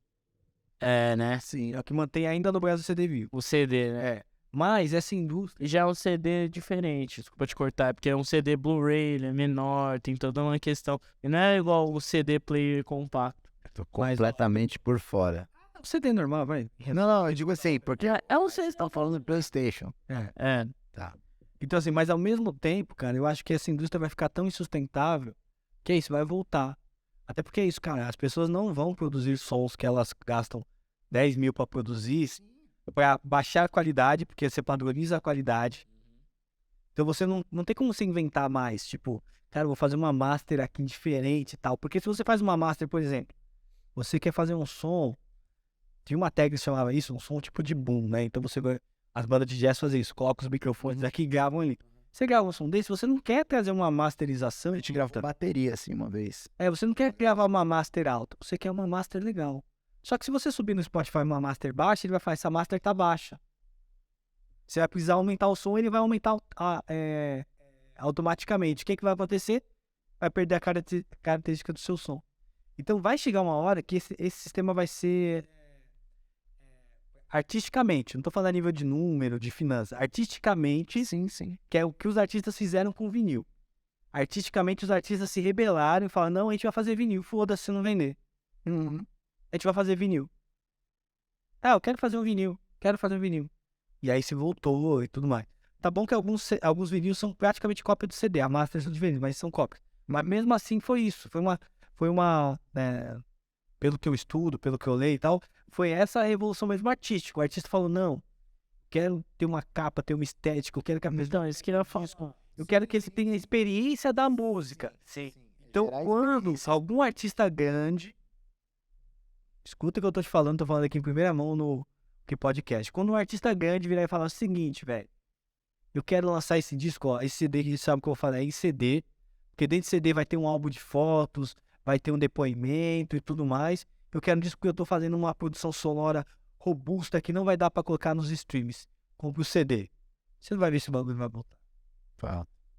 É, né? Sim, é o que mantém ainda no Brasil o CD vivo. O CD, né? Mas essa indústria... E já é um CD diferente, desculpa te cortar, porque é um CD Blu-ray, ele é menor, tem toda uma questão. E não é igual o CD player compacto. Tô completamente por fora. O CD normal, vai. Não, eu digo assim, porque Vocês estão falando do PlayStation. É. Tá. Então assim, mas ao mesmo tempo, cara, eu acho que essa indústria vai ficar tão insustentável que isso vai voltar. Até porque é isso, cara, as pessoas não vão produzir sons que elas gastam 10 mil pra produzir, pra baixar a qualidade, porque você padroniza a qualidade. Então você não tem como você inventar mais, tipo, cara, eu vou fazer uma master aqui diferente e tal. Porque se você faz uma master, por exemplo, você quer fazer um som, tinha uma técnica que chamava isso, um som tipo de boom, né? Então as bandas de jazz fazem isso, coloca os microfones aqui e gravam ali. Você grava um som desse, você não quer trazer uma masterização, A gente gravou bateria assim uma vez. você não quer gravar uma master alta, você quer uma master legal. Só que se você subir no Spotify uma master baixa, ele vai falar, essa master tá baixa. Você vai precisar aumentar o som, ele vai aumentar automaticamente. O que vai acontecer? Vai perder a característica do seu som. Então vai chegar uma hora que esse sistema vai ser artisticamente, não tô falando a nível de número, de finanças, artisticamente, sim, que é o que os artistas fizeram com o vinil. Artisticamente os artistas se rebelaram e falaram, não, a gente vai fazer vinil, foda-se se não vender. A gente vai fazer vinil. Eu quero fazer um vinil. E aí se voltou e tudo mais. Tá bom que alguns vinis são praticamente cópia do CD, a master são diferentes, mas são cópias. Mas mesmo assim foi isso. Foi uma pelo que eu estudo, pelo que eu leio e tal, foi essa a revolução mesmo artística. O artista falou, não, quero ter uma capa, ter uma estética, eu quero que a pessoa... Então, isso que eu faço. Eu quero que ele tenha a experiência da música. Sim. Então, quando algum artista grande... Escuta o que eu tô te falando, tô falando aqui em primeira mão no podcast. Quando um artista grande virar e falar o seguinte, velho, eu quero lançar esse disco, ó, esse CD que sabe o que eu vou falar, é em CD, porque dentro de CD vai ter um álbum de fotos, vai ter um depoimento e tudo mais. Eu quero um disco que eu tô fazendo uma produção sonora robusta que não vai dar pra colocar nos streams. Compre o CD. Você não vai ver se o bagulho vai voltar.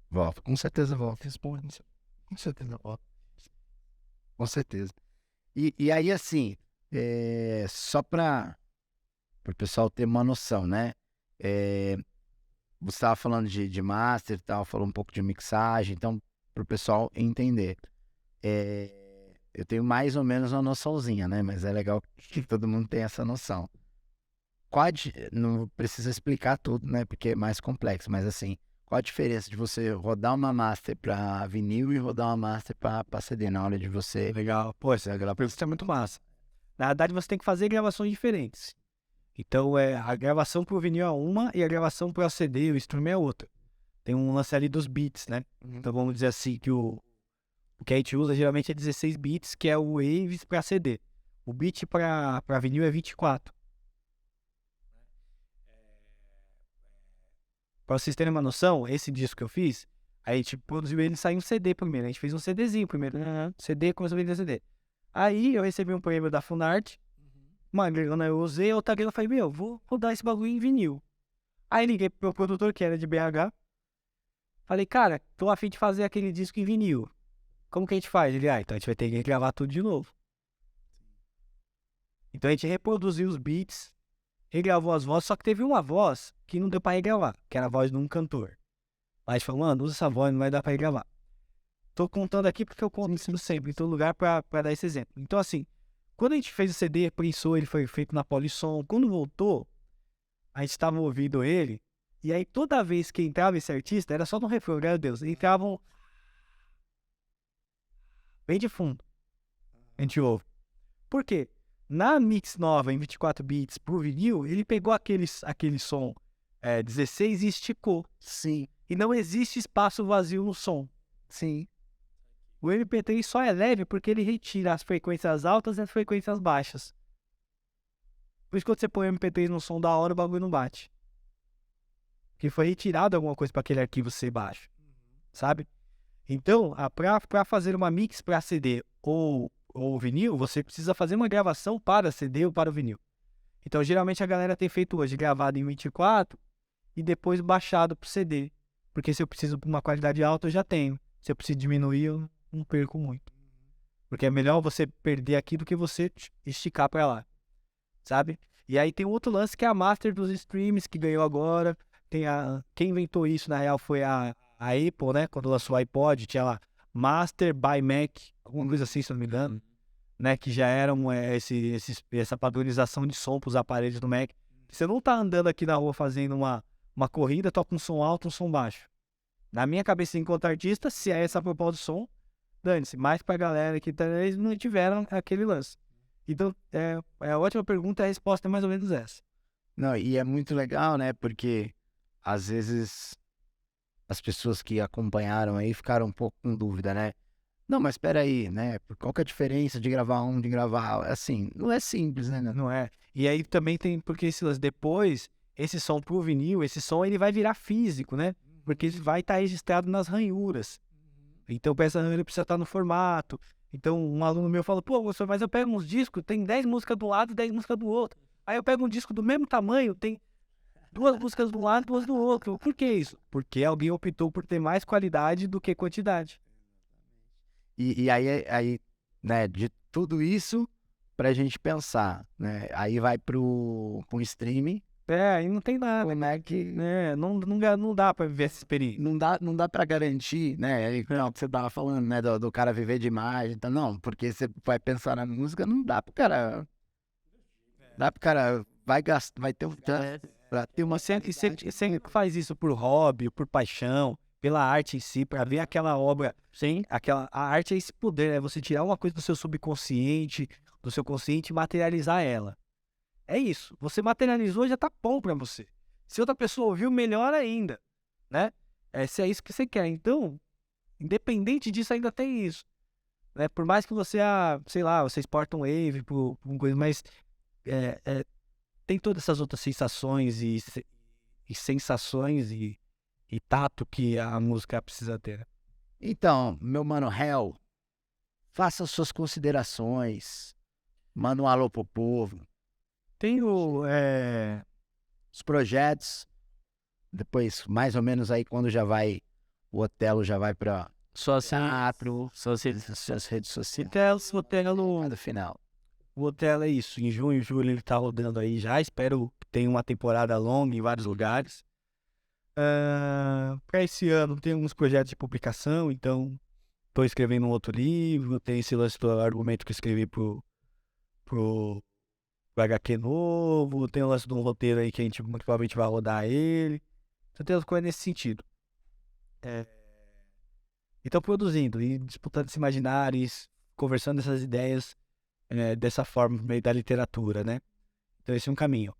Volta. Com certeza volta. Responde. Com certeza volta. Com certeza. E aí, assim, só para o pessoal ter uma noção, né? Você estava falando de master e tal, falou um pouco de mixagem, então, para o pessoal entender. Eu tenho mais ou menos uma noçãozinha, né? Mas é legal que todo mundo tenha essa noção. Não precisa explicar tudo, né? Porque é mais complexo, mas assim, qual a diferença de você rodar uma master para vinil e rodar uma master para CD na hora de você... Legal. Pô, essa pergunta é muito massa. Na verdade, você tem que fazer gravações diferentes. Então, a gravação pro vinil é uma e a gravação pro CD, o stream é outra. Tem um lance ali dos beats, né? Então, vamos dizer assim, que o que a gente usa geralmente é 16 bits, que é o Waves para CD. O bit para vinil é 24. Para vocês terem uma noção, esse disco que eu fiz, a gente produziu ele e saiu um CD primeiro. A gente fez um CDzinho primeiro. CD, começou a vender CD. Aí eu recebi um prêmio da Funarte, uma grana eu usei, outra grana eu falei, meu, vou rodar esse bagulho em vinil. Aí liguei pro meu produtor, que era de BH. Falei, cara, tô a fim de fazer aquele disco em vinil. Como que a gente faz? Ele, então a gente vai ter que gravar tudo de novo. Então a gente reproduziu os beats, regravou as vozes, só que teve uma voz que não deu pra regravar, que era a voz de um cantor. Mas a gente falou, mano, usa essa voz, não vai dar pra regravar. Tô contando aqui porque eu conto isso sempre, em todo lugar pra dar esse exemplo. Então assim, quando a gente fez o CD, prensou, ele foi feito na Polisson. Quando voltou, a gente tava ouvindo ele, e aí toda vez que entrava esse artista, era só no refrão, meu Deus, entravam bem de fundo. A gente ouve. Por quê? Na mix nova, em 24 bits pro vinil, ele pegou aquele som 16 e esticou. Sim. E não existe espaço vazio no som. Sim. O MP3 só é leve porque ele retira as frequências altas e as frequências baixas. Por isso que quando você põe o MP3 no som da hora, o bagulho não bate. Porque foi retirado alguma coisa para aquele arquivo ser baixo. Sabe? Então, para fazer uma mix para CD ou vinil, você precisa fazer uma gravação para CD ou para o vinil. Então, geralmente a galera tem feito hoje gravado em 24 e depois baixado para o CD. Porque se eu preciso de uma qualidade alta, eu já tenho. Se eu preciso diminuir, eu não perco muito. Porque é melhor você perder aqui do que você esticar para lá. Sabe? E aí tem outro lance que é a master dos streams que ganhou agora. Quem inventou isso, na real, foi a Apple, né? Quando lançou o iPod, tinha lá Master by Mac, alguma coisa assim, se eu não me engano, né? Que já era essa padronização de som para os aparelhos do Mac. Você não tá andando aqui na rua fazendo uma corrida, toca um som alto, um som baixo. Na minha cabeça, enquanto artista, se é essa proposta do som, dane-se. Mas pra galera que eles não tiveram aquele lance. Então, é ótima pergunta e a resposta é mais ou menos essa. Não, e é muito legal, né? Porque às vezes as pessoas que acompanharam aí ficaram um pouco com dúvida, né? Não, mas espera aí, né? Qual que é a diferença de gravar um, de gravar... Assim, não é simples, né? Não é? E aí também tem... Porque depois, esse som pro vinil, esse som ele vai virar físico, né? Porque ele vai estar registrado nas ranhuras. Então, essa ranhura precisa estar no formato. Então, um aluno meu fala, pô, professor, mas eu pego uns discos, tem 10 músicas do lado e 10 músicas do outro. Aí eu pego um disco do mesmo tamanho, tem 2 músicas do lado e 2 do outro. Por que isso? Porque alguém optou por ter mais qualidade do que quantidade. E aí, né, de tudo isso, pra gente pensar, né? Aí vai pro streaming. Aí não tem nada. Como é que... Não dá pra viver essa experiência. Não dá pra garantir, né? Aí, não, que você tava falando, né? Do cara viver de imagem. Então, não, porque você vai pensar na música, não dá pro cara... Dá pro cara... Vai ter um... Pra ter uma... Você faz isso por hobby, por paixão, pela arte em si, pra ver aquela obra. Sim. A arte é esse poder, é você tirar uma coisa do seu subconsciente, do seu consciente e materializar ela. É isso. Você materializou, já tá bom pra você. Se outra pessoa ouviu, melhor ainda, né? Se é isso que você quer. Então, independente disso, ainda tem isso. Né? Por mais que você, sei lá, você exporta um Wave por uma coisa, mas tem todas essas outras sensações e sensações e e tato que a música precisa ter. Então, meu mano Hell, faça suas considerações. Manda um alô pro povo. Tenho, Os projetos. Depois, mais ou menos aí, quando já vai... O Otelo já vai pra Suas teatro, suas redes suas redes sociais. o Otelo, No final. o Otelo é isso. Em junho, julho ele tá rodando aí já. Espero que tenha uma temporada longa em vários lugares. Para esse ano tem alguns projetos de publicação, então estou escrevendo um outro livro, tem esse lance do argumento que eu escrevi pro HQ novo, tem o lance de um roteiro aí que a gente muito provavelmente vai rodar ele. Então tem as coisas nesse sentido. Então produzindo e disputando esses imaginários, conversando essas ideias dessa forma, no meio da literatura, né? Então esse é um caminho.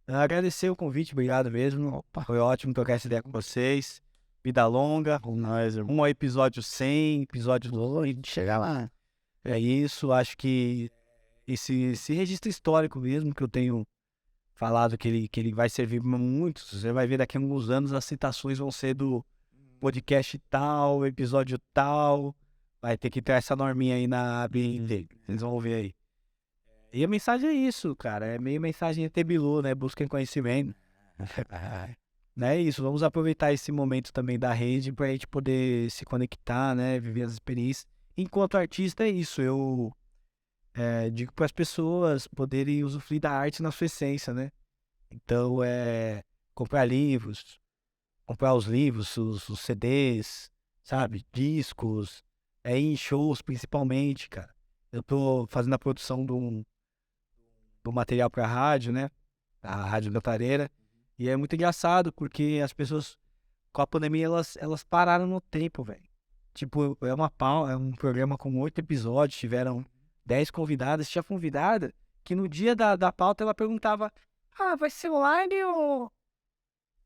Agradecer o convite, obrigado mesmo. Opa, foi ótimo trocar essa ideia com vocês. Vida longa, um episódio 100, episódio 2, Chegar lá. é isso, acho que esse registro histórico mesmo que eu tenho falado que ele vai servir para muitos, você vai ver daqui a alguns anos as citações vão ser do podcast tal, episódio tal, vai ter que ter essa norminha aí na ABNT, vocês vão ver aí. E a mensagem é isso, cara, é meio mensagem ET Bilu, né, busquem conhecimento. Né, isso, vamos aproveitar esse momento também da rede pra gente poder se conectar, né, viver as experiências. Enquanto artista é isso, eu digo para as pessoas poderem usufruir da arte na sua essência, né? Então, comprar livros, comprar os livros, os CDs, sabe? Discos, ir em shows principalmente, cara. Eu tô fazendo a produção do material pra rádio, né? A Rádio Cantareira. E é muito engraçado, porque as pessoas, com a pandemia, elas pararam no tempo, velho. Tipo, é um programa com 8 episódios, tiveram 10 convidadas. Tinha convidada que no dia da pauta ela perguntava: ah, vai ser online ou...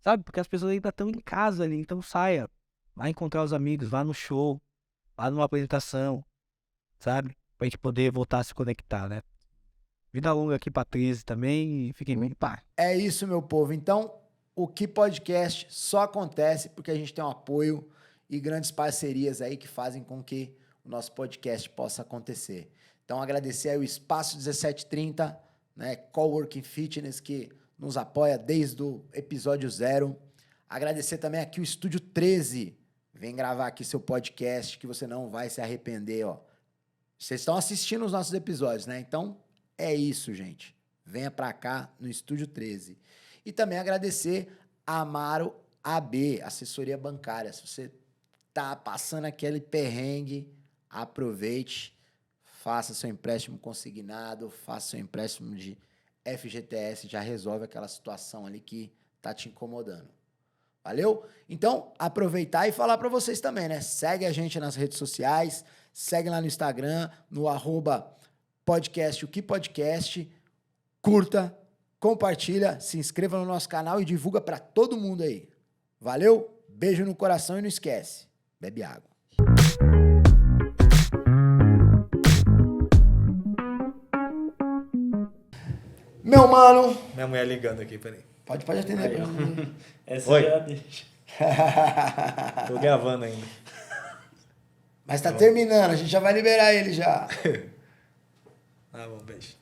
Sabe? Porque as pessoas ainda estão em casa ali, então saia. Vá encontrar os amigos, vá no show, vá numa apresentação, sabe? Pra gente poder voltar a se conectar, né? Vida longa aqui pra 13 também e fiquem bem. Pá. É isso, meu povo. Então, o Que Podcast só acontece porque a gente tem um apoio e grandes parcerias aí que fazem com que o nosso podcast possa acontecer. Então, agradecer aí o Espaço 1730, né, Coworking Fitness, que nos apoia desde o episódio 0. Agradecer também aqui o Estúdio 13. Vem gravar aqui seu podcast que você não vai se arrepender, ó. Vocês estão assistindo os nossos episódios, né? Então, é isso, gente. Venha pra cá no Estúdio 13. E também agradecer a Amaro AB, assessoria bancária. Se você tá passando aquele perrengue, aproveite, faça seu empréstimo consignado, faça seu empréstimo de FGTS, já resolve aquela situação ali que tá te incomodando. Valeu? Então, aproveitar e falar pra vocês também, né? Segue a gente nas redes sociais, segue lá no Instagram, no @podcast, o que podcast, curta, compartilha, se inscreva no nosso canal e divulga pra todo mundo aí. Valeu? Beijo no coração e não esquece, bebe água. Meu mano, Minha mulher ligando aqui, peraí. pode atender. Essa Oi. já deixa. Tô gravando ainda. Mas tá terminando, a gente já vai liberar ele já. Ah, bom, beijo.